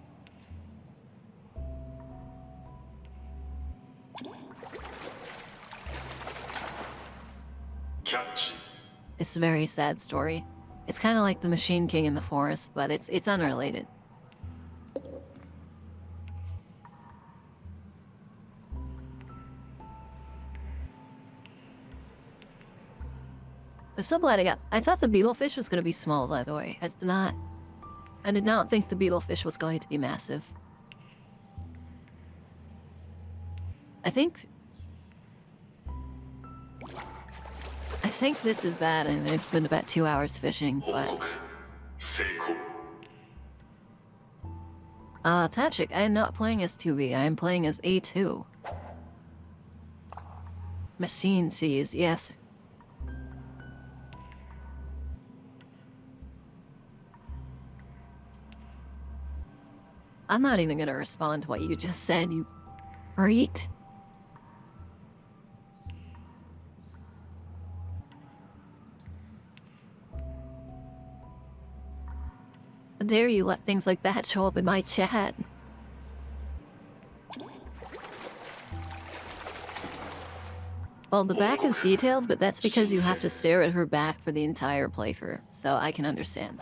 It's a very sad story. It's kind of like the Machine King in the forest, but it's unrelated. I'm so glad I thought the beetlefish was going to be small, by the way. I did not think the beetlefish was going to be massive. I think this is bad, and I've spent about 2 hours fishing, but... Tachik, I am not playing as 2B, I am playing as A2. Machine sees, yes. I'm not even gonna respond to what you just said, you freak. How dare you let things like that show up in my chat? Well, the back is detailed, but that's because you have to stare at her back for the entire playthrough, so I can understand.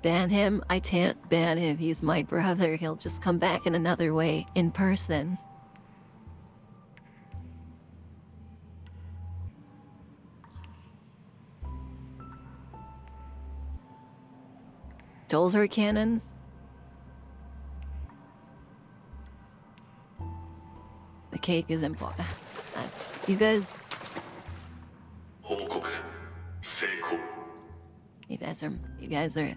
Ban him? I can't ban him. He's my brother. He'll just come back in another way, in person. Joel's are cannons? The cake is important. You guys... You guys are...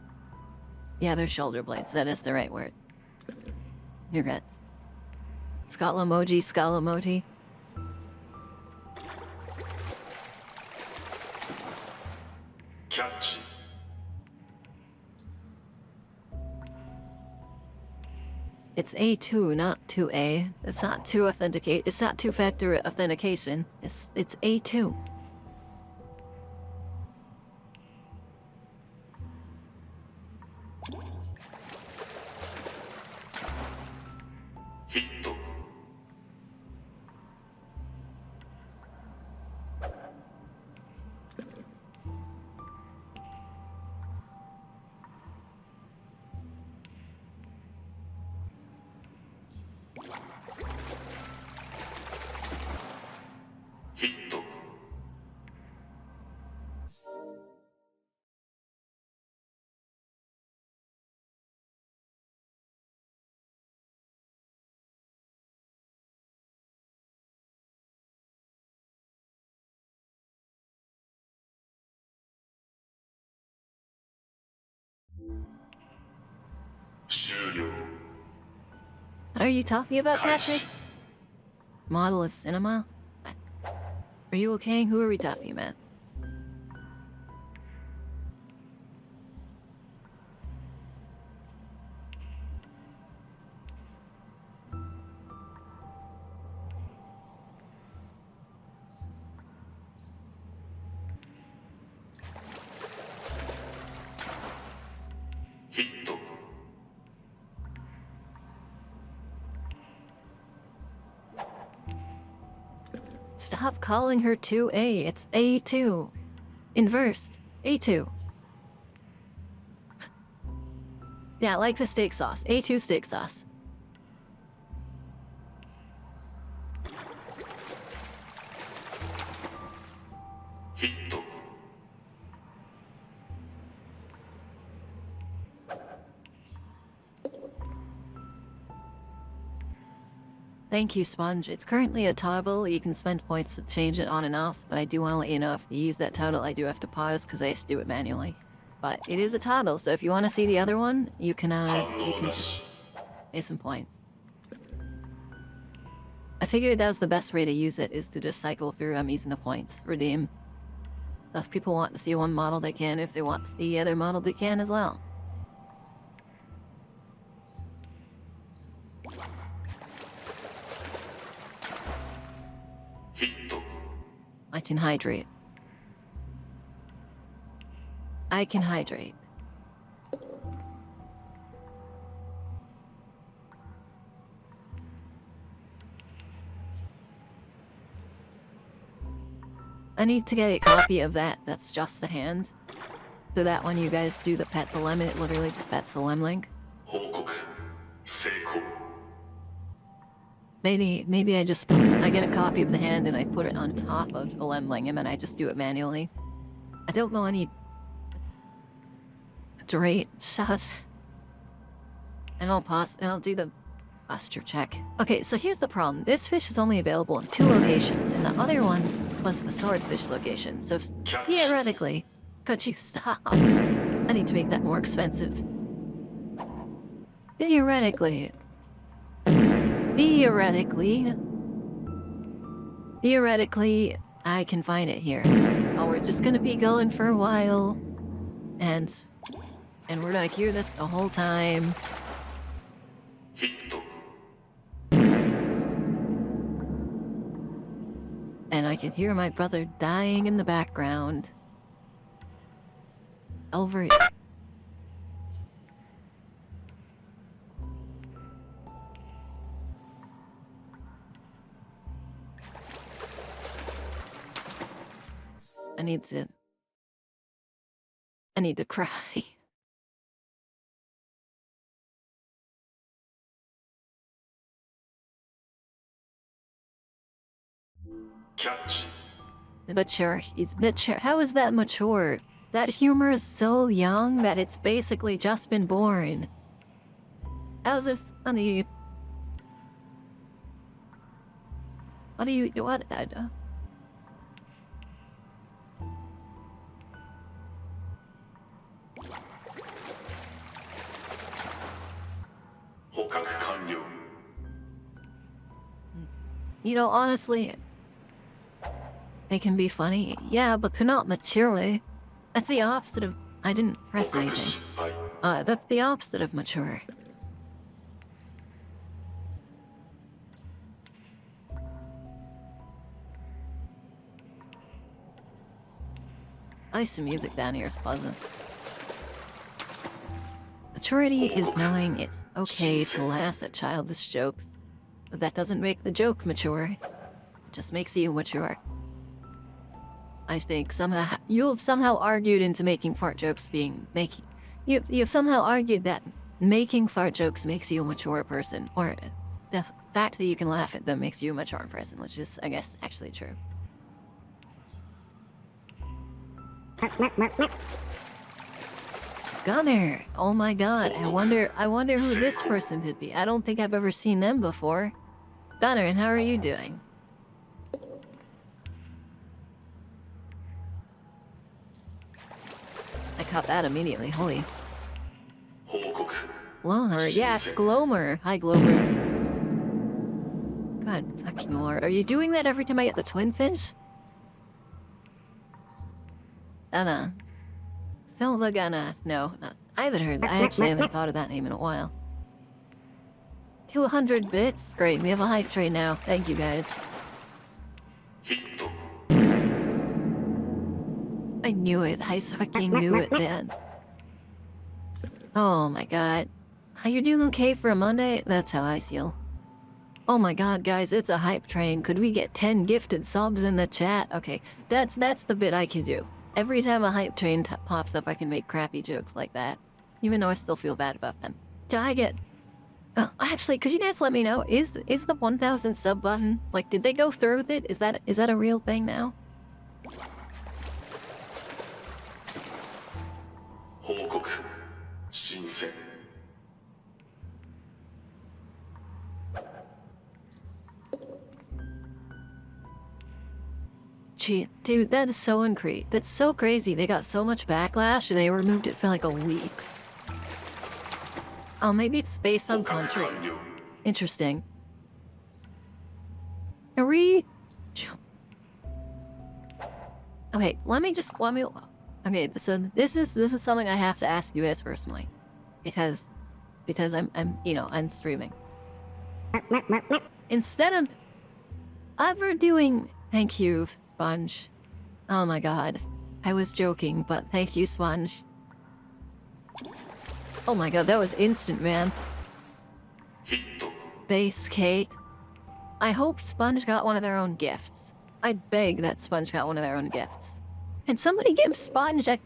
Yeah, they're shoulder blades. That is the right word. You're good. Scalamoji, Scalamoti.
Catch.
It's A2, not 2A. It's not it's not two-factor authentication. It's A2.
Hit. Hit.
What are you talking about, Patrick? Model of cinema? Are you okay? Who are we talking about?
Hit.
Stop calling her 2A. It's A2. Inversed. A2. Yeah, like the steak sauce. A2 steak sauce.
Hit.
Thank you, Sponge. It's currently a toggle. You can spend points to change it on and off, but I do want to let you know if you use that toggle, I do have to pause because I have to do it manually. But it is a toggle, so if you want to see the other one, you can just pay some points. I figured that was the best way to use it, is to just cycle through using the points. Redeem. So if people want to see one model, they can. If they want to see the other model, they can as well.
Hit.
I can hydrate. I can hydrate. I need to get a copy of that. That's just the hand. So that when you guys do the pet the lemon, it literally just pets the lemlink. Maybe I get a copy of the hand and I put it on top of the lemling and then I just do it manually. I don't know any... Great shot. And I'll do the posture check. Okay, so here's the problem. This fish is only available in 2 locations, and the other one was the swordfish location. So theoretically, could you stop? I need to make that more expensive. Theoretically, I can find it here. Oh, we're just gonna be going for a while. And we're gonna hear this the whole time.
ヒット。
And I can hear my brother dying in the background. Over it. I need to cry.
キャッチ。
Mature. He's mature. How is that mature? That humor is so young that it's basically just been born. How's it funny? What do you... What?
捕獲完了。
You know, honestly, they can be funny. Yeah, but they're not mature. That's the opposite of... I didn't
捕
press
獲
anything.
失敗。
That's the opposite of mature. Nice music down here is pleasant. Maturity is knowing it's okay to laugh at childish jokes. But that doesn't make the joke mature. It just makes you mature. I think somehow you've somehow argued into making fart jokes you've somehow argued that making fart jokes makes you a mature person, or the fact that you can laugh at them makes you a mature person, which is, I guess, actually true. Gunner! Oh my god, I wonder who this person could be. I don't think I've ever seen them before. Gunner, and how are you doing? I caught that immediately, holy.
報告。
Glomer, yes, Glomer. Hi, Glomer. God fucking lord. Are you doing that every time I get the twin fish? Gunna. Zelda Gunna. No, not. I haven't heard that. I actually haven't thought of that name in a while. 200 bits? Great, we have a hype train now. Thank you, guys.
ヒット。
I knew it. I fucking knew it then. Oh my god. How you doing okay for a Monday? That's how I feel. Oh my god, guys, it's a hype train. Could we get 10 gifted subs in the chat? Okay, that's the bit I can do. Every time a hype train pops up, I can make crappy jokes like that. Even though I still feel bad about them. Did I get... Oh, actually, could you guys let me know, is the 1000 sub button, like, did they go through with it? Is that a real thing now?
報告。新鮮。
Gee, dude, that is so that's so crazy. They got so much backlash and they removed it for like a week. Oh, maybe it's based on
捕獲
country.
完了。
Interesting. Are we... Okay, let me... Okay, so this is something I have to ask you guys personally. Because I'm streaming. Instead of ever doing... Thank you, Sponge. Oh my god. I was joking, but thank you, Sponge. Oh my god, that was instant, man.
ヒット。
Base cake. I hope Sponge got one of their own gifts. I'd beg that Sponge got one of their own gifts. Can somebody give Sponge a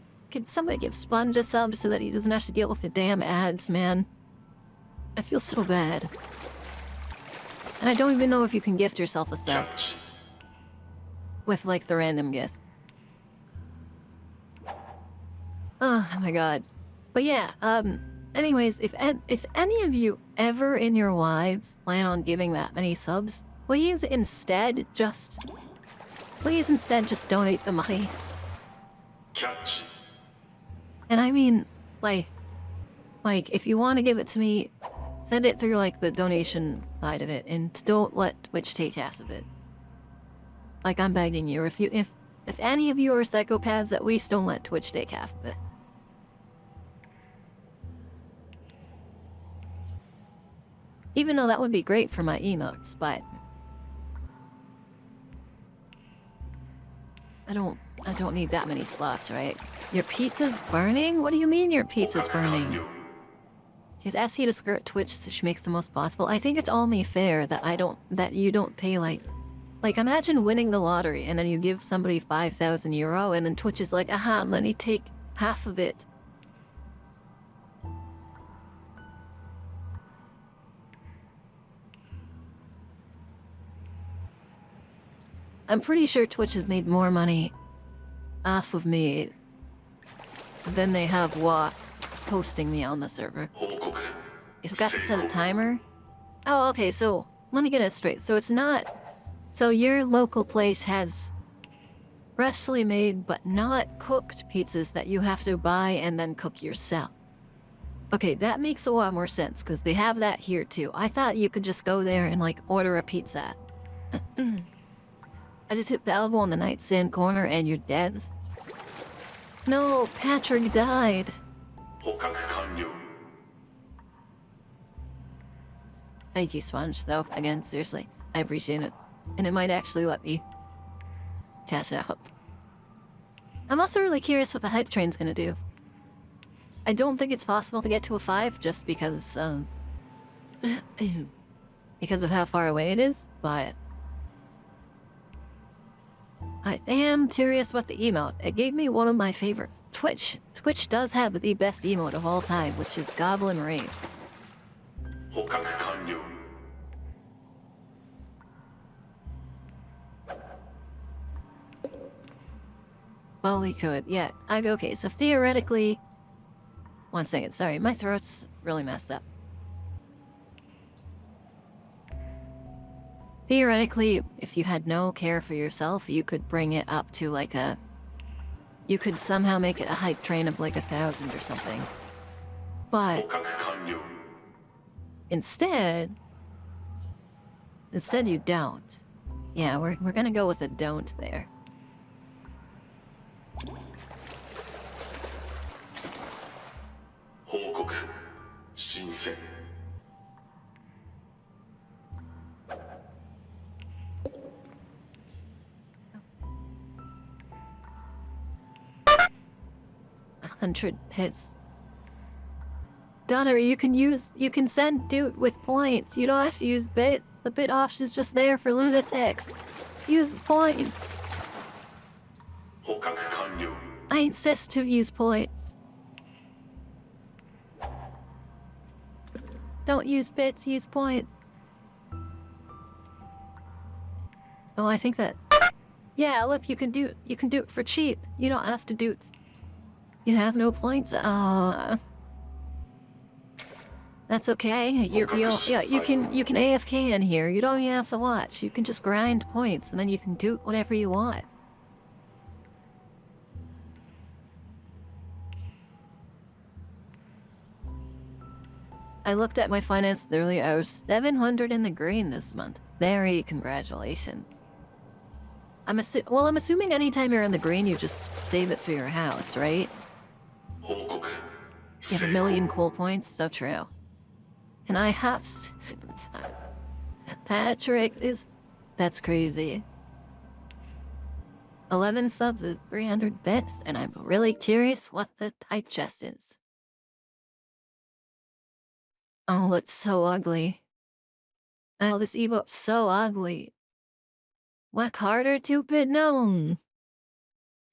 sub so that he doesn't have to deal with the damn ads, man? I feel so bad. And I don't even know if you can gift yourself a
キ
sub
ャッチ。
with, like, the random gift. Oh my god. But yeah, anyways, if any of you ever in your lives plan on giving that many subs, please instead just donate the money.
キャッチ。
And I mean, like, if you want to give it to me, send it through, like, the donation side of it, and don't let Twitch take half of it. Like, I'm begging you, if any of you are psychopaths, at least don't let Twitch take half of it. Even though that would be great for my emotes, but I don't need that many slots, right? Your pizza's burning? What do you mean your pizza's
捕獲完
burning?
了
She's asked you to skirt Twitch so she makes the most possible. I think it's only fair that you don't pay like imagine winning the lottery and then you give somebody 5,000 euro and then Twitch is like, aha, let me take half of it. I'm pretty sure Twitch has made more money off of me than they have lost posting me on the server.
報告
You've got to set a timer? Oh, okay, so let me get it straight. So it's not... So your local place has freshly made but not cooked pizzas that you have to buy and then cook yourself. Okay, that makes a lot more sense because they have that here too. I thought you could just go there and like order a pizza. I just hit the elbow on the nightstand corner and you're dead. No, Patrick died.
捕獲完了
Thank you, Sponge, though. Again, seriously, I appreciate it. And it might actually let me test it out. I'm also really curious what the hype train's gonna do. I don't think it's possible to get to a 5 just because, because of how far away it is, but I am curious about the emote. It gave me one of my favorite. Twitch does have the best emote of all time, which is Goblin Rave.
捕獲完了
Well, we could. Yeah, okay, so theoretically... One second, sorry, my throat's really messed up. Theoretically, if you had no care for yourself, you could bring it up to like a... You could somehow make it a hype train of like 1,000 or something.
捕
But
獲完了
instead you don't. Yeah, we're gonna go with a don't there.
報告新鮮
100 hits. Donner, you can send dude with points. You don't have to use bits. The bit off is just there for lunatics. Use points.
捕獲完了
I insist to use points. Don't use bits, use points. Oh, I think that... Yeah, look, you can do it for cheap. You don't have to do it... You have no points? That's okay. You can AFK in here. You don't even have to watch. You can just grind points, and then you can do whatever you want. I looked at my finances earlier. I was 700 in the green this month. Very congratulations. I'm assuming anytime you're in the green, you just save it for your house, right?
報告
You have 1 million cool points. So true. And I have... Patrick is... That's crazy. 11 subs is 300 bits, and I'm really curious what the type chest is. Oh, it's so ugly. Oh, this emote's so ugly. What, Carter 2-bit? No.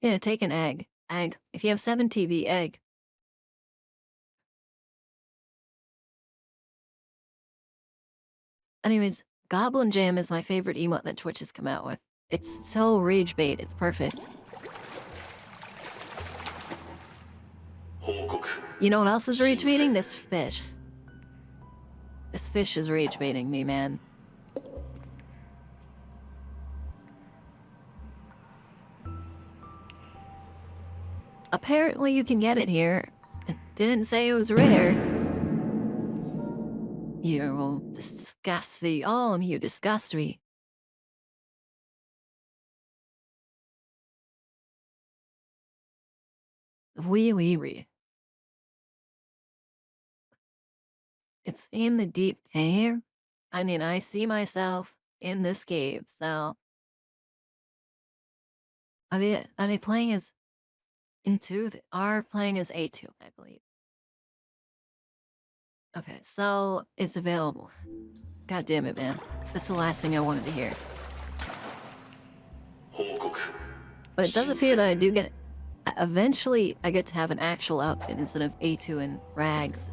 Yeah, take an egg. Egg. If you have 7 TV, egg. Anyways, Goblin Jam is my favorite emote that Twitch has come out with. It's so rage bait, it's perfect.
報告
You know what else is rage baiting? This fish. This fish is rage baiting me, man. Apparently you can get it here. It didn't say it was rare. You disgust me. Oh, you disgust me. Wee. It's in the deep air. I mean, I see myself in this cave, so... Are they playing as... Into? They are playing as A2, I believe. Okay, so it's available. God damn it, man. That's the last thing I wanted to hear.
報告
But it does appear that I do get... Eventually, I get to have an actual outfit instead of A2 and rags.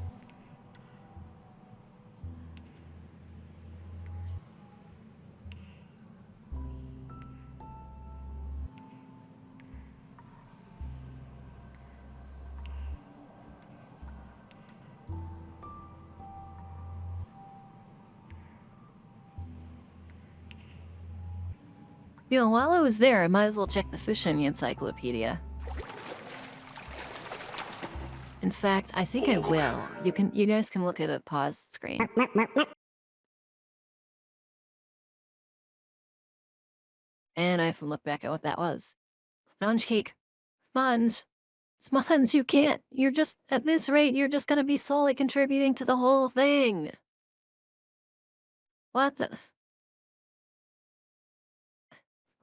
You know, while I was there, I might as well check the fishing encyclopedia. In fact, I think I will. You guys can look at a pause screen. And I have to look back at what that was. Sponge cake. Sponge. Sponge, you can't. You're just, at this rate, you're just gonna be solely contributing to the whole thing. What the?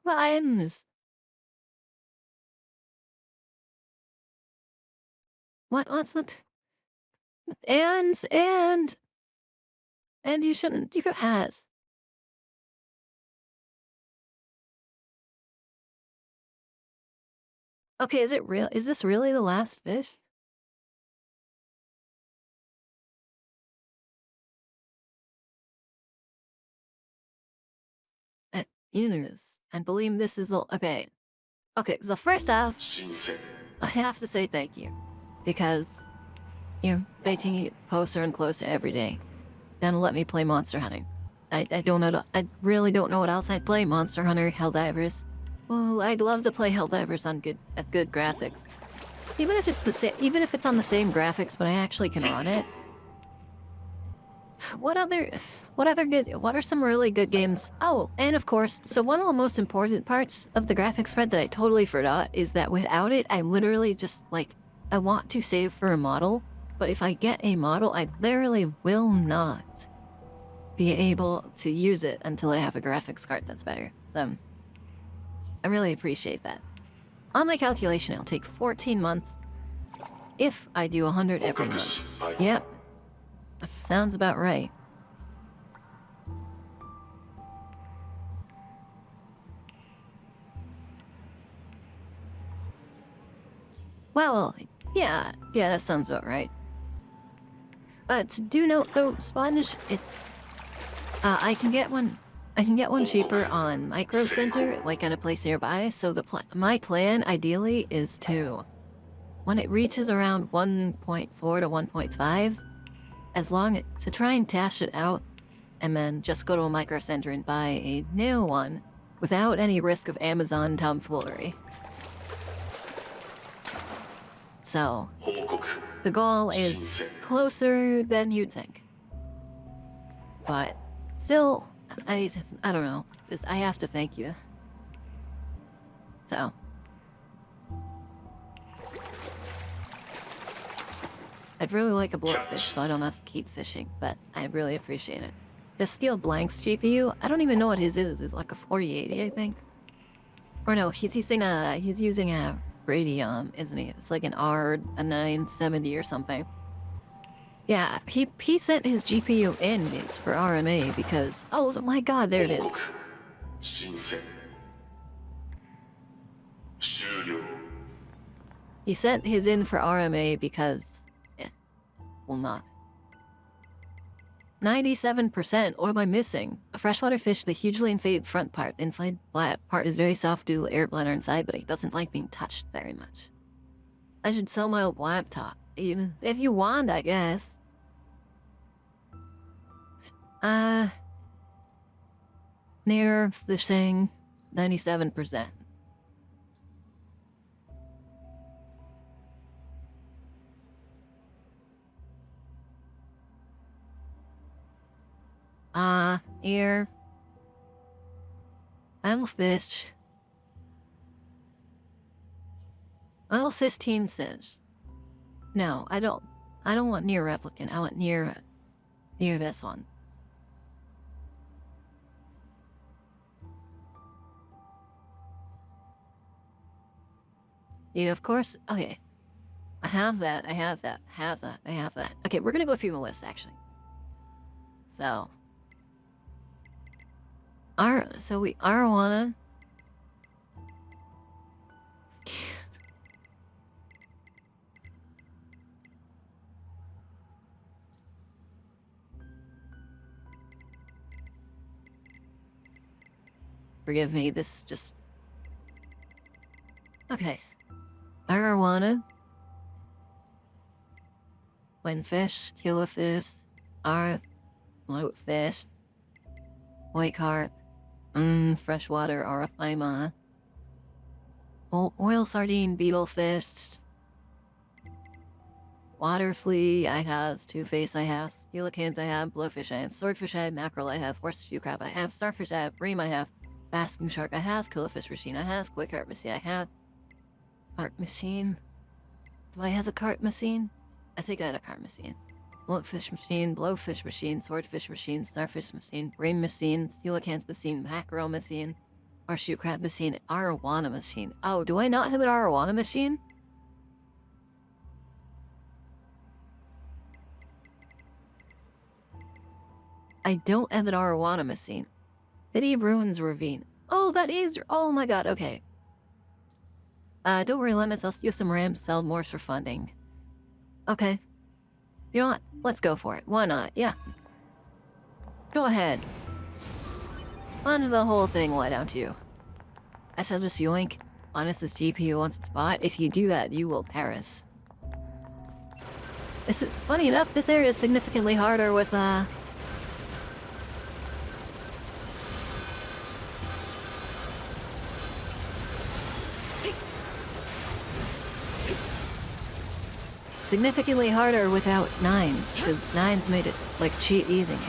Sponge. What's the... And you shouldn't, you has. Okay, is it real? Is this really the last fish? Universe. And believe this is the... Okay. Okay, so first off,
新鮮
I have to say thank you. Because you're making it closer and closer every day. Then let me play Monster Hunter. I don't know, I really don't know what else I'd play. Monster Hunter, Helldivers. Well, I'd love to play Helldivers on good graphics. Even if it's on the same graphics, but I actually can run it. What are some really good games? Oh, and of course, so one of the most important parts of the graphics spread that I totally forgot is that without it, I'm literally just like, I want to save for a model, but if I get a model, I literally will not be able to use it until I have a graphics card that's better. So, I really appreciate that. On my calculation, it'll take 14 months if I do 100 every month. Yep. Sounds about right. Well, yeah, that sounds about right. But do note though, Sponge, it's... I can get one cheaper on Micro Center, like at a place nearby, so my plan, ideally, is to... When it reaches around 1.4 to 1.5, to try and dash it out, and then just go to a Micro Center and buy a new one, without any risk of Amazon tomfoolery. So,
報告
the goal is closer than you'd think. But, still, I don't know. I have to thank you. So. I'd really like a bloatfish, so I don't have to keep fishing, but I really appreciate it. The Steel Blank's GPU, I don't even know what his is. It's like a 4080, I think. Or no, he's using a Radeon, isn't he? It's like a 970 or something. Yeah, he sent his GPU in for RMA because... Oh my god, there it is.
新鮮終了
He sent his in for RMA because... Well, not. 97%, or am I missing? A freshwater fish, the hugely inflated front part. Inflated flat part is very soft due to air bladder inside, but it doesn't like being touched very much. I should sell my old laptop. Even if you want, I guess. NieR, they're saying 97%. NieR. I'm a fish. I'll 16 cents. No, I don't want NieR Replicant. I want NieR this one. Yeah, of course. Okay. I have that. I have that. Have that. I have that. Okay, we're gonna go through the list actually. So. We Arowana. Forgive me, this just... Okay. Arowana. Windfish, killifish, floatfish, white carp, freshwater arapaima, oil sardine, beetlefish, water flea, I have, two-face I have, coelacanth I have, blowfish I have, swordfish I have, mackerel I have, horseshoe crab I have, starfish I have, bream I have, basking shark I have, killifish machine I have, quick carp machine I have, carp machine. Do I have a carp machine? I think I had a carp machine. Bloatfish machine, blowfish machine, swordfish machine, starfish machine, bream machine, coelacanth machine, mackerel machine, horseshoe crab machine, arowana machine. Oh, do I not have an arowana machine? I don't have an arowana machine. City of Ruins Ravine. Oh, that is... Oh my god, okay. Don't worry, Lemons, I'll steal some rams, sell more for funding. Okay. You know what? Let's go for it. Why not? Yeah. Go ahead. Fund the whole thing, why don't you? I shall just yoink. Honest this GPU wants its spot. If you do that, you will perish. Funny enough, this area is significantly harder with, significantly harder without nines, because nines made it, like, cheat easing it.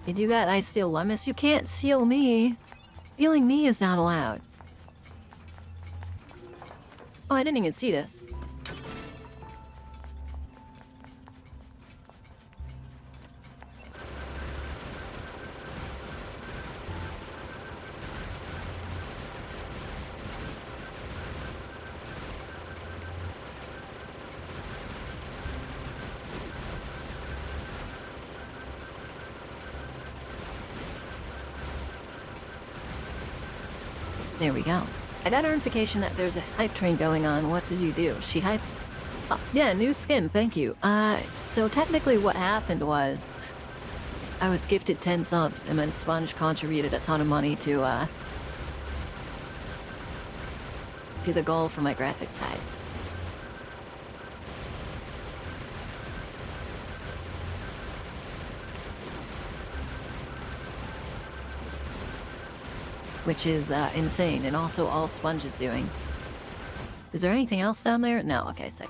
You do that, I steal Lemus. You can't steal me. Stealing me is not allowed. Oh, I didn't even see this. There we go. I got a notification that there's a hype train going on. What did you do? She hyped... Oh, yeah, new skin, thank you. So technically what happened was... I was gifted 10 subs, and then Sponge contributed a ton of money to the goal for my graphics hype. Which is insane, and also all Sponge is doing. Is there anything else down there? No, okay, sick.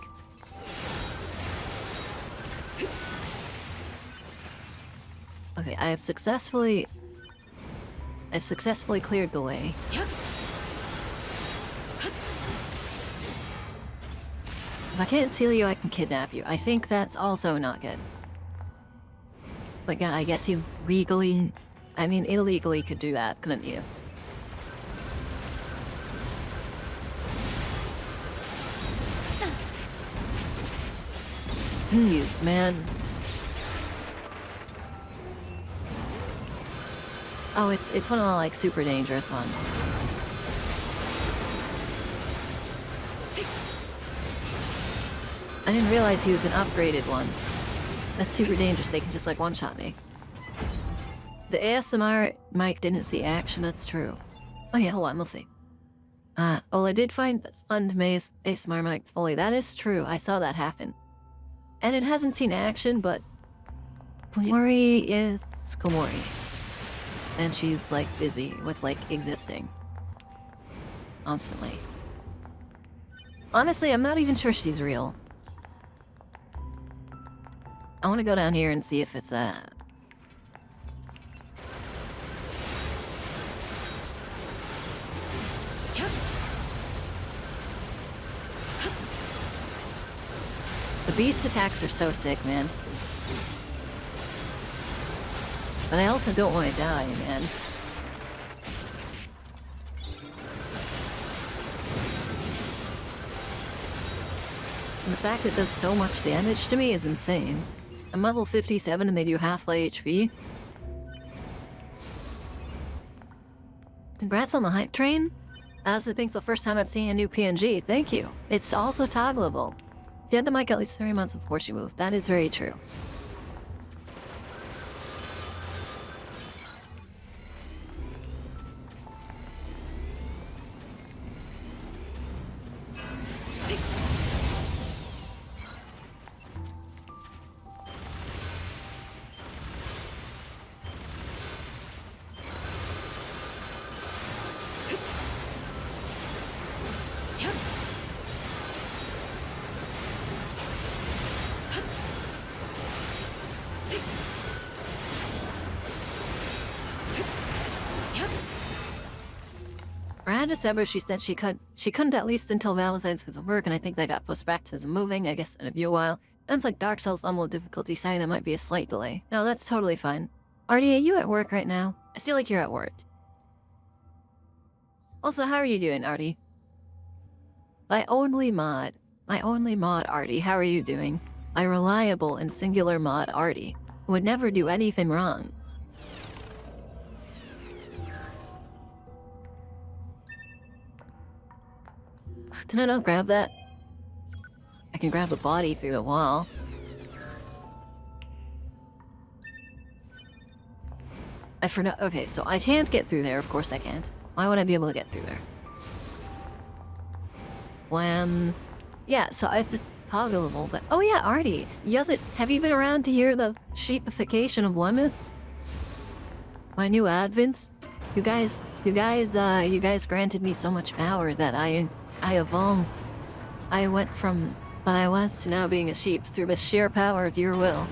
Okay, I've successfully cleared the way. If I can't steal you, I can kidnap you. I think that's also not good. But yeah, I guess you legally... I mean, illegally could do that, couldn't you? Jeez, man. Oh, it's one of the, like, super dangerous ones. I didn't realize he was an upgraded one. That's super dangerous, they can just, like, one-shot me. The ASMR mic didn't see action, that's true. Oh yeah, hold on, we'll see. Well, I did find Fund Maze ASMR mic fully. That is true, I saw that happen. And it hasn't seen action, but... Komori is Komori. And she's, like, busy with, like, existing. Constantly. Honestly, I'm not even sure she's real. I want to go down here and see if it's, The beast attacks are so sick, man. But I also don't want to die, man. And the fact it does so much damage to me is insane. I'm level 57 and they do half my HP. Congrats on the hype train. As I think's the first time I've seen a new PNG. Thank you. It's also toggleable. If you had the mic at least 3 months before she moved, that is very true. Around December, she said she couldn't at least until Valentine's because of work, and I think that got pushed back to moving, I guess, in a few while. Sounds like Dark Souls level difficulty sign there might be a slight delay. No, that's totally fine. Artie, are you at work right now? I feel like you're at work. Also, how are you doing, Artie? My only mod, Artie, how are you doing? My reliable and singular mod, Artie, who would never do anything wrong. Did I not grab that? I can grab the body through the wall. I forgot. Okay, so I can't get through there. Of course I can't. Why would I be able to get through there? Yeah, so it's toggleable, but... Oh yeah, Artie. Have you been around to hear the sheepification of Lemmis? My new advents? You guys granted me so much power that I evolved. I went from what I was to now being a sheep through the sheer power of your will.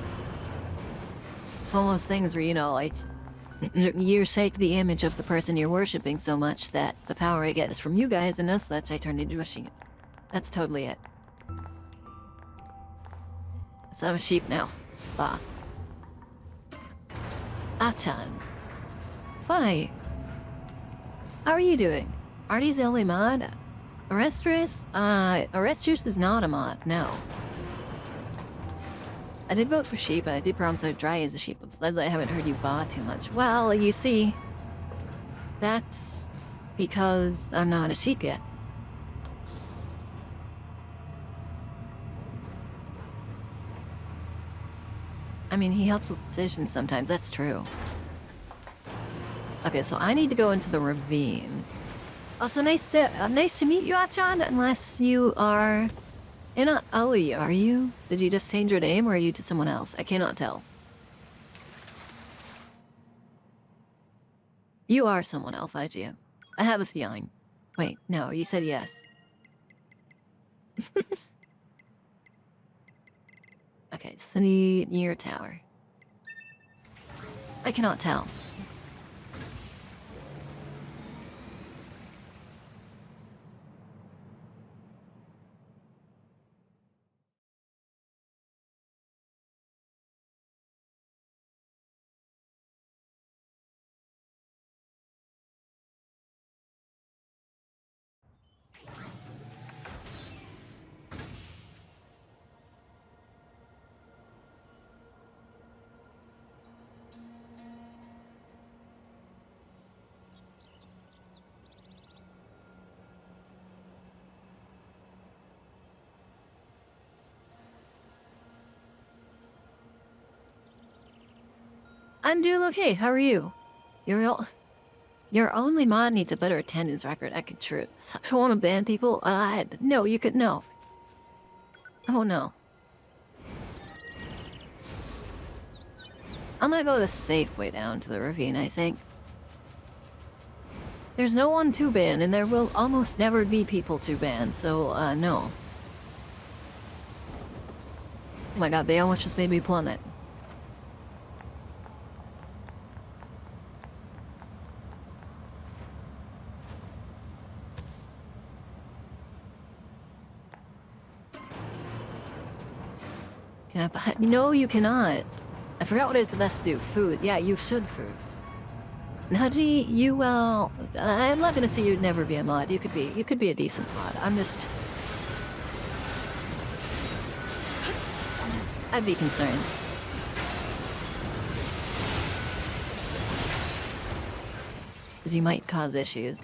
It's one of those things where, you know, like, you shake the image of the person you're worshipping so much that the power I get is from you guys, and as such, I turned into a sheep. That's totally it. So I'm a sheep now. Bah. Achan. Fi. How are you doing? Artie's the only mod? Arestrus? Arestrus is not a mod, no. I did vote for sheep, I did promise I'd try as a sheep. Besides, I haven't heard you bah too much. Well, you see, that's because I'm not a sheep yet. I mean, he helps with decisions sometimes, that's true. Okay, so I need to go into the ravine. Also, nice to meet you, Achan, unless you are... You're not Ali, are you? Did you just change your name, or are you to someone else? I cannot tell. You are someone else, IGM. I have a feeling. Wait, no, you said yes. Okay, city near tower. I cannot tell. I'm doing okay, how are you? Your only mod needs a better attendance record, I could true. I want to ban people? No, you could, no. Oh no. I'm gonna go the safe way down to the ravine, I think. There's no one to ban, and there will almost never be people to ban, so, no. Oh my god, they almost just made me plummet. Can I... No, you cannot. I forgot what is the best to do. Food. Yeah, you should food. Naji, you, well... I'm not gonna say you'd never be a mod. You could be a decent mod. I'm just... I'd be concerned. Because you might cause issues.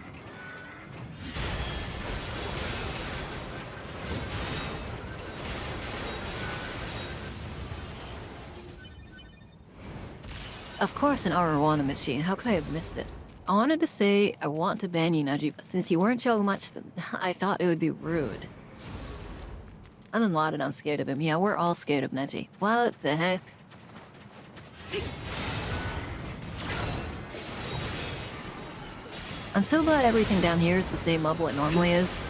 Of course, an Arowana machine. How could I have missed it? I wanted to say I want to ban you, Naji, but since you weren't showing much, I thought it would be rude. I'm a lot and I'm scared of him. Yeah, we're all scared of Neji. What the heck? I'm so glad everything down here is the same level it normally is.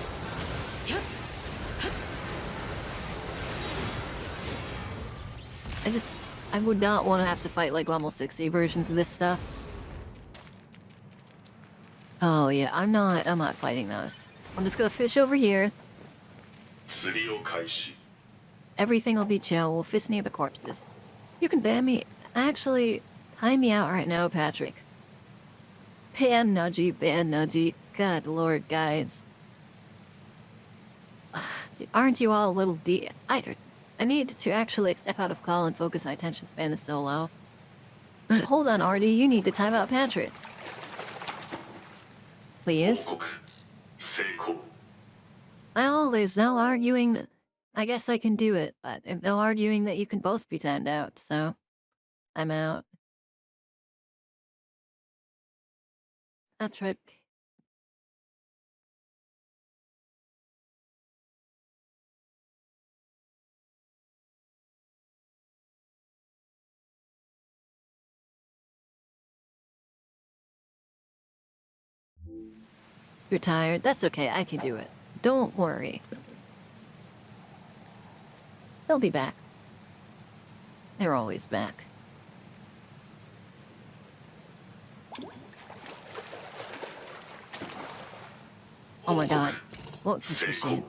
I would not want to have to fight like level 60 versions of this stuff. Oh yeah, I'm not fighting those. I'm just gonna fish over here.
釣りを開始
Everything will be chill. We'll fish near the corpses. You can ban me. Actually, time me out right now, Patrick. Ban Nudgy. God lord, guys. Aren't you all a little I need to actually step out of call and focus. My attention span is so low. Hold on, Artie. You need to time out Patrick.
報
Please?
告成功
Well, there's no arguing that... I guess I can do it, but there's no arguing that you can both be timed out, so... I'm out. Patrick. You're tired? That's okay, I can do it. Don't worry. They'll be back. They're always back. Oh my god. What's this
成
machine?
功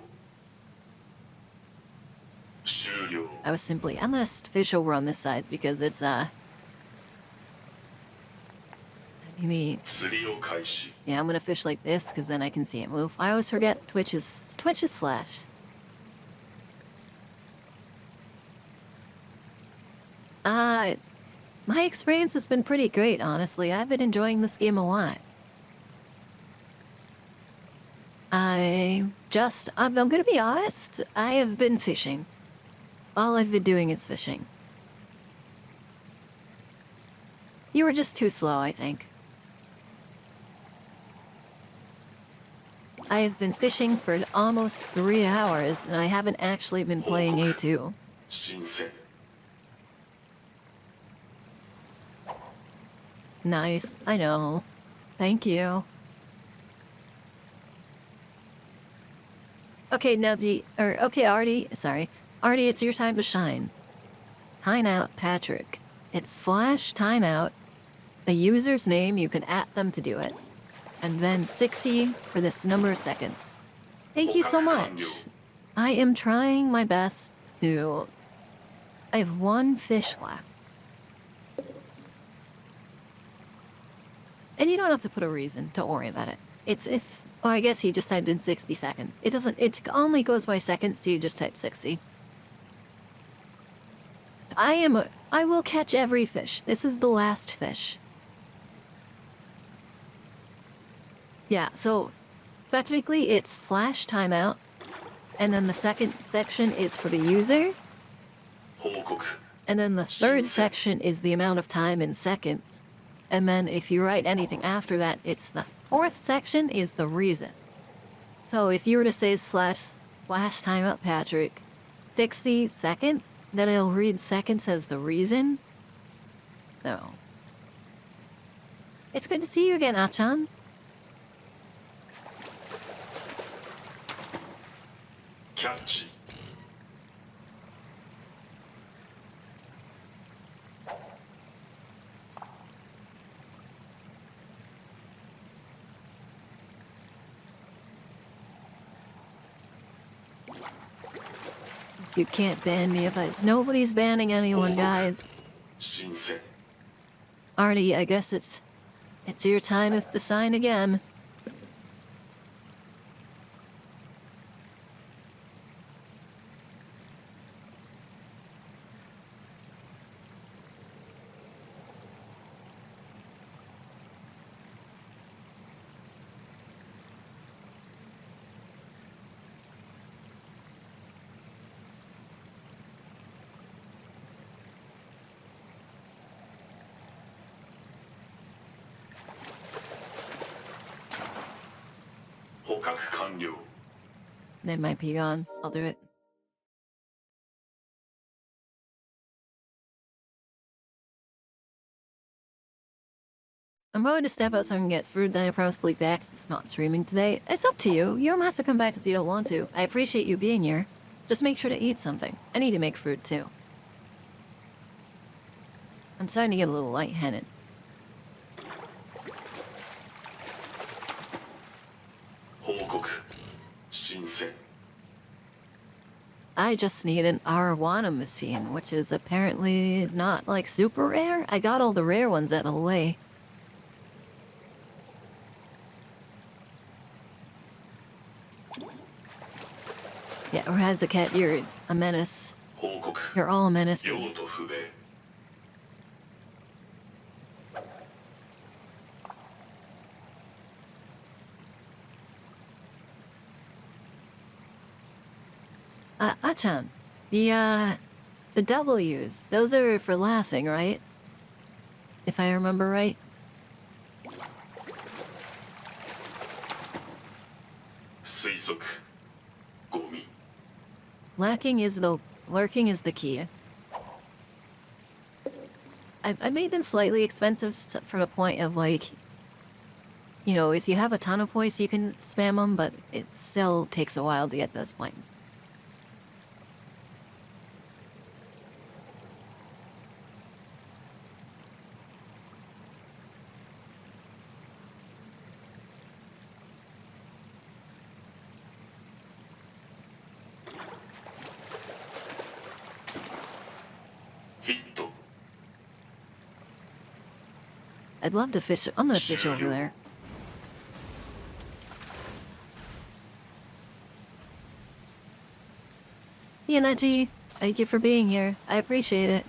終了
I was simply... I'm gonna fish over on this side because it's, maybe...
釣りを開始
Yeah, I'm gonna fish like this because then I can see it move. I always forget Twitch is slash. My experience has been pretty great, honestly. I've been enjoying this game a lot. I'm gonna be honest, I have been fishing. All I've been doing is fishing. You were just too slow, I think. I have been fishing for almost 3 hours, and I haven't actually been playing A2.
新鮮
Nice, I know. Thank you. Okay, okay, Artie, sorry. Artie, it's your time to shine. Timeout Patrick. It's slash timeout. The user's name, you can at them to do it. And then 60 for this number of seconds. Thank you so much. I am trying my best to... I have 1 fish left. And you don't have to put a reason. Don't worry about it. It's if... Well, I guess he just typed in 60 seconds. It doesn't... It only goes by seconds, so you just type 60. I will catch every fish. This is the last fish. Yeah, so... Technically, it's slash timeout. And then the second section is for the user.
報告
And then the third section is the amount of time in seconds. And then if you write anything after that, it's the fourth section is the reason. So if you were to say slash timeout Patrick, 60 seconds, then it'll read seconds as the reason. No. It's good to see you again, Achan.
Catch.
You can't ban me if nobody's banning anyone, guys.
新鮮
Artie, I guess it's your time if to sign again.
捕獲完了。
They might be gone. I'll do it. I'm going to step outside and get food, then I promise to leave back since I'm not streaming today. It's up to you. You don't have to come back if you don't want to. I appreciate you being here. Just make sure to eat something. I need to make food too. I'm starting to get a little lightheaded. I just need an Arowana machine, which is apparently not like super rare. I got all the rare ones out of the way. Yeah, or as a cat, you're a menace. You're all a menace. Achan, the W's, those are for laughing, right? If I remember right. Lurking is the key. I made them slightly expensive from a point of like, you know, if you have a ton of points, you can spam them, but it still takes a while to get those points. I'd love to fish. I'm gonna fish over there. Yanachi, thank you for being here. I appreciate it.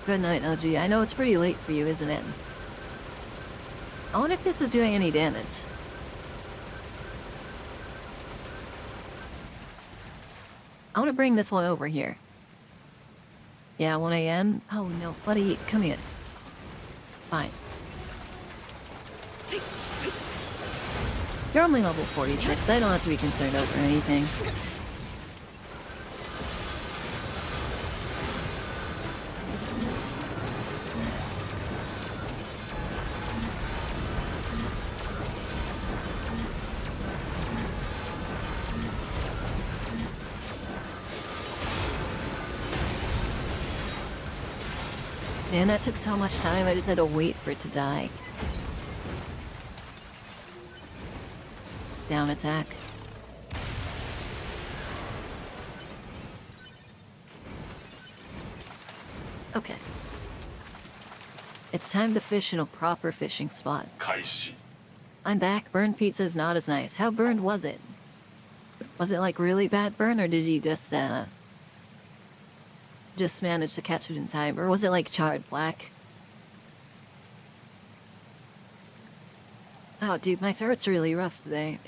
Good night, LG. I know it's pretty late for you, isn't it? I wonder if this is doing any damage. I want to bring this one over here. Yeah, 1 a.m. Oh no, buddy, come here. Fine. You're only level 46. I don't have to be concerned over anything. Man, that took so much time, I just had to wait for it to die. Down attack. Okay. It's time to fish in a proper fishing spot. I'm back. Burned pizza is not as nice. How burned was it? Was it like really bad burn, or did you just managed to catch it in time, or was it like charred black? Oh, dude, my throat's really rough today.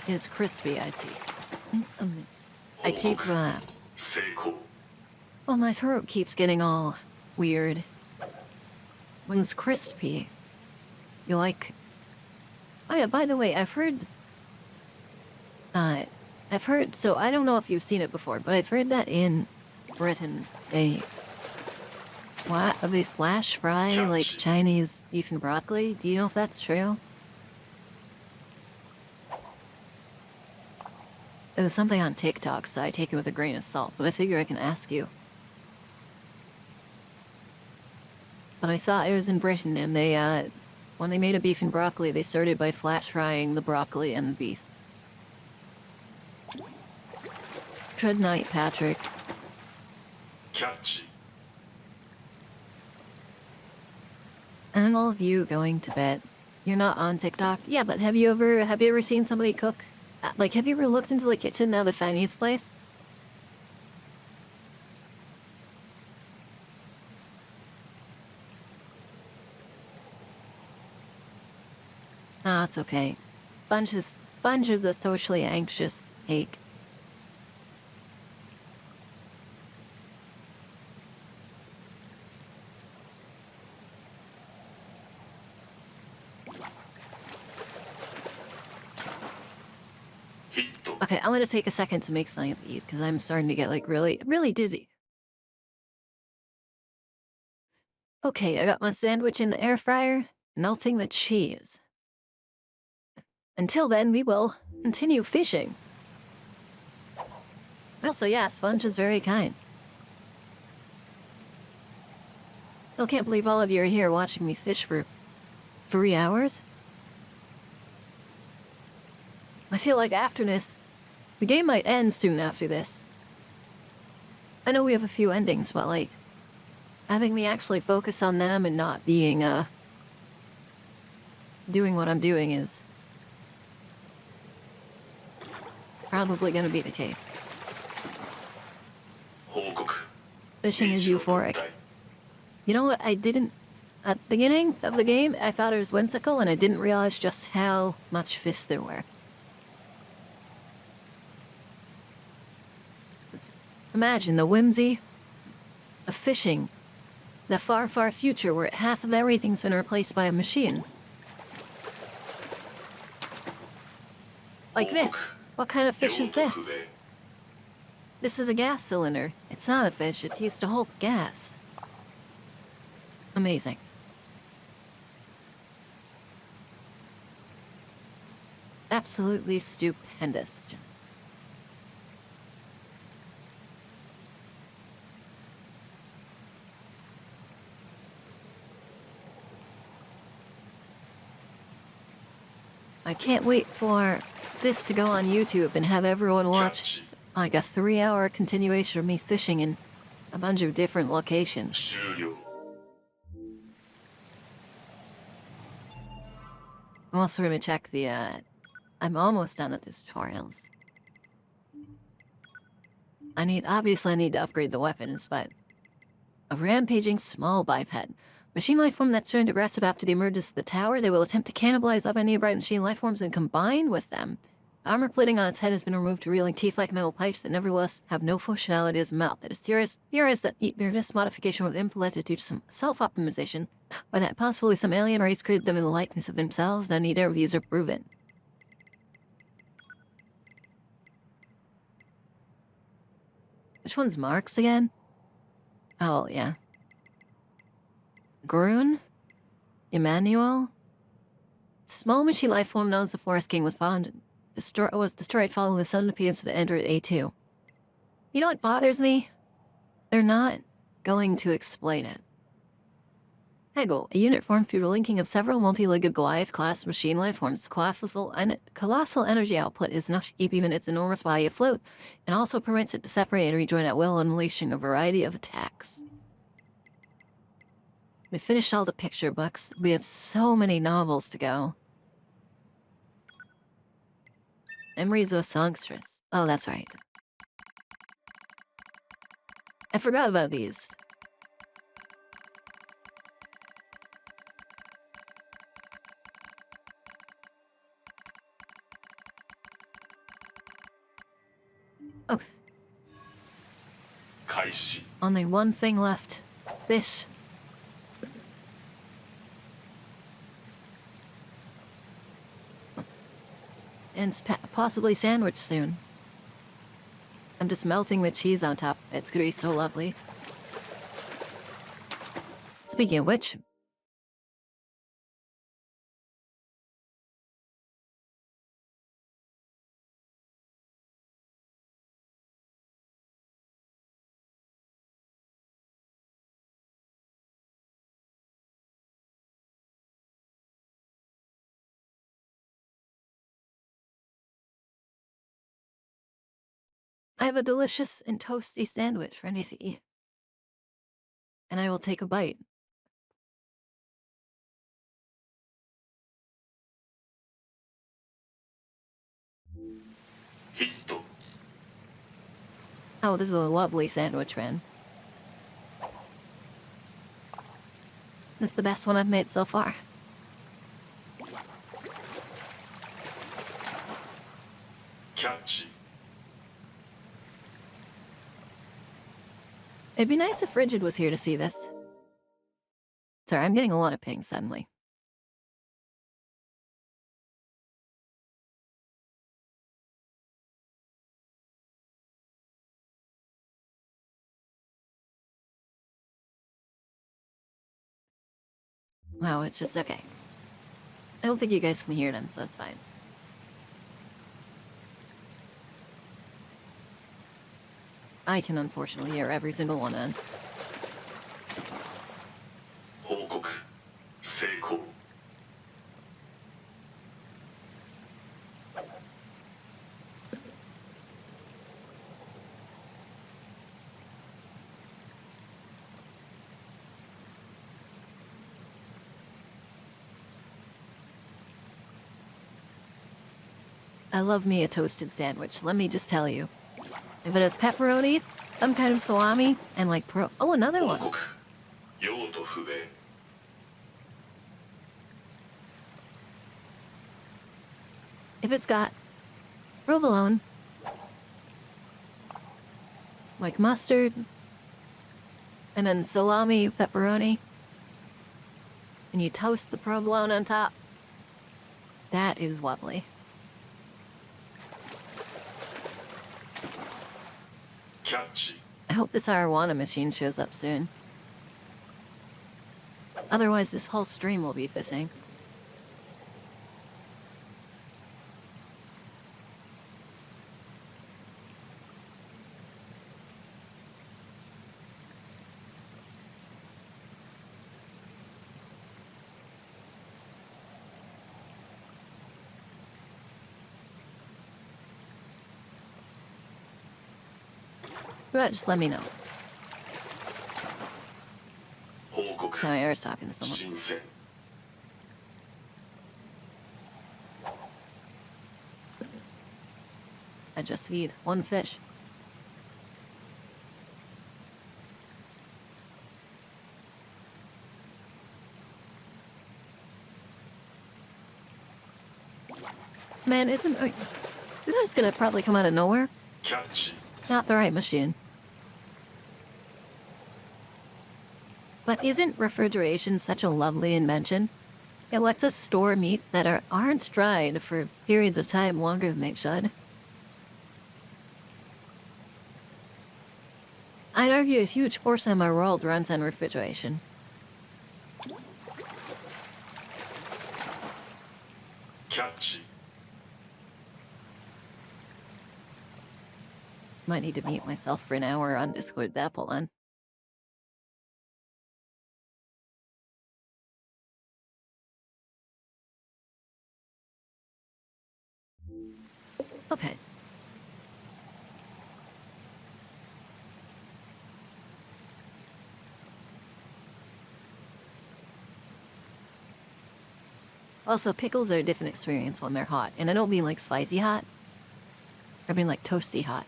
It's crispy, I see. Well, my throat keeps getting all weird. When it's crispy, you like... Oh yeah, by the way, I've heard, so I don't know if you've seen it before, but I've heard that in Britain, they flash fry, like, Chinese beef and broccoli. Do you know if that's true? It was something on TikTok, so I take it with a grain of salt, but I figure I can ask you. But I saw it was in Britain, and they, when they made a beef and broccoli, they started by flash frying the broccoli and the beef. Good night, Patrick. And all of you going to bed. You're not on TikTok? Yeah, but have you ever seen somebody cook? Like, have you ever looked into the kitchen of a Chinese place? Ah, it's okay. Bunch is a socially anxious ache. Okay, I'm gonna take a second to make something to eat because I'm starting to get like really, really dizzy. Okay, I got my sandwich in the air fryer, melting the cheese. Until then, we will continue fishing. Also, yeah, Sponge is very kind. Still can't believe all of you are here watching me fish for 3 hours. I feel like after this, the game might end soon after this. I know we have a few endings, but like, having me actually focus on them and not being, doing what I'm doing is probably gonna be the case. Fishing is euphoric. You know what, I didn't... At the beginning of the game, I thought it was whimsical, and I didn't realize just how much fish there were. Imagine the whimsy of fishing. The far, far future where half of everything's been replaced by a machine. Like this. What kind of fish is this? This is a gas cylinder. It's not a fish, it's used to hold gas. Amazing. Absolutely stupendous. I can't wait for this to go on YouTube and have everyone watch like a 3-hour continuation of me fishing in a bunch of different locations. I'm also gonna check the, I'm almost done with this tutorials. Obviously I need to upgrade the weapons, but... A rampaging small biped. Machine life form that's turned aggressive after the emergence of the tower. They will attempt to cannibalize up any bright machine life forms and combine with them. Armor plating on its head has been removed, revealing teeth-like metal pipes that nevertheless have no functionality as a mouth. It is theorized that this modification was implemented due to some self-optimization, or that possibly some alien race created them in the likeness of themselves. That neither of these are proven. Which one's Mark's again? Oh, yeah. Grun? Emmanuel? Small machine life form known as the Forest King was destroyed following the sudden appearance of the Android A2. You know what bothers me? They're not going to explain it. Hegel, a unit formed through the linking of several multi-legged Goliath-class machine life forms. Colossal energy output is enough to keep even its enormous body afloat, and also permits it to separate and rejoin at will, unleashing a variety of attacks. We finished all the picture books. We have so many novels to go. Memories of a Songstress. Oh, that's right. I forgot about these. Oh. Only one thing left. This. And possibly sandwich soon. I'm just melting the cheese on top. It's gonna be so lovely. Speaking of which... I have a delicious and toasty sandwich ready to eat. And I will take a bite. Oh, this is a lovely sandwich, man. This is the best one I've made so far.
Catchy.
It'd be nice if Frigid was here to see this. Sorry, I'm getting a lot of pings suddenly. Wow, it's just okay. I don't think you guys can hear them, so that's fine. I can unfortunately hear every single one of them.
報告成功
I love me a toasted sandwich, let me just tell you. If it has pepperoni, some kind of salami, and like oh, another
報
one.
告用途不明
If it's got provolone, like mustard, and then salami, pepperoni, and you toast the provolone on top, that is lovely.
Catchy.
I hope this Arowana machine shows up soon. Otherwise, this whole stream will be fishing. But just let me know.
報告
No, I was talking to someone.
新鮮
I just feed one fish. Man, isn't... This is gonna probably come out of nowhere.
キャッチ
Not the right machine. But isn't refrigeration such a lovely invention? It lets us store meats that aren't dried for periods of time longer than they should. I'd argue a huge portion of my world runs on refrigeration.
Catchy.
Might need to mute myself for an hour on Discord, that pull on. Okay. Also, pickles are a different experience when they're hot. And I don't mean like spicy hot. I mean like toasty hot.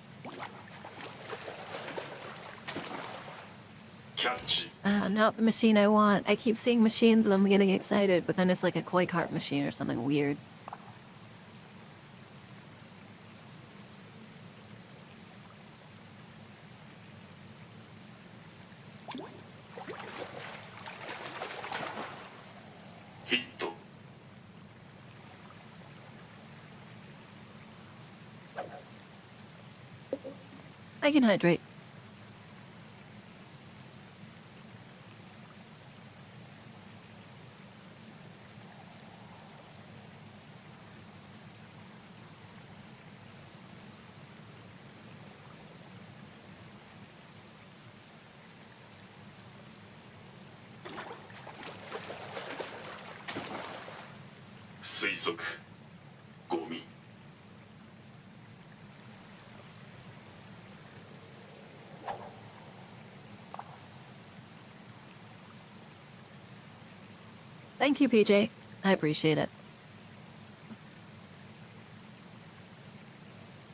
Catchy.
Not the machine I want. I keep seeing machines and I'm getting excited, but then it's like a koi carp machine or something weird.
Hit.
I can hydrate.
Gomi.
Thank you, PJ. I appreciate it.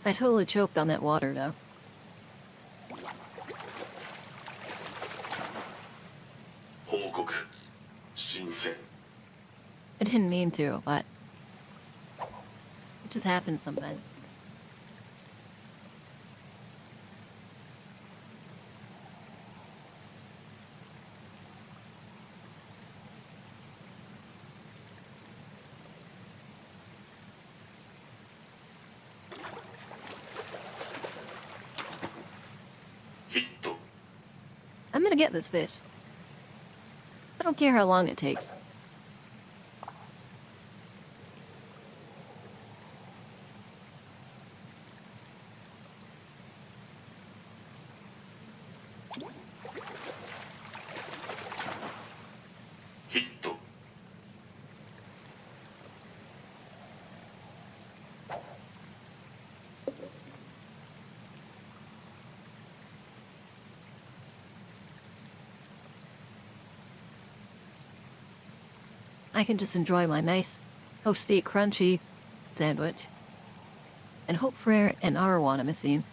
I totally choked on that water, though.
報告新鮮
I didn't mean to, but it just happens sometimes. I'm gonna get this fish. I don't care how long it takes. I can just enjoy my nice, toasty, crunchy sandwich and hope for an arowana machine.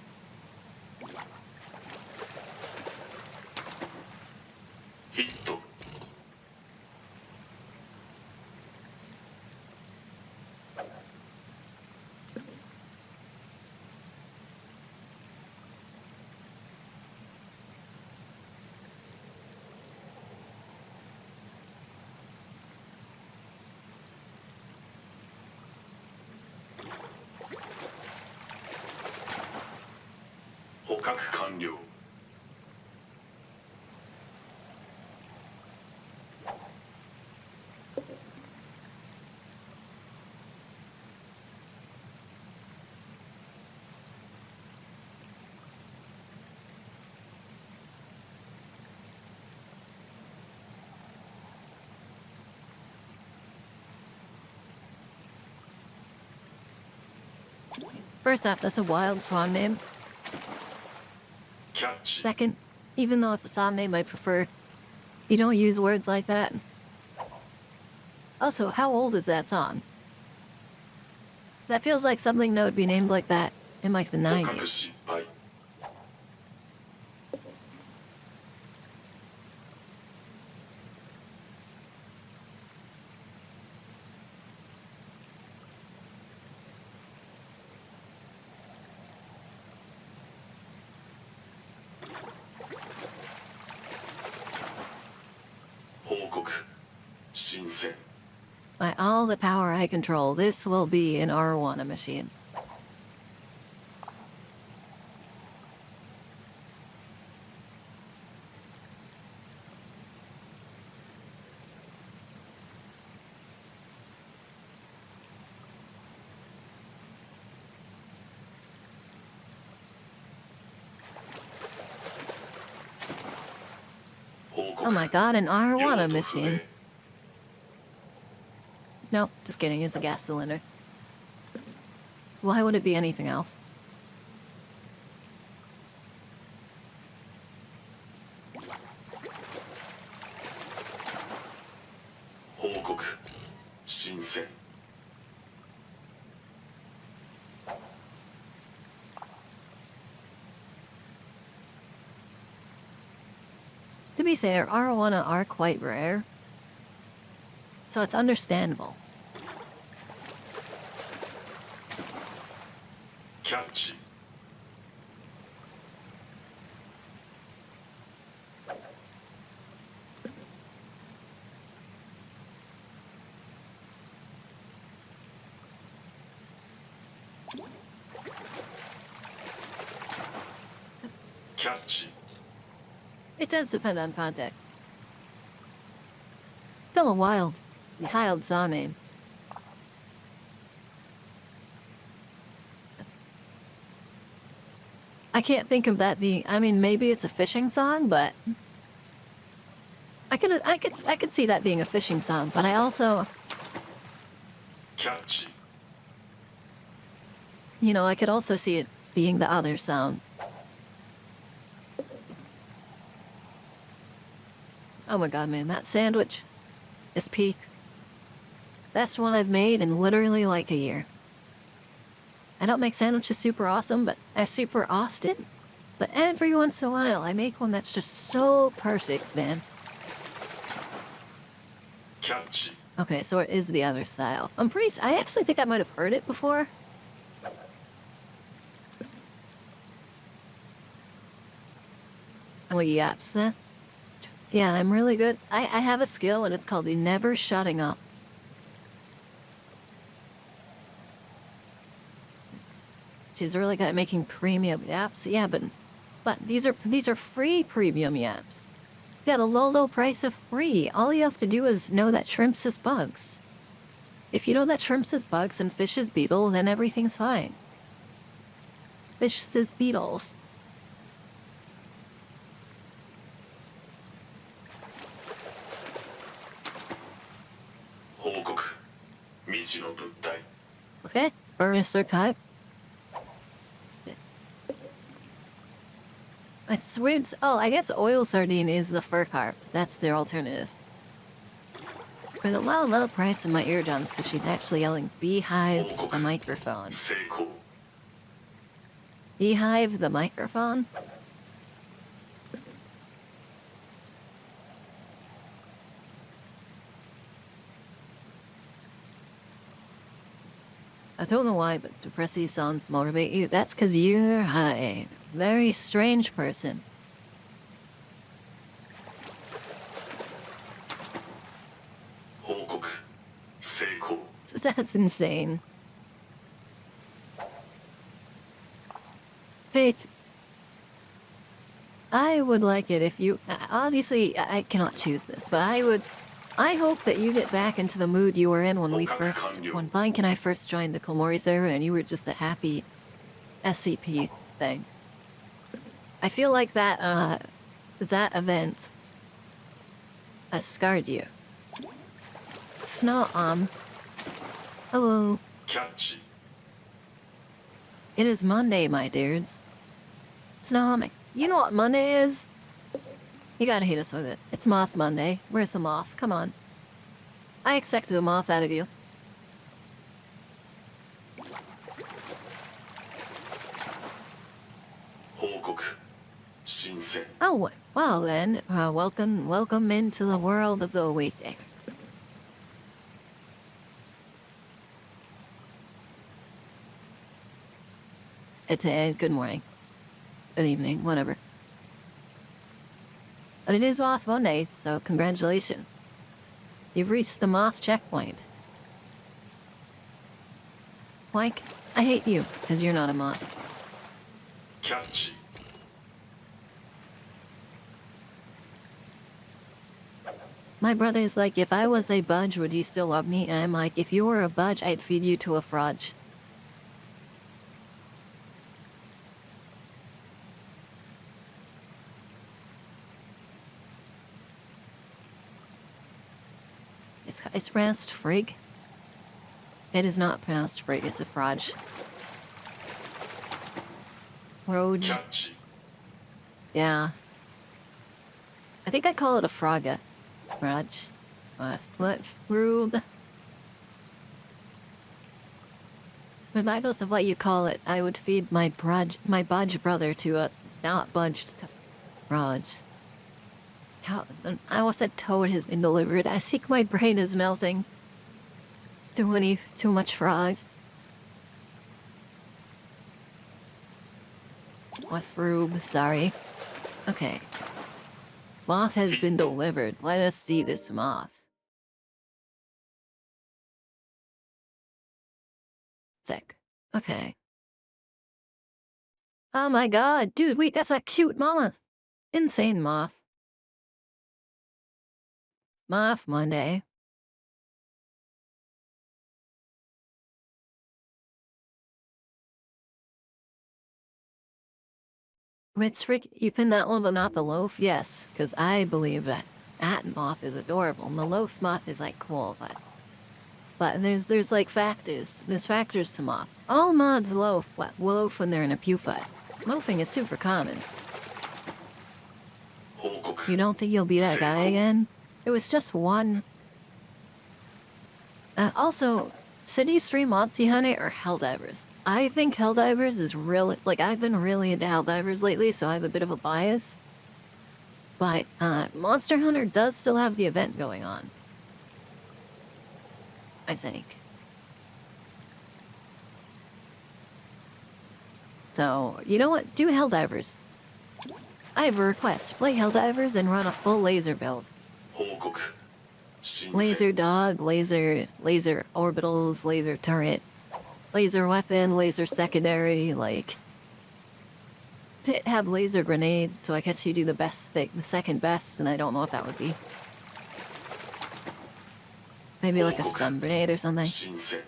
First off, that's a wild swan name. Second, even though it's a swan name I prefer, you don't use words like that. Also, how old is that song? That feels like something that would be named like that in like the 90s. By all the power I control, this will be an arowana machine. Oh my god, an arowana machine. No, just kidding, it's a gas cylinder. Why would it be anything else? To be fair, arowana are quite rare, so it's understandable. It does depend on context. Still a wild saw name. I can't think of that being. I mean, maybe it's a fishing song, but I could see that being a fishing song. But I also, you know, I could also see it being the other sound. Oh my god, man, that sandwich is peak. Best one I've made in literally like a year. I don't make sandwiches super awesome, but super Austin, But every once in a while, I make one that's just so perfect, man.
キャッチ
Okay, so it is the other style. I actually think I might have heard it before. Oh, yaps. Yeah, I'm really good. I have a skill and it's called the never shutting up. She's really good at making premium yaps. Yeah, but these are free premium yaps. Yeah, the low price of free. All you have to do is know that shrimps is bugs. If you know that shrimps is bugs and fish is beetle, then everything's fine. Fish is beetles. Okay, Mr. Cut. I swear oh, I guess oil sardine is the fur carp. That's their alternative. For the low price of my eardrums, because she's actually yelling beehives the microphone.
成功
Beehive the microphone? I don't know why, but depressive songs motivate you. That's because you're a very strange person. That's insane. Faith, I would like it if you... Obviously, I cannot choose this, but I hope that you get back into the mood you were in when when Blank and I first joined the Komori server and you were just a happy SCP thing. I feel like that event scarred you. If not, hello.
キャッチ
It is Monday, my dudes. Snom, you know what Monday is? You gotta hit us with it. It's Moth Monday. Where's the moth? Come on. I expected a moth out of you. Oh, well then, welcome into the world of the awaiting. It's good morning, good evening, whatever. But it is Moth Monday, so congratulations. You've reached the moth checkpoint. Mike, I hate you, because you're not a moth.
キャッチ
My brother is like, if I was a budge, would you still love me? And I'm like, if you were a budge, I'd feed you to a frog. It's pronounced frig. It is not pronounced frig, it's a frog.
キ
Roge.
ャッチ
Yeah. I think I call it a frogga. Frog. What? Rude. Regardless of what you call it, I would feed my budge brother to a not budged frog. I almost said toad has been delivered. I think my brain is melting. Too much frog. What rube? Sorry. Okay. Moth has been delivered. Let us see this moth. Thick. Okay. Oh my god, dude, wait, that's a cute mama. Insane moth. Moth Monday. Rick, you pin that one but not the loaf? Yes, because I believe that moth is adorable, and the loaf moth is like cool, but there's like factors. There's factors to moths. All moths loaf when they're in a pupa. Loafing is super common.
報告
You don't think you'll be that guy again? It was just one. Also, So do you stream Monty Hunter or Helldivers? I think Helldivers is really, like, I've been really into Helldivers lately, so I have a bit of a bias. But Monster Hunter does still have the event going on, I think. So, you know what? Do Helldivers. I have a request. Play Helldivers and run a full laser build.
報告新鮮
Laser dog, laser orbitals, laser turret, laser weapon, laser secondary, like... Pit have laser grenades, so I guess you do the best thing, the second best, and I don't know what that would be. Maybe like a stun grenade or something.
新鮮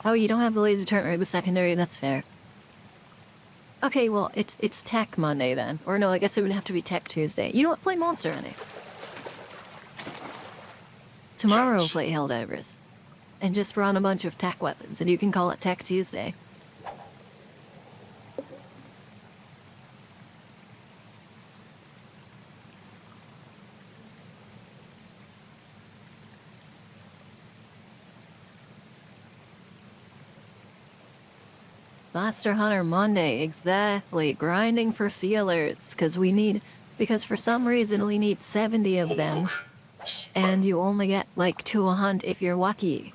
Oh, you don't have the laser turret with secondary, that's fair. Okay, well, it's Tech Monday then. Or no, I guess it would have to be Tech Tuesday. You know what? Play Monster Hunter. Tomorrow play Helldivers. And just run a bunch of tech weapons, and you can call it Tech Tuesday. Monster Hunter Monday, exactly. Grinding for feelers, because for some reason we need 70 of
報
them,
告失敗
and you only get like 2 a hunt if you're lucky.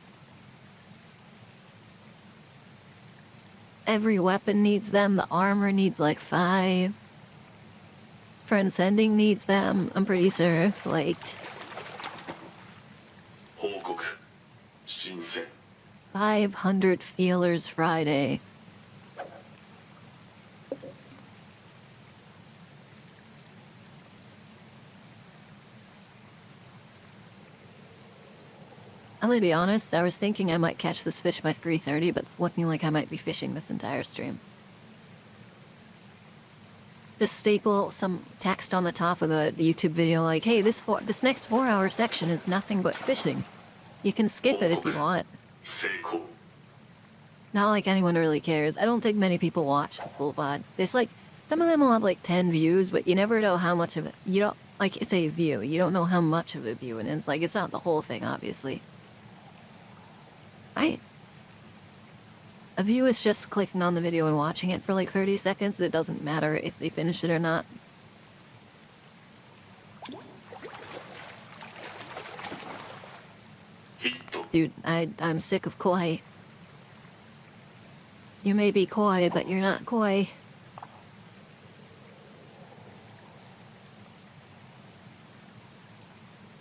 Every weapon needs them, the armor needs like 5. Transcending needs them, I'm pretty sure, like
報告新鮮
500 feelers Friday. I'm gonna be honest, I was thinking I might catch this fish by 3:30, but it's looking like I might be fishing this entire stream. Just staple some text on the top of the YouTube video like, hey, this next 4-hour section is nothing but fishing. You can skip it if you want.
成功
Not like anyone really cares. I don't think many people watch the full VOD. There's like, some of them will have like 10 views, but you never know how much of it, you don't, like, it's a view. You don't know how much of a view it is. Like, it's not the whole thing, obviously. Right? A view is just clicking on the video and watching it for like 30 seconds. It doesn't matter if they finish it or not.
ヒット
Dude, I'm sick of koi. You may be koi, but you're not koi.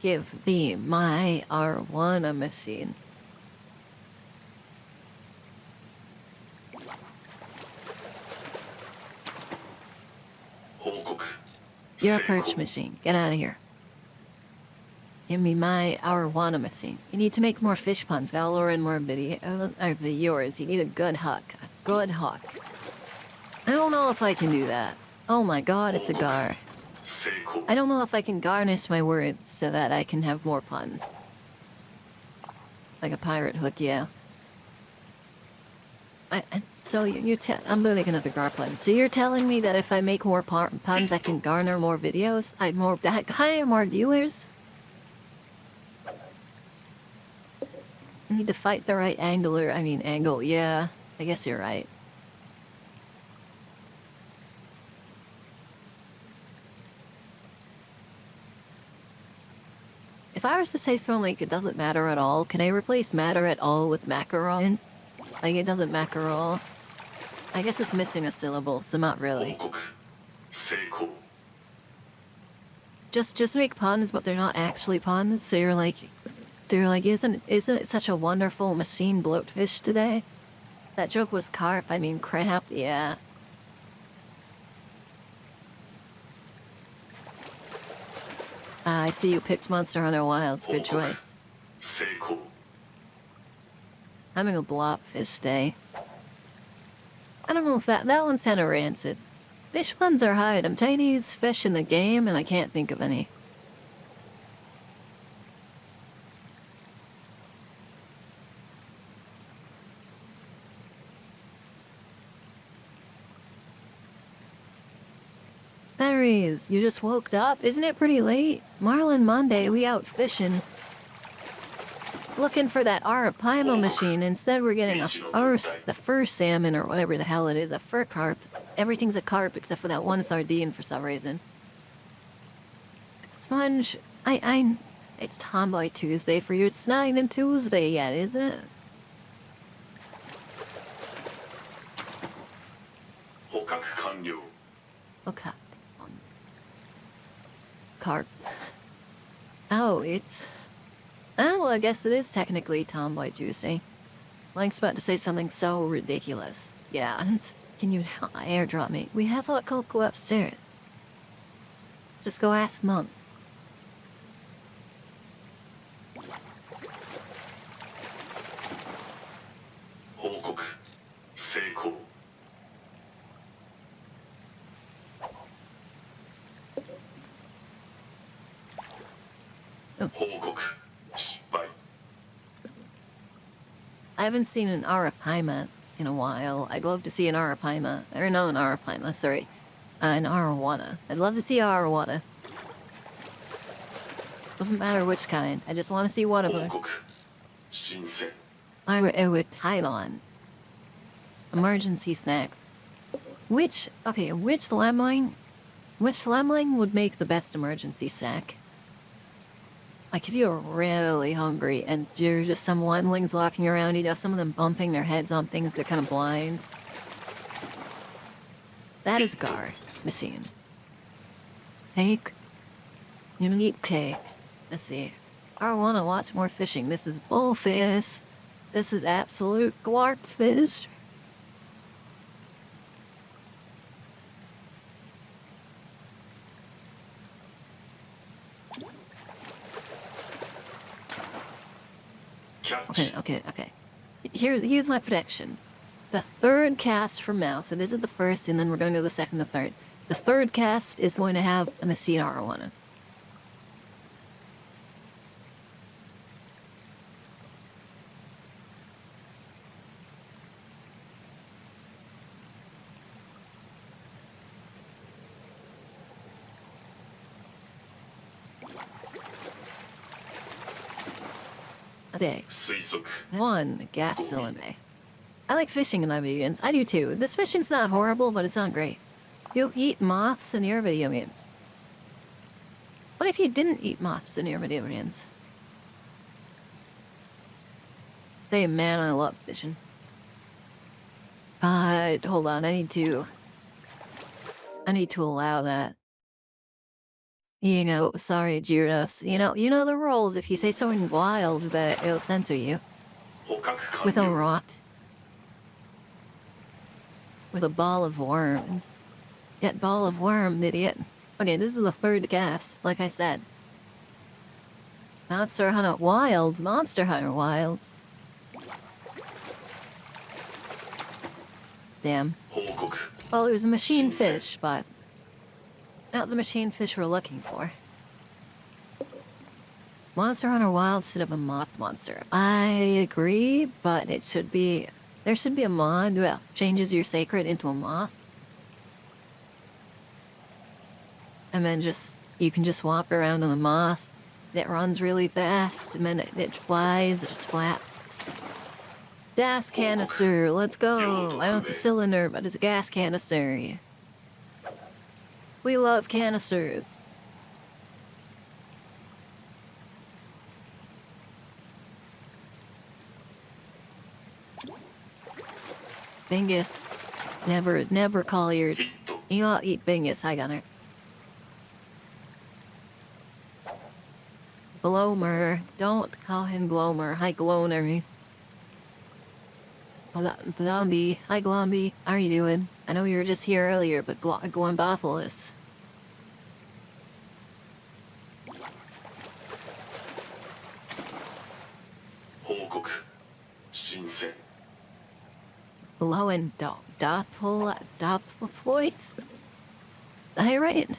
Give me my R1 machine. You're a perch machine. Get out of here. Give me my Arowana machine. You need to make more fish puns. Valor and more viewers. You need a good hook. A good hook. I don't know if I can do that. Oh my god, it's a gar.
成功
I don't know if I can garnish my words so that I can have more puns. Like a pirate hook, yeah. I'm gonna make another gar pun. So you're telling me that if I make more puns, I can garner more videos? I hire more viewers? I need to fight the right angle, yeah. I guess you're right. If I was to say something like it doesn't matter at all, can I replace matter at all with macaron? Like it doesn't mackerel. I guess it's missing a syllable, so not really.
報告成功
Just make puns, but they're not actually puns. So you're like, isn't it such a wonderful machine bloatfish today? That joke was carp. I mean crap. Yeah. I see you picked Monster Hunter Wilds. Good choice.
成功
Having a blobfish day. I don't know if that one's kind of rancid. Fish puns are hard. I'm trying to use fish in the game, and I can't think of any. Berries, you just woke up? Isn't it pretty late? Marlin Monday, we out fishing. Looking for that Arapaima machine. Instead, we're getting the fur salmon or whatever the hell it is, a fur carp. Everything's a carp except for that one sardine for some reason. Sponge, it's Tomboy Tuesday for you. It's not even Tuesday yet, isn't it? Okay. Carp. Oh, it's... Oh, well, I guess it is technically Tomboy Tuesday. Link's about to say something so ridiculous. Yeah, can you airdrop me? We have hot cocoa upstairs. Just go ask Mom. I haven't seen an Arapaima in a while. I'd love to see an Arapaima. Or no, an Arapaima, sorry. An Arawata. I'd love to see an Arawata. Doesn't matter which kind. I just want to see one of them. I would pylon. Emergency snack. Which lemon would make the best emergency snack? Like if you're really hungry and you're just some wemblings walking around, you know, some of them bumping their heads on things, they're kind of blind. That is Gar machine. Take. You need take. Let's see. I want to watch more fishing. This is bullfish. This is absolute gwartfish. Okay. Here's my prediction. The third cast from now, so this is the first, and then we're going to go the second, the third. The third cast is going to have a machine Arowana. Day. One gas cylinder. I like fishing in my video games. I do too. This fishing's not horrible, but it's not great. You eat moths in your video games. What if you didn't eat moths in your video games? Say, man, I love fishing. Hold on, I need to allow that. You know, sorry, Gyros. You know the rules. If you say something wild, that it'll censor you. With a rot. With a ball of worms. Get ball of worm, idiot. Okay, this is the third cast, like I said. Monster Hunter Wilds. Monster Hunter Wilds. Damn. Well, it was a machine fish, but... not the machine fish we're looking for. Monster Hunter Wild should have a moth monster. I agree, but it should be... there should be a mod that changes your sacred into a moth. And then you can just walk around on the moth. It runs really fast, and then it flies, it just flaps. Gas canister, let's go! I know it's a cylinder, but it's a gas canister. We love canisters. Bingus. Never Colliard. You all eat Bingus, I got it. Glomer. Don't call him Glomer. Hi, Gloner. Glomby. Hi, Glomby. How are you doing? I know you were just here earlier, but Glombopolis. Glowing Doppelfloyd? I right.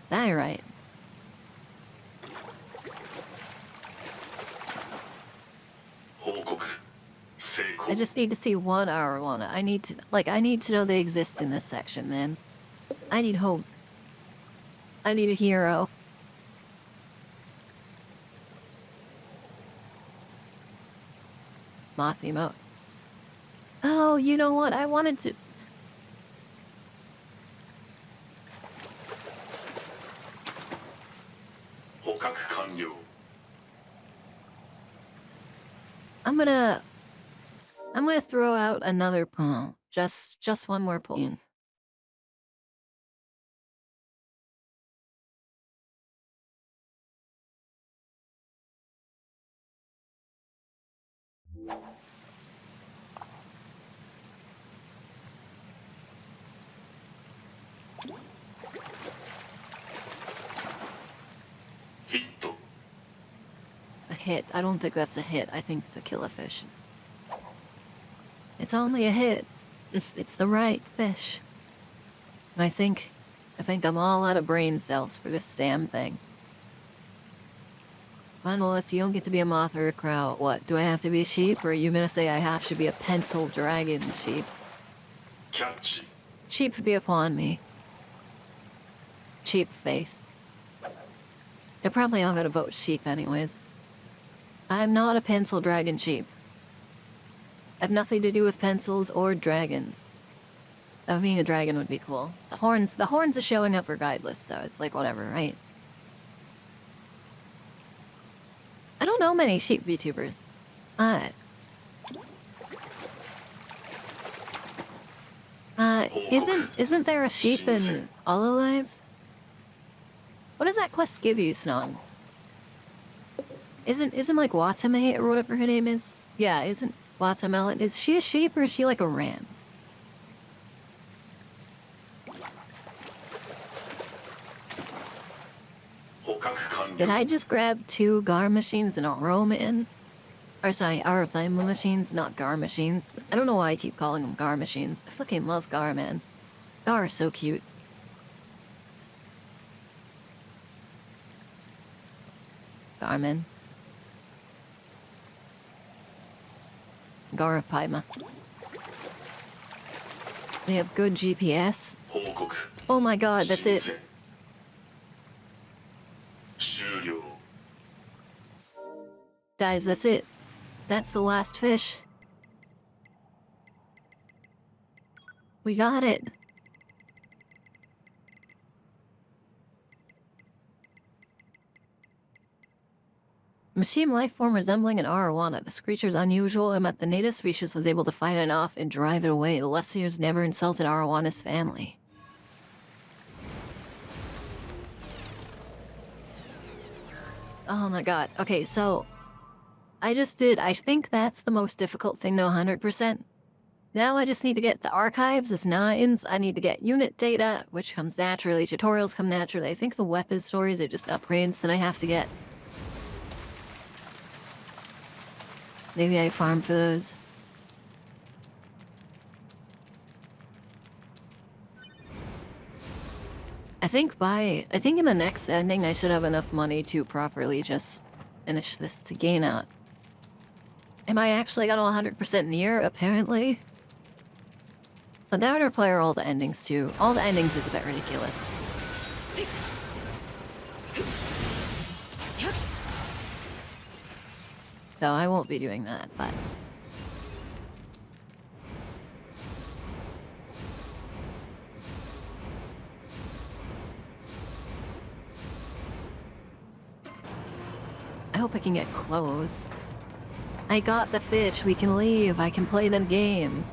That right. I just need to see one arowana. I need to know they exist in this section, man. I need hope. I need a hero. Moth emote. Oh, you know what? I wanted to... I'm gonna throw out another poem. Just one more poem. A hit. I don't think that's a hit. I think it's a kill a fish. It's only a hit. It's the right fish. I think I'm all out of brain cells for this damn thing. Fine, well, you don't get to be a moth or a crow. What, do I have to be a sheep, or are you gonna say I have to be a pencil dragon sheep? Sheep be upon me. Sheep faith. They're probably all gonna vote sheep anyways. I'm not a pencil dragon sheep. I have nothing to do with pencils or dragons. Though being a dragon would be cool. The horns are showing up regardless, so it's like whatever, right? I don't know many sheep VTubers. Isn't there a sheep in Hololive? What does that quest give you, Snog? Isn't like Watame or whatever her name is? Yeah, isn't Watermelon? Is she a sheep or is she like a ram? Did I just grab 2 Gar machines and a Roman? Or sorry, Araflame machines, not Gar machines. I don't know why I keep calling them Gar machines. I fucking love Gar, man. Gar are so cute. Garmin. Garapaima. They have good GPS. Oh my god, that's it. Guys, that's it. That's the last fish. We got it. Machine life form resembling an arowana. This creature's unusual and that the native species was able to fight it off and drive it away. The Lessiers never insulted arawana's family. Oh my god. Okay, so... I think that's the most difficult thing to 100%. Now I just need to get the archives as 9s. I need to get unit data, which comes naturally. Tutorials come naturally. I think the weapon stories are just upgrades that I have to get. Maybe I farm for those. I think in the next ending I should have enough money to properly just finish this to gain out. Am I actually got 100% NieR? Apparently. But that would require all the endings too. All the endings is a bit ridiculous. So I won't be doing that, but... I hope I can get clothes. I got the fish, we can leave, I can play the game.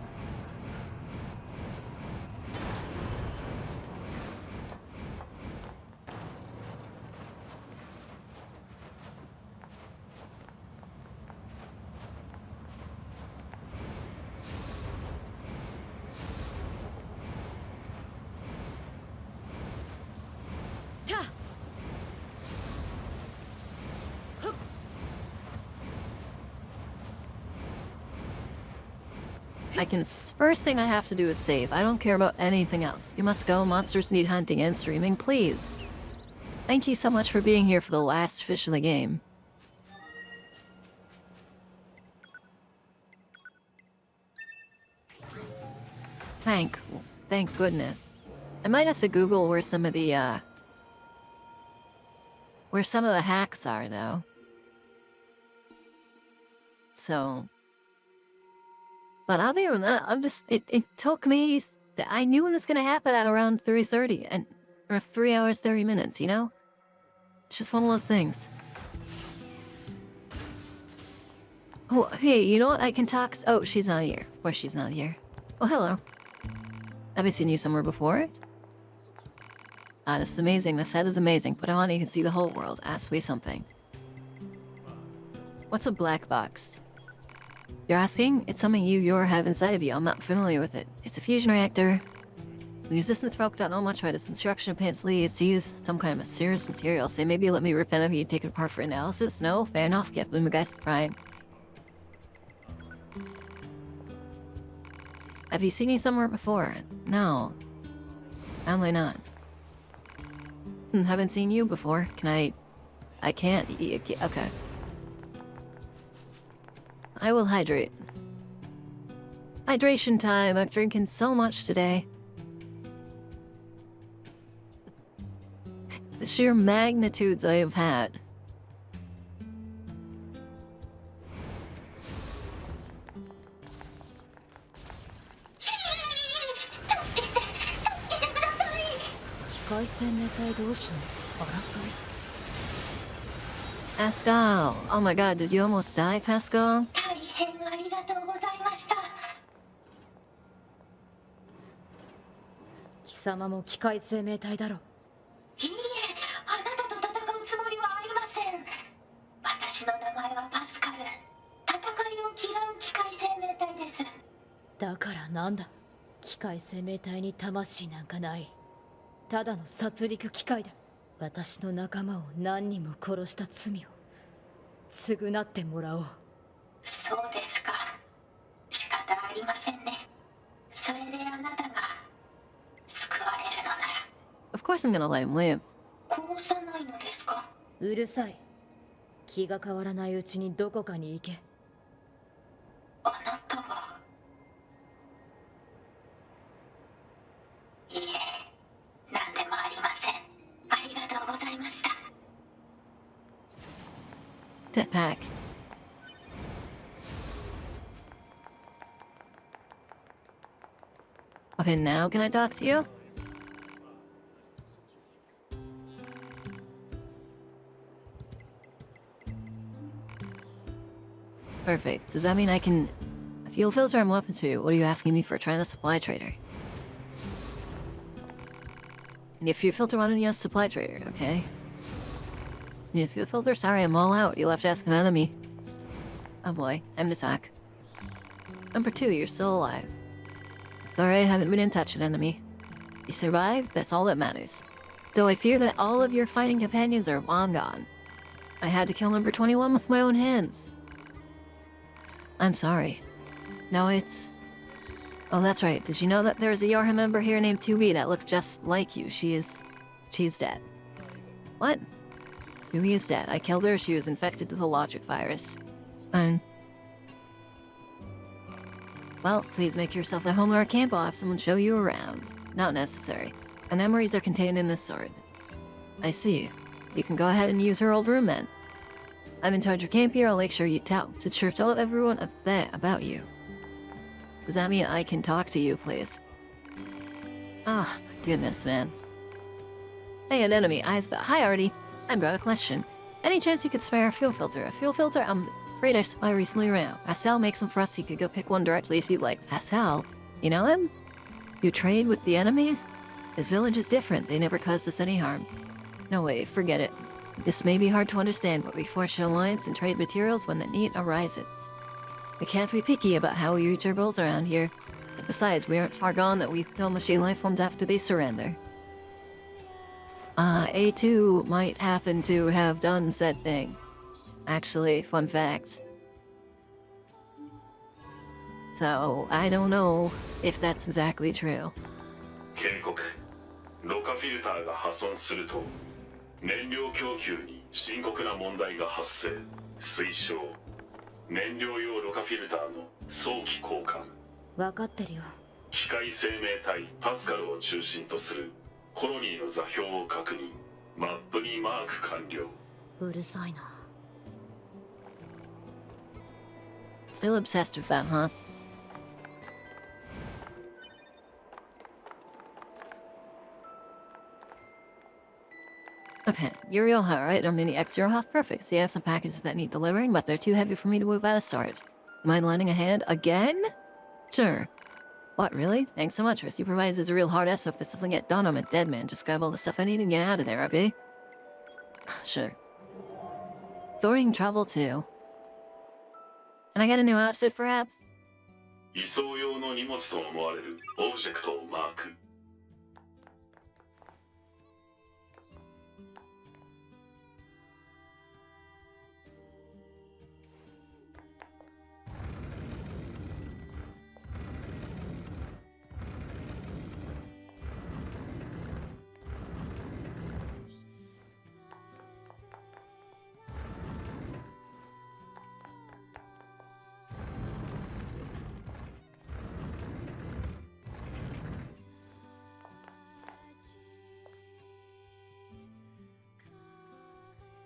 First thing I have to do is save. I don't care about anything else. You must go. Monsters need hunting and streaming, please. Thank you so much for being here for the last fish of the game. Thank goodness. I might have to Google where some of the hacks are, though. So, but other than that, it took me. I knew it was gonna happen at around 3:30 or 3 hours 30 minutes. You know, it's just one of those things. Oh, hey, you know what? I can talk. Oh, she's not here. Of course, she's not here. Oh, hello. Have I seen you somewhere before? Ah, this is amazing. This set is amazing. Put it on, you can see the whole world. Ask me something. What's a black box? You're asking? It's something you have inside of you. I'm not familiar with it. It's a fusion reactor. The resistance folk don't know much about its construction. Apparently, it's to use some kind of mysterious material. Say maybe let me repent of you and take it apart for analysis? No? Fair enough. Get blue guy's prime. Have you seen me somewhere before? No. Probably not. Haven't seen you before. Can I can't. Okay. I will hydrate. Hydration time. I'm drinking so much today. The sheer magnitudes I have had. Pascal! Oh my god, did you almost die, Pascal?
大変ありがとうございました。
貴様も機械生命体だろ。
いいえ、あなたと戦うつもりはありません。私の名前はパスカル。戦いを嫌う機械生命体です。
だからなんだ。機械生命体に魂なんかない。ただの殺戮機械だ。私の仲間を何人も殺した罪を償ってもらおう。
そうですか。仕方ありませんね。それであなたが救われるのなら。
Of course I'm gonna let him live.
殺さないのですか？
うるさい。気が変わらないうちにどこかに行け。
あなたは。いいえ、何でもありません。ありがとうございました。
Jetpack. Okay, now can I talk to you? Perfect. Does that mean I can... Fuel filter and weapons for you. What are you asking me for? Trying to supply trader. Need a fuel filter, why don't you ask supply trader, okay? Need a fuel filter? Sorry, I'm all out. You'll have to ask an enemy. Oh boy, time to talk. Number 2, you're still alive. Sorry, I haven't been in touch with enemy. You survived? That's all that matters. Though I fear that all of your fighting companions are long gone. I had to kill number 21 with my own hands. I'm sorry. No, it's... Oh, that's right. Did you know that there's a Yorha member here named 2B that looked just like you? She's dead. What? 2B is dead. I killed her. She was infected with the logic virus. Well, please make yourself at home or at camp. I'll have someone show you around. Not necessary. Her memories are contained in this sword. I see. You can go ahead and use her old room then. I'm in charge of camp here. I'll make sure you tell everyone about you. Does that mean I can talk to you, please? Ah, goodness, man. Hey, an enemy. Hi, Artie. I've got a question. Any chance you could spare a fuel filter? A fuel filter? I'm afraid I supply recently ran out. Pascal makes them for us. You could go pick one directly if you'd like. Pascal? You know him? You trade with the enemy? His village is different. They never caused us any harm. No way, forget it. This may be hard to understand, but we forge an alliance and trade materials when the need arises. We can't be picky about how we reach our goals around here. And besides, we aren't far gone that we kill machine life forms after they surrender. A2 might happen to have done said thing. Actually, fun fact. So, I don't know if that's exactly true.
警告。ろ過フィルターが破損すると燃料供給に深刻な問題が発生。推奨。燃料用ろ過フィルターの早期交換。
分かってるよ。
機械生命体パスカルを中心とするコロニーの座標を確認。マップにマーク完了。
うるさいな。
Still obsessed with that, huh? Okay, Uriel, alright, I'm nearly X Eurohoff, perfect. So you have some packages that need delivering, but they're too heavy for me to move out of storage. Mind lending a hand again? Sure. What, really? Thanks so much. Our supervisor's a real hard ass, so if this doesn't get done, I'm a dead man. Just grab all the stuff I need and get out of there, okay? Sure. Thoring trouble too. Can I get a new outfit, perhaps?
移送用の荷物と思われるオブジェクトをマーク。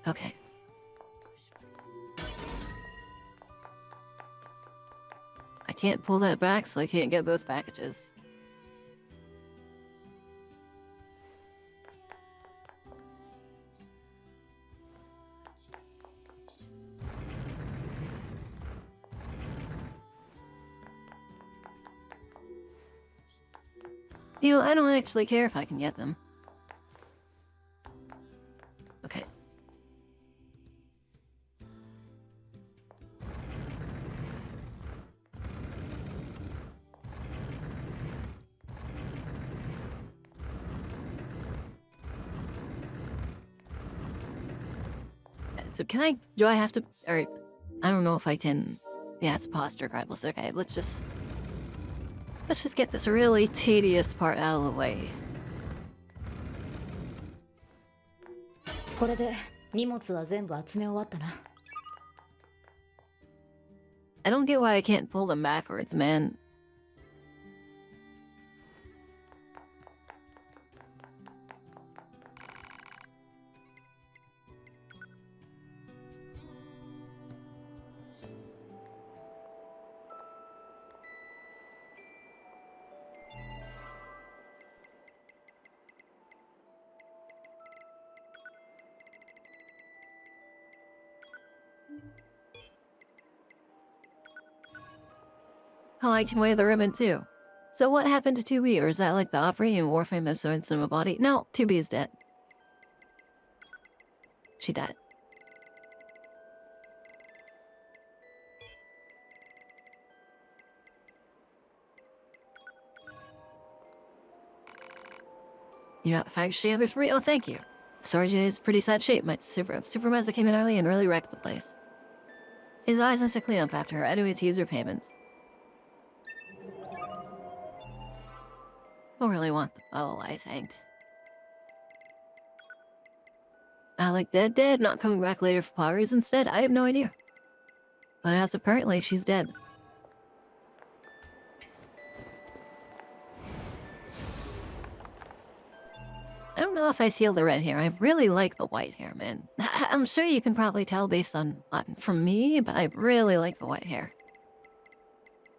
Okay. I can't pull that back, so I can't get those packages. You know, I don't actually care if I can get them. Okay. So do I have to, or I don't know if I can, yeah, it's posture regardless. Okay, let's just get this really tedious part out of the way.
これで荷物は全部集め終わったな。
I don't get why I can't pull them backwards, man. I liked him with the ribbon too. So what happened to 2B, or is that like the operating warframe that's so in cinema body? No, 2B is dead. She died. You got the fact she have it for me? Oh, thank you. Storage is pretty sad shape. My supervisor came in early and really wrecked the place. His eyes and to clean up after her. Anyways, here's her payments. Don't really want the bottle I think. Alec dead, not coming back later for powers instead? I have no idea. But as apparently she's dead. I don't know if I feel the red hair. I really like the white hair, man. I'm sure you can probably tell based on from me, but I really like the white hair.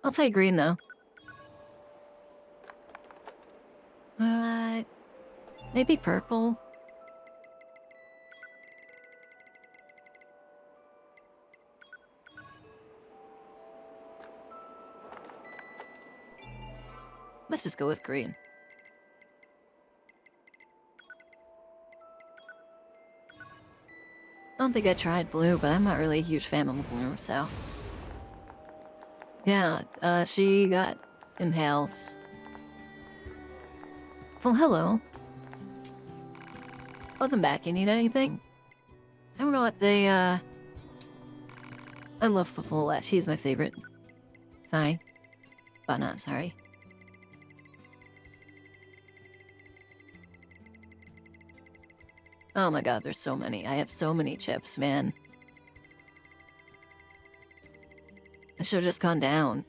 I'll play green though. Maybe purple. Let's just go with green. I don't think I tried blue, but I'm not really a huge fan of blue, so... Yeah, she got inhaled. Well, hello. Welcome back. You need anything? I don't know what they, I love Papola. She's my favorite. Fine. But not sorry. Oh my god, there's so many. I have so many chips, man. I should've just gone down.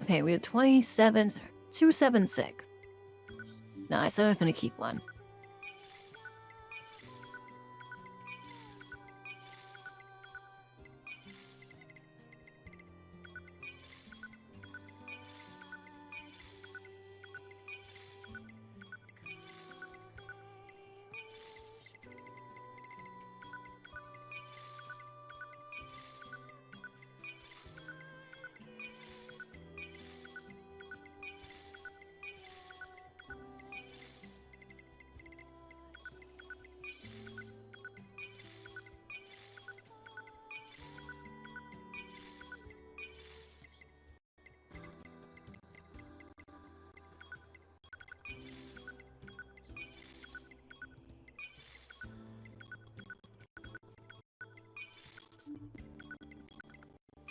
Okay, we have 27, 276. Nice, I'm gonna keep one.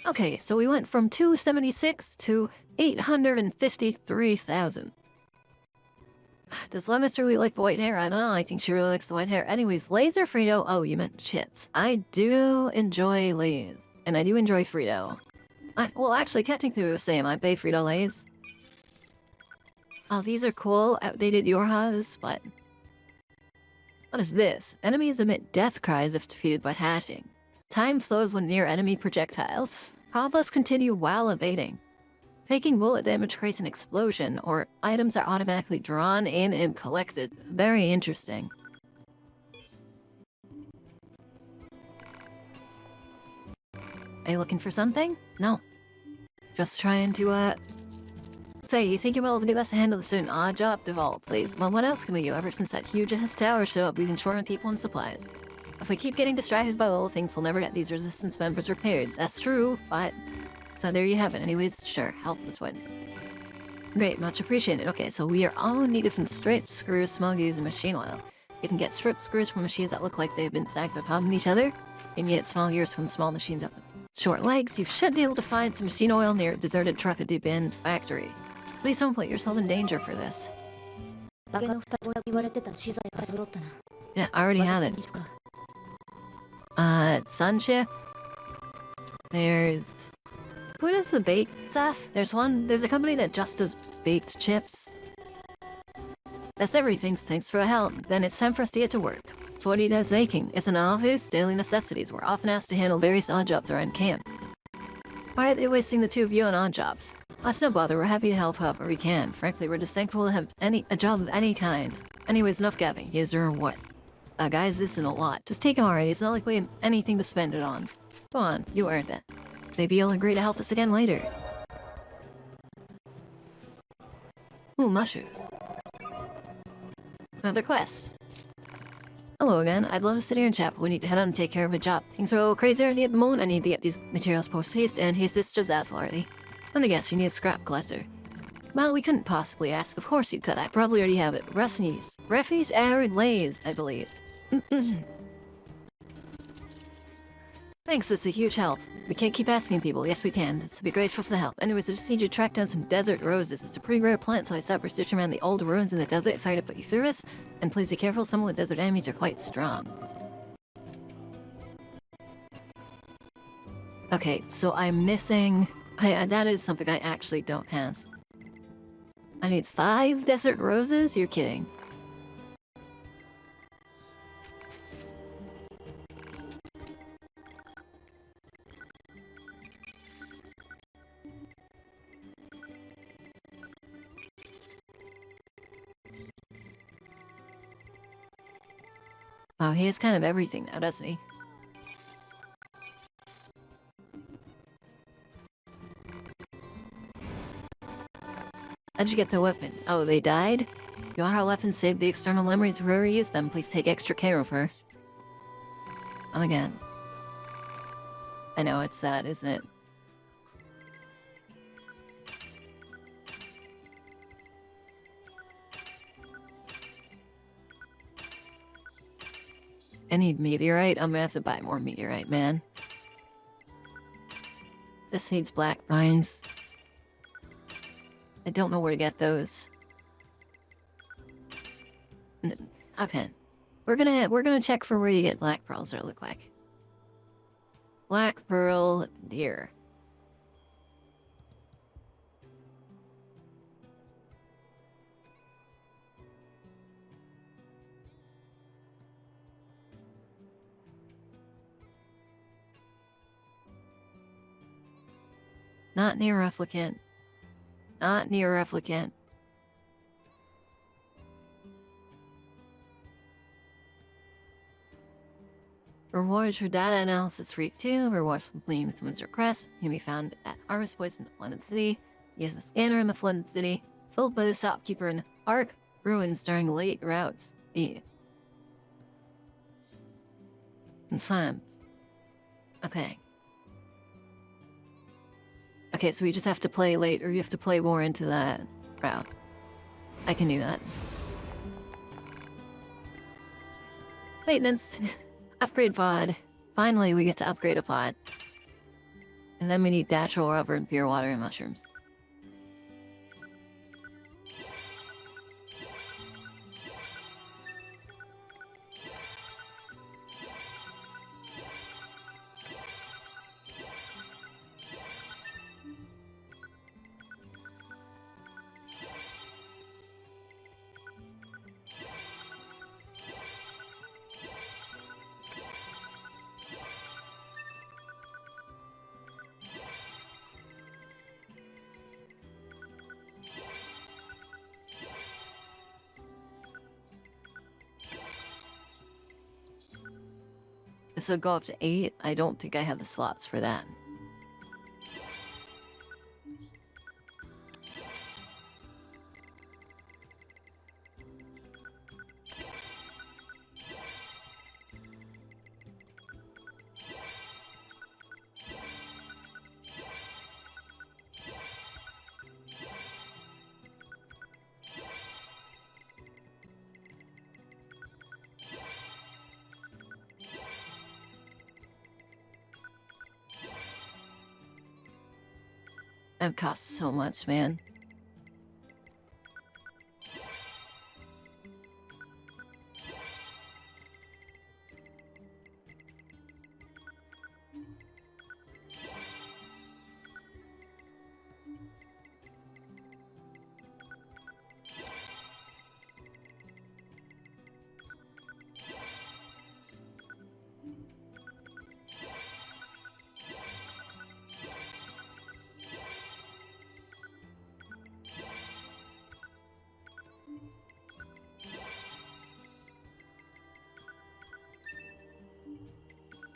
Okay, so we went from 276 to 853,000. Does Lemons really like the white hair? I don't know, I think she really likes the white hair. Anyways, Lays or Frito? Oh, you meant chits. I do enjoy Lays, and I do enjoy Frito. Well, actually, technically they're the same. I pay Frito Lays. Oh, these are cool, outdated Yorhas, but... What is this? Enemies emit death cries if defeated by hashing. Time slows when near enemy projectiles. Combos continue while evading. Taking bullet damage creates an explosion, or items are automatically drawn in and collected. Very interesting. Are you looking for something? No. Just trying to, Say, you think you're able to give us a hand on the certain odd job developed, please? Well, what else can we do? Ever since that huge-ass tower showed up, we've been short on people and supplies. If we keep getting distracted by little things, we'll never get these resistance members repaired. That's true, but... So there you have it. Anyways, sure, help the twin. Great, much appreciated. Okay, so we are all in need of some straight screws, small gears, and machine oil. You can get strip screws from machines that look like they've been stacked upon each other, and get small gears from small machines with short legs. You should be able to find some machine oil near a deserted truck at the abandoned factory. Please don't put yourself in danger for this. Yeah, I already had it. Sunship. There's... Who does the baked stuff? There's a company that just does baked chips. That's everything, thanks for the help. Then it's time for us to get to work. 40 does baking. It's an office, daily necessities. We're often asked to handle various odd jobs around camp. Why are they wasting the two of you on odd jobs? That's no bother, we're happy to help however we can. Frankly, we're just thankful to have a job of any kind. Anyways, enough gabbing. Here's your reward. Guys, this isn't a lot. Just take it already. It's not like we have anything to spend it on. Go on, you earned it. Maybe you'll agree to help us again later. Ooh, mushrooms. Another quest. Hello again. I'd love to sit here and chat, but we need to head on and take care of a job. Things are a little crazier at the moment. I need to get these materials post-haste, and haste is just as already. Let me guess, you need a scrap collector. Well, we couldn't possibly ask. Of course you could. I probably already have it. Refuse, arid lays, I believe. Thanks, it's a huge help. We can't keep asking people. Yes, we can. Let's be grateful for the help. Anyways, I just need you to track down some desert roses. It's a pretty rare plant, so I stopped researching around the old ruins in the desert. Sorry to put you through this. And please be careful, some of the desert enemies are quite strong. Okay, so I'm missing... that is something I actually don't have. I need 5 desert roses? You're kidding. Wow, he has kind of everything now, doesn't he? How'd you get the weapon? Oh, they died? You want our weapon saved the external memories of whoever used them? Please take extra care of her. Oh my god. I know, it's sad, isn't it? I need meteorite. I'm gonna have to buy more meteorite, man. This needs black brines. I don't know where to get those. Okay. We're gonna check for where you get black pearls really quick. Black pearl deer. Not NieR Replicant. Not NieR Replicant. Rewards for data analysis for week 2. Rewards for completing the Windsor Crest can be found at Harvest Points in the Flooded City. Use the scanner in the Flooded City. Filled by the shopkeeper in Ark Ruins during late routes. Yeah. Confirmed. Okay. Okay, so we just have to play late, or you have to play more into that route. I can do that. Maintenance. Upgrade pod. Finally, we get to upgrade a pod. And then we need natural rubber and pure water and mushrooms. This will go up to 8. I don't think I have the slots for that. That costs so much, man.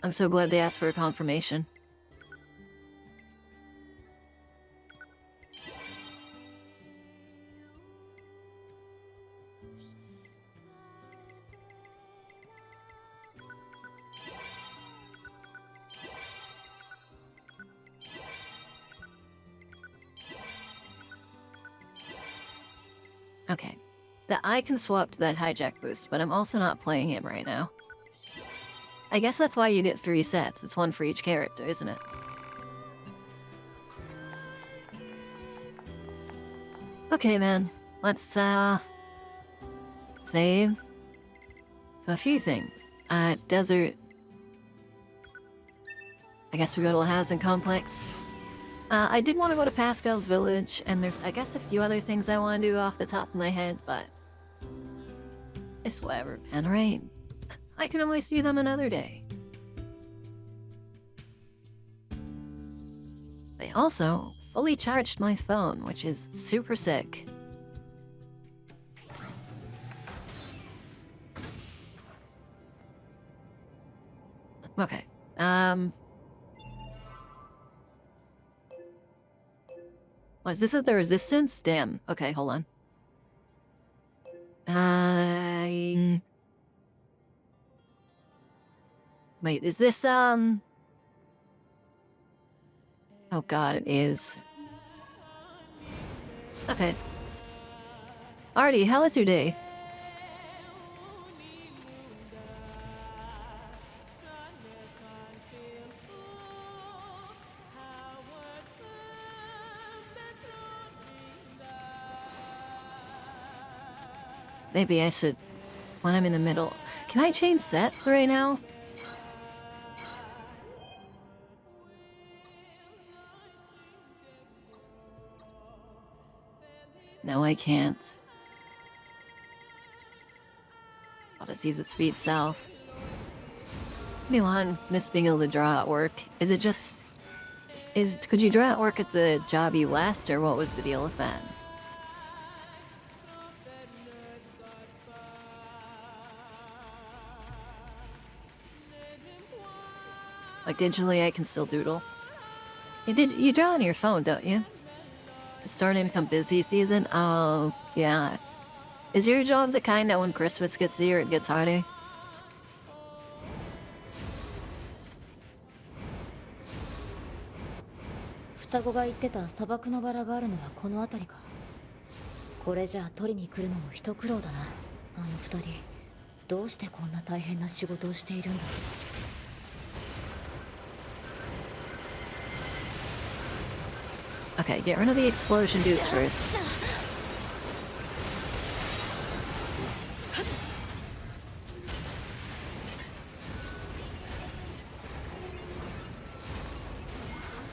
I'm so glad they asked for a confirmation. Okay. I can swap to that hijack boost, but I'm also not playing him right now. I guess that's why you get 3 sets. It's 1 for each character, isn't it? Okay, man. Let's, save. So a few things. Desert. I guess we go to the housing complex. I did want to go to Pascal's village, and there's, I guess, a few other things I want to do off the top of my head, but... it's whatever, man, right? I can always do them another day. They also fully charged my phone, which is super sick. Okay, oh, is this at the resistance? Damn. Okay, hold on. Wait, is this, oh god, it is. Okay. Artie, how was your day? Maybe I should, when I'm in the middle. Can I change sets right now? No, I can't. I'll just use its speed self. Milan, miss being able to draw at work. Is it just... Could you not work at the job you last, or what was the deal with that? Like digitally, I can still doodle. You draw on your phone, don't you? Starting to become busy season. Oh yeah. Is your job the kind that when Christmas gets here, it gets harder?
「双子が言ってた砂漠のバラがあるのはこの辺りか。これじゃあ取りに来るのも一苦労だな。あの二人どうしてこんな大変な仕事をしているんだ。
Okay, get rid of the explosion dudes first.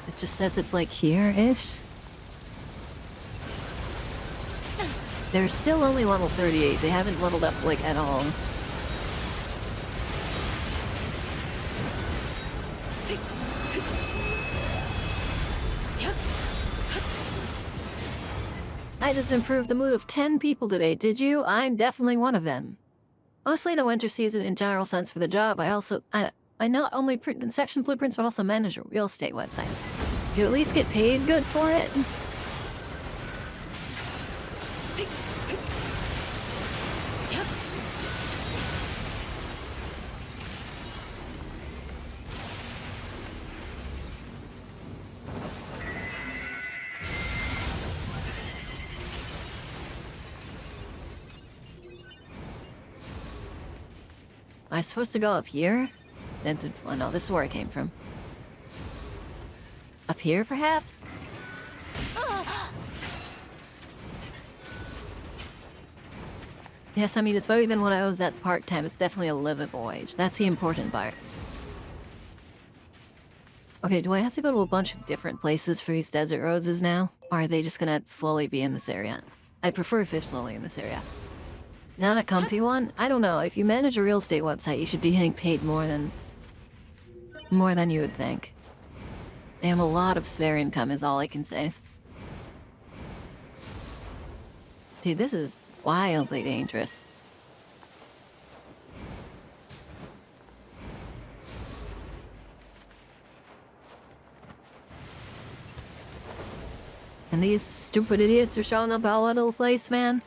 It just says it's like here-ish. They're still only level 38. They haven't leveled up, like, at all. I just improved the mood of 10 people today, did you? I'm definitely one of them. Mostly the winter season in general sense for the job, I not only print section blueprints, but also manage a real estate website. Do you at least get paid good for it? Am I supposed to go up here? Oh no, this is where I came from. Up here, perhaps? Yes, I mean, it's better than what I was at part-time. It's definitely a livable wage. That's the important part. Okay, do I have to go to a bunch of different places for these desert roses now? Or are they just gonna slowly be in this area? I prefer fish slowly in this area. Not a comfy one? I don't know. If you manage a real estate website, you should be getting paid more than you would think. They have a lot of spare income is all I can say. Dude, this is wildly dangerous. And these stupid idiots are showing up all over the place, man.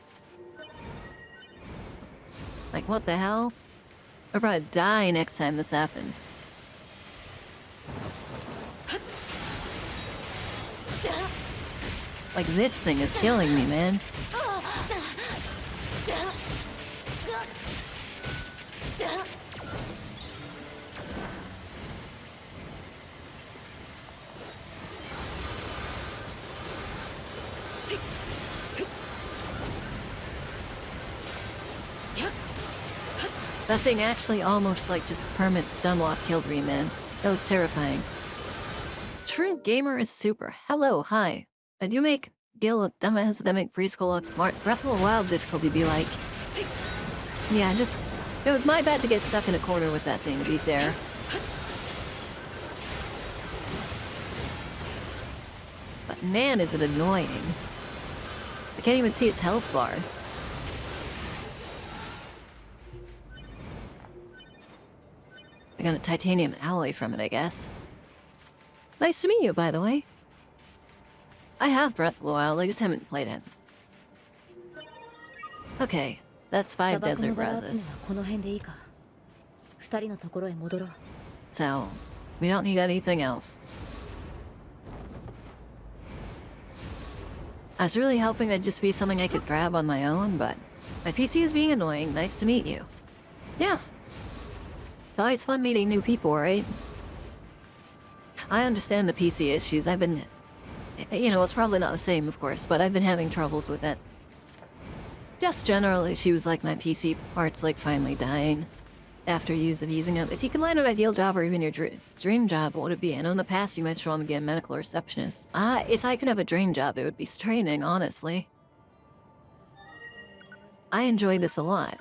Like, what the hell? I'll probably die next time this happens. Like, this thing is killing me, man. That thing actually almost like just permanent stunlock killed me, man. That was terrifying. True Gamer is super. Hello, hi. I do make Gil a dumbass that make preschool look smart. Breath of the Wild difficulty be like. Yeah, it was my bad to get stuck in a corner with that thing, to be fair. But man, is it annoying. I can't even see its health bar. I got a titanium alloy from it, I guess. Nice to meet you, by the way. I have Breath of the Wild, I just haven't played it. Okay, that's 5 desert roses. So, we don't need anything else. I was really hoping that'd just be something I could grab on my own, but my PC is being annoying. Nice to meet you. Yeah. It's always fun meeting new people, right? I understand the PC issues. I've been... You know, it's probably not the same, of course, but I've been having troubles with it. Just general issues like my PC parts, like, finally dying after years of using them. If you can land an ideal job or even your dream job, what would it be? I know in the past you mentioned wanting to be a medical receptionist. If I could have a dream job, it would be straining, honestly. I enjoy this a lot.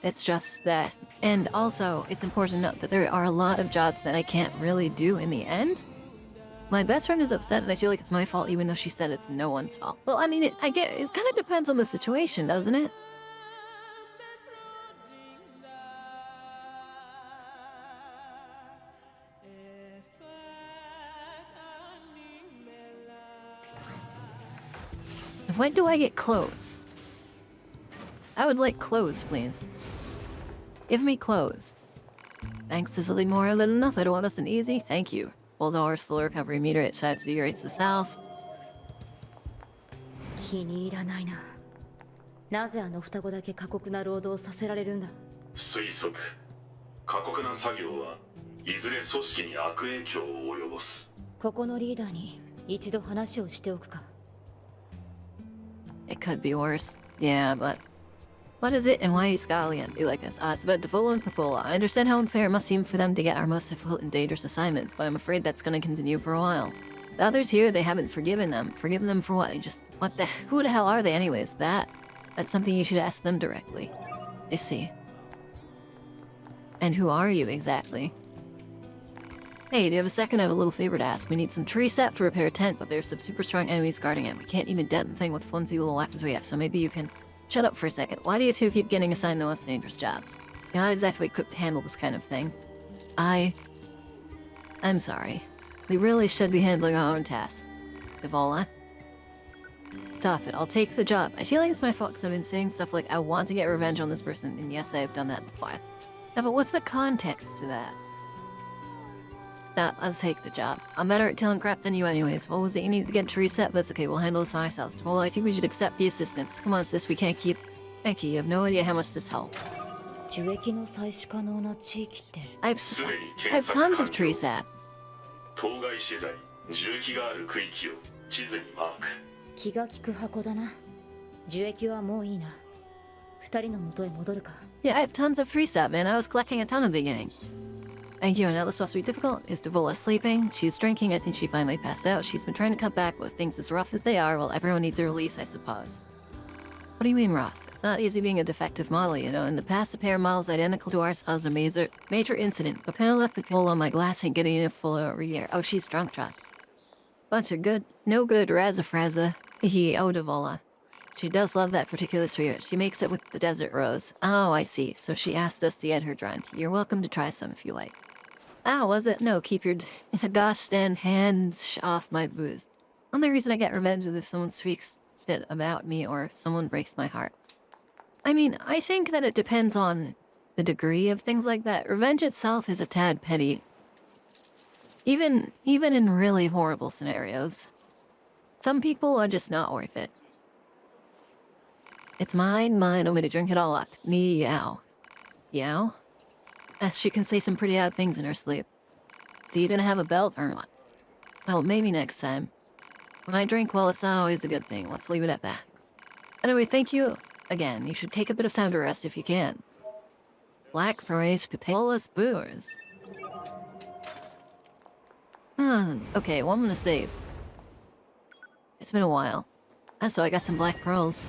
It's just that... And also, it's important to note that there are a lot of jobs that I can't really do in the end. My best friend is upset and I feel like it's my fault even though she said it's no one's fault. Well, I mean, it kind of depends on the situation, doesn't it? When do I get clothes? I would like clothes, please. Give me clothes. Thanks to something more than enough. I don't want us an easy. Thank you. $12 full recovery meter at Shad City rates the south.
気に入らないな。なぜあの双子だけ過酷な労働をさせられるんだ。
推測。過酷な作業はいずれ組織に悪影響を及ぼす。
ここのリーダーに一度話をしておくか。
It could be worse. Yeah, but what is it and why is Gallian be like this? It's about Devola and Popola. I understand how unfair it must seem for them to get our most difficult and dangerous assignments, but I'm afraid that's going to continue for a while. The others here, they haven't forgiven them. Forgiven them for what? Who the hell are they anyways? That's something you should ask them directly. I see. And who are you exactly? Hey, do you have a second? I have a little favor to ask. We need some tree sap to repair a tent, but there's some super strong enemies guarding it. We can't even dent the thing with flimsy little weapons we have, so maybe you can... Shut up for a second. Why do you two keep getting assigned the most dangerous jobs? You're not exactly equipped to handle this kind of thing. I'm sorry. We really should be handling our own tasks. Devola. Stop it. I'll take the job. I feel like it's my fault because I've been saying stuff like, I want to get revenge on this person, and yes, I have done that before. Yeah, but what's the context to that? Let's take the job. I'm better at killing crap than you anyways. What was it you need to get tree set? That's okay, we'll handle this ourselves. Well, I think we should accept the assistance. Come on, sis, we can't keep... Thank you, you have no idea how much this helps. I have tons of tree sap.
当該資材、重機がある区域を地図にマーク。
気が利く箱だな。樹液はもういいな。二人の元へ戻るか。
Yeah, I have tons of free sap, man. I was collecting a ton at the beginning. Thank you, I know this must be difficult. Is Devola sleeping? She's drinking. I think she finally passed out. She's been trying to cut back with things as rough as they are. Well, everyone needs a release, I suppose. What do you mean rough? It's not easy being a defective model, you know. In the past, a pair of models identical to ours caused a major incident. The panel left the hole on my glass ain't getting enough full over here. Oh, she's drunk. Bunch of no good razza-frazza. Oh, Devola. She does love that particular spirit. She makes it with the desert rose. Oh, I see. So she asked us to get her drunk. You're welcome to try some if you like. Ah, was it? No, keep your gosh damn hands off my booze. Only reason I get revenge is if someone speaks shit about me or if someone breaks my heart. I mean, I think that it depends on the degree of things like that. Revenge itself is a tad petty. Even in really horrible scenarios. Some people are just not worth it. It's mine, I'm gonna drink it all up. Meow. Yow? She can say some pretty odd things in her sleep. So you didn't have a belt or what? Well, maybe next time. When I drink, well, it's not always a good thing. Let's leave it at that. Anyway, thank you. Again, you should take a bit of time to rest if you can. Black Forage Patola's Boors. Okay, well, I'm gonna save. It's been a while. So I got some black pearls.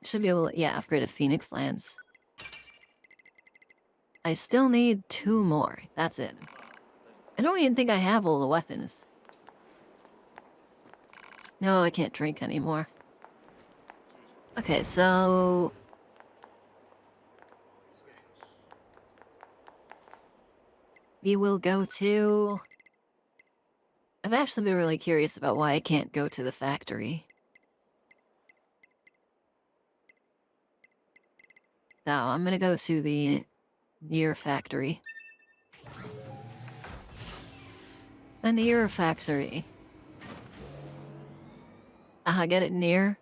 Should be able to, yeah, upgrade a Phoenix Lance. I still need 2 more. That's it. I don't even think I have all the weapons. No, I can't drink anymore. Okay, so... we will go to... I've actually been really curious about why I can't go to the factory. So I'm gonna go to the NieR factory. A NieR factory. Get it, NieR?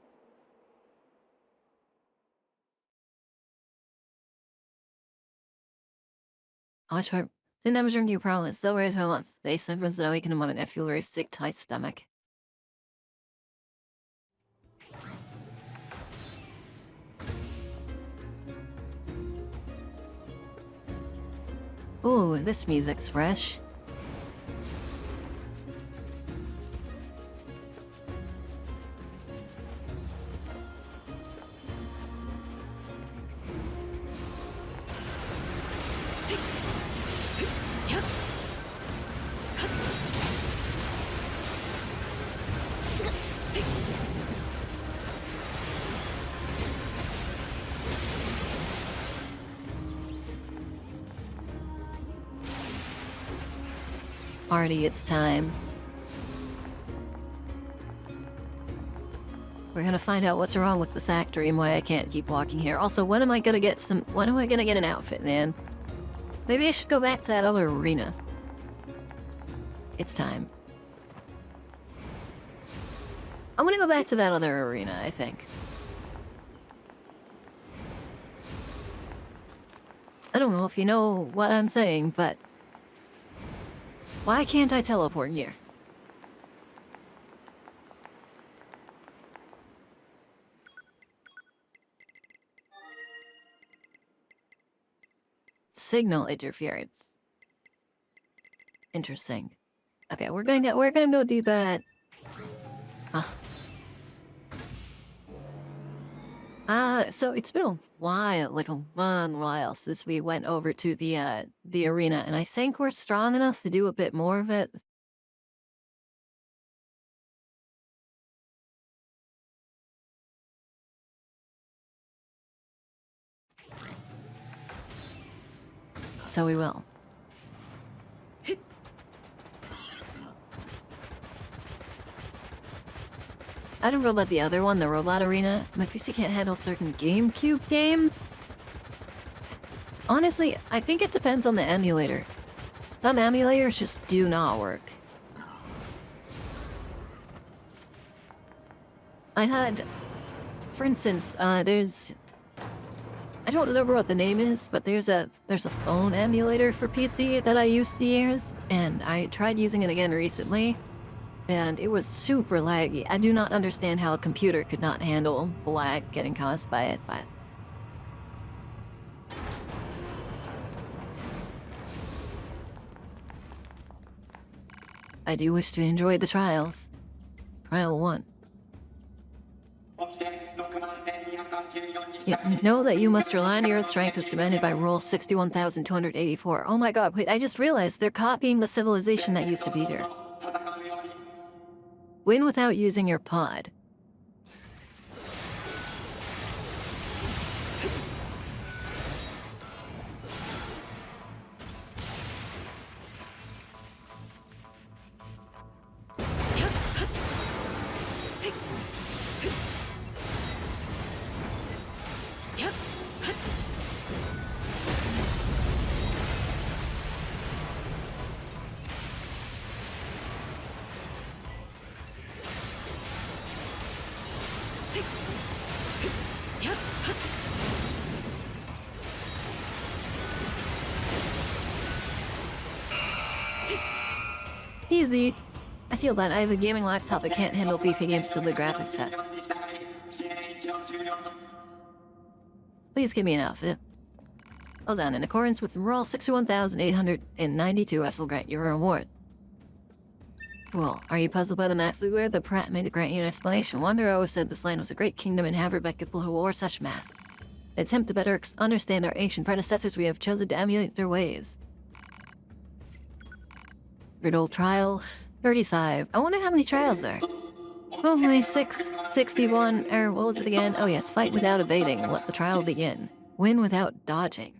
Watch for... Didn't have a drinking problem. It's still very 2 months. They suffered so we can want it. I feel very sick, tight stomach. Ooh, this music's fresh. Party, it's time. We're gonna find out what's wrong with this actor and why I can't keep walking here. Also, when am I gonna get an outfit, man? Maybe I should go back to that other arena. It's time. I'm gonna go back to that other arena, I think. I don't know if you know what I'm saying, but why can't I teleport here? Signal interference. Interesting. Okay, we're gonna go do that. So it's been a while, like a long while, since we went over to the arena, and I think we're strong enough to do a bit more of it. So we will. I don't know about the other one, the robot arena. My PC can't handle certain GameCube games. Honestly, I think it depends on the emulator. Some emulators just do not work. I had, for instance, there's, I don't remember what the name is, but there's a phone emulator for PC that I used to use, and I tried using it again recently, and it was super laggy. I do not understand how a computer could not handle the lag getting caused by it, but I do wish to enjoy the trials. Trial 1. Know that you must rely on your strength as demanded by Rule 61,284. Oh my god, wait, I just realized they're copying the civilization that used to be there. Win without using your pod. Easy. I feel that I have a gaming laptop that can't handle beefy games to the graphics set. Please give me an outfit. Well done. In accordance with Rule 61,892, I will grant you a reward. Cool. Are you puzzled by the mask we wear? The Pratt made to grant you an explanation. Wonder always said this land was a great kingdom inhabited by people who wore such masks. In an attempt to better understand our ancient predecessors, we have chosen to emulate their ways. Riddle trial 35. I wonder how many trials there. Oh, my 661. What was it again? Oh yes, fight without evading. Let the trial begin. Win without dodging.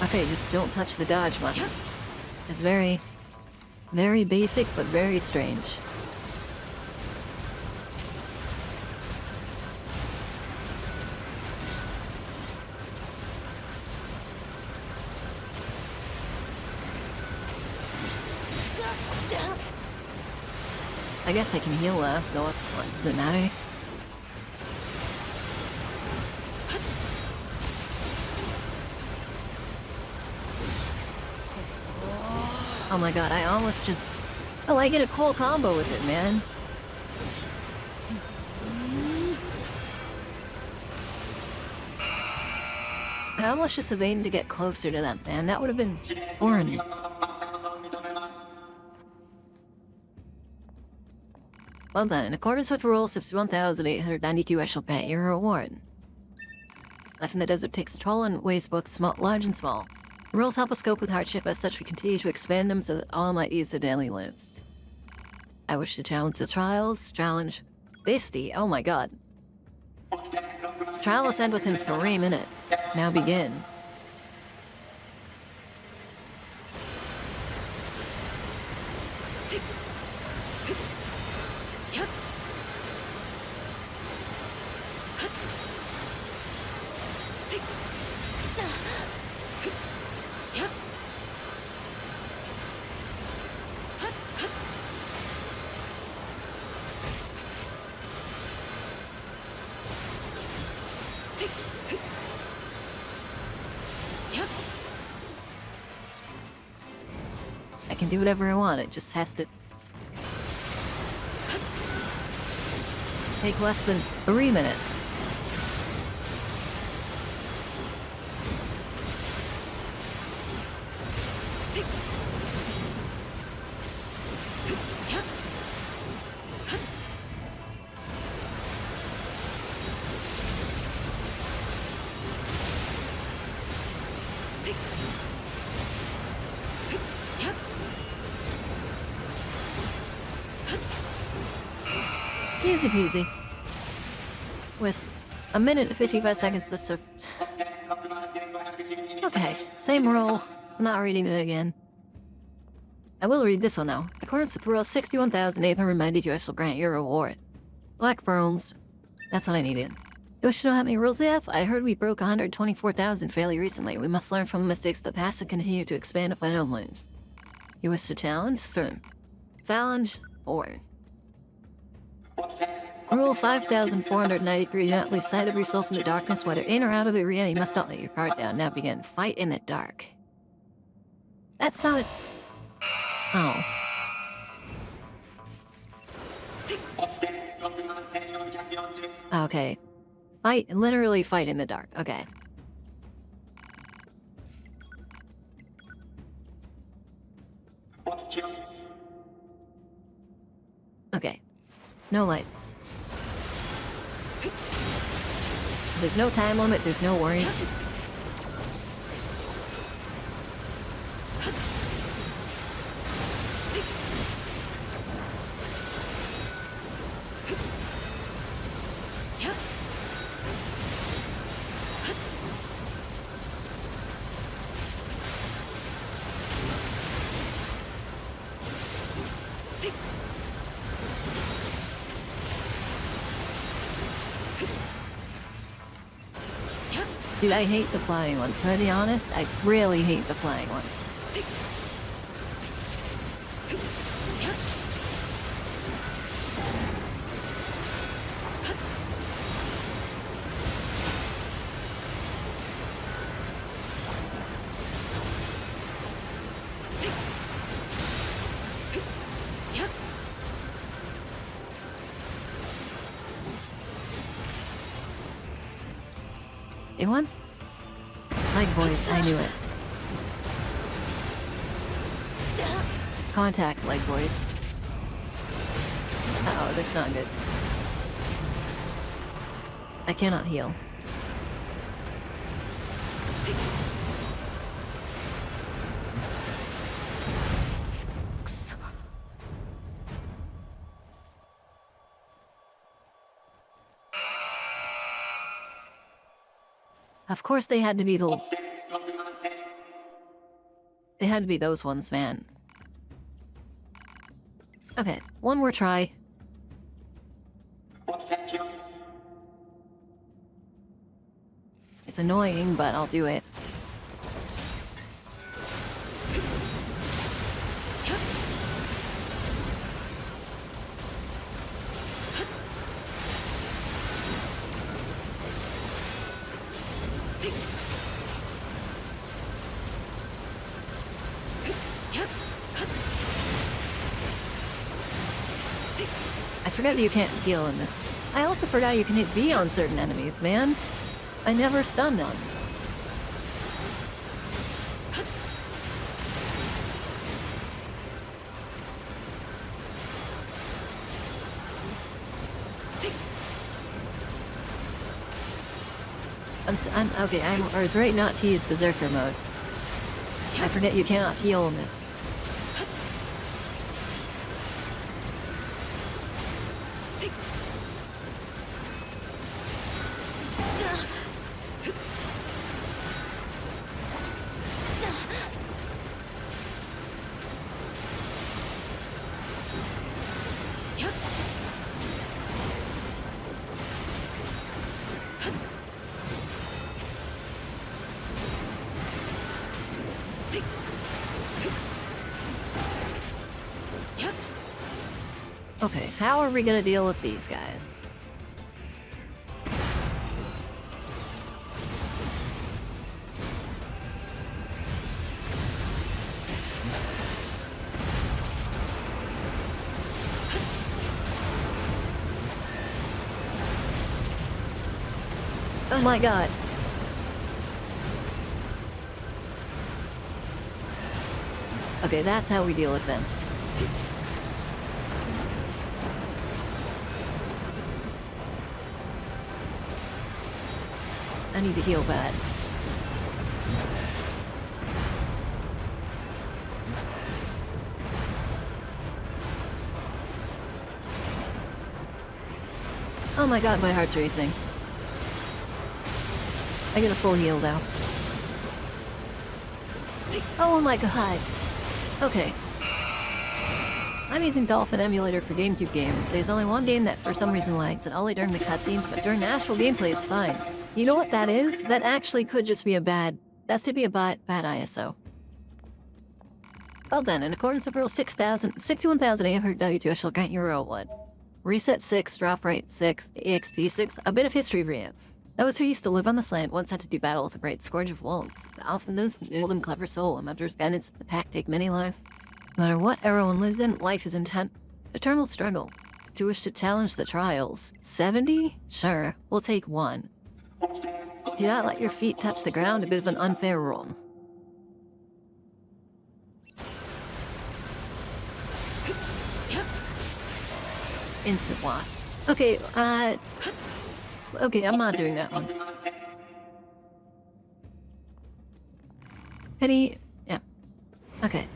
Okay, just don't touch the dodge button. It's very basic, but very strange. I guess I can heal that, so what does it matter? Oh my god, I almost just... Oh, I get a cool combo with it, man. I almost just evaded to get closer to them, man. That would have been boring. Well done. In accordance with Rule 61,892, I shall pay your reward. Life in the desert takes a toll and weighs both large and small. The rules help us cope with hardship, as such we continue to expand them so that all might ease the daily lives. I wish to challenge the trials. Challenge Bisty. Oh my god. Trial will end within 3 minutes. Now begin. I can do whatever I want, it just has to take less than 3 minutes. Easy peasy. With a minute and 55 seconds to serve. Okay, same roll. I'm not reading it again. I will read this one now. According to Rule 61,890, US will grant your reward. Black Pearls. That's what I needed. You wish to know how many rules we have? I heard we broke 124,000 fairly recently. We must learn from the mistakes of the past and continue to expand upon our learnings. You wish to challenge? Challenge or Rule 5,493, do not lose sight of yourself in the darkness, whether in or out of the arena. You must not let your guard down. Now begin. Fight in the dark. That's not... Oh. Okay. Fight, literally fight in the dark. Okay. Okay. No lights. There's no time limit, there's no worries. Dude, I hate the flying ones. To be honest, I really hate the flying ones. It wants? Like voice, I knew it. Contact like voice. Uh oh, that's not good. I cannot heal. Of course they had to be the... They had to be those ones, man. Okay, one more try. It's annoying, but I'll do it. I forgot that you can't heal in this. I also forgot you can hit B on certain enemies, man. I never stunned them. I was right not to use Berserker mode. I forget you cannot heal in this. Okay, how are we gonna deal with these guys? Oh my god. Okay, that's how we deal with them. I need to heal bad. Oh my god, my heart's racing. I get a full heal now. Oh my god. Okay. I'm using Dolphin Emulator for GameCube games. There's only one game that for some reason lags, and only during the cutscenes, but during actual gameplay it's fine. You know what that is? That actually could just be a bad... That's to be a bad ISO. Well done. In accordance with Rule 61,800W2, I shall grant you Rule 1. Reset 6, drop rate 6, EXP 6, a bit of history for you. Those who used to live on this land once had to do battle with a great scourge of wolves. Often those old and clever soul, and under guidance, the pack take many life. No matter what everyone lives in, life is intent. Eternal struggle. To wish to challenge the trials. 70? Sure, we'll take 1. Do not let your feet touch the ground, a bit of an unfair rule. Instant loss. Okay, okay, I'm not doing that one. Penny, yeah. Okay.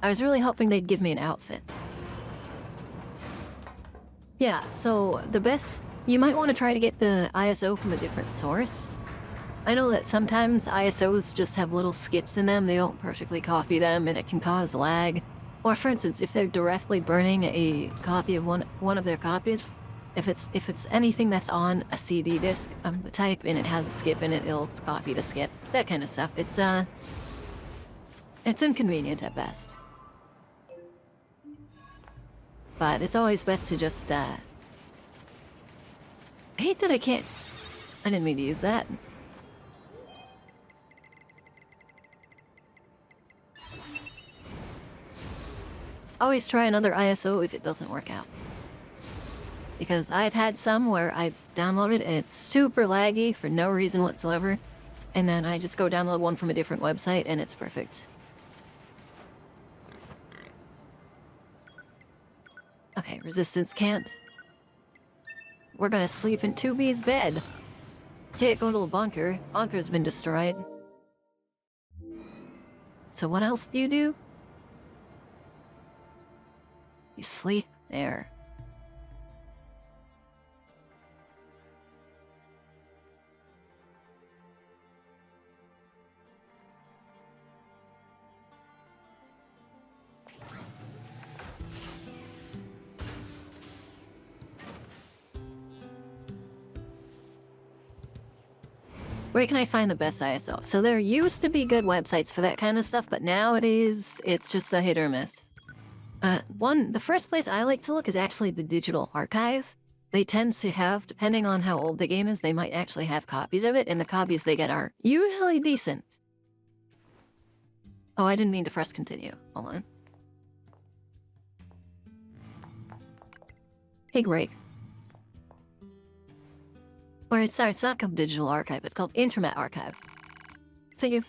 I was really hoping they'd give me an outfit. Yeah, so the best... You might want to try to get the ISO from a different source. I know that sometimes ISOs just have little skips in them, they don't perfectly copy them, and it can cause lag. Or for instance, if they're directly burning a copy of one of their copies, if it's anything that's on a CD disc of the type and it has a skip in it, it'll copy the skip. That kind of stuff. It's inconvenient at best. But it's always best to just, I hate that I can't... I didn't mean to use that. Always try another ISO if it doesn't work out. Because I've had some where I downloaded and it's super laggy for no reason whatsoever, and then I just go download one from a different website and it's perfect. Okay, resistance can't. We're gonna sleep in 2B's bed. Can't go to the bunker. Bunker's been destroyed. So what else do you do? You sleep there. Where can I find the best ISO? So there used to be good websites for that kind of stuff, but nowadays it's just a hit or miss. The first place I like to look is actually the digital archive. They tend to have, depending on how old the game is, they might actually have copies of it, and the copies they get are usually decent. Oh, I didn't mean to press continue. Hold on. Hey, Greg. Or it's not called Digital Archive, it's called Internet Archive. Thank you.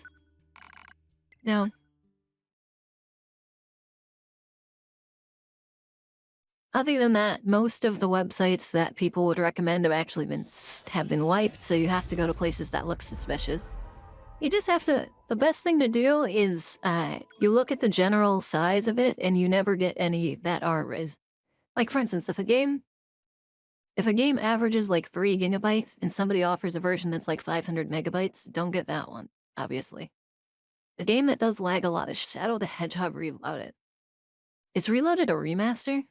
No. Other than that, most of the websites that people would recommend have been wiped, so you have to go to places that look suspicious. You just have to... The best thing to do is, you look at the general size of it, and you never get any that are... Like, for instance, if a game averages like 3 gigabytes and somebody offers a version that's like 500 megabytes, don't get that one, obviously. The game that does lag a lot is Shadow the Hedgehog Reloaded. Is Reloaded a remaster?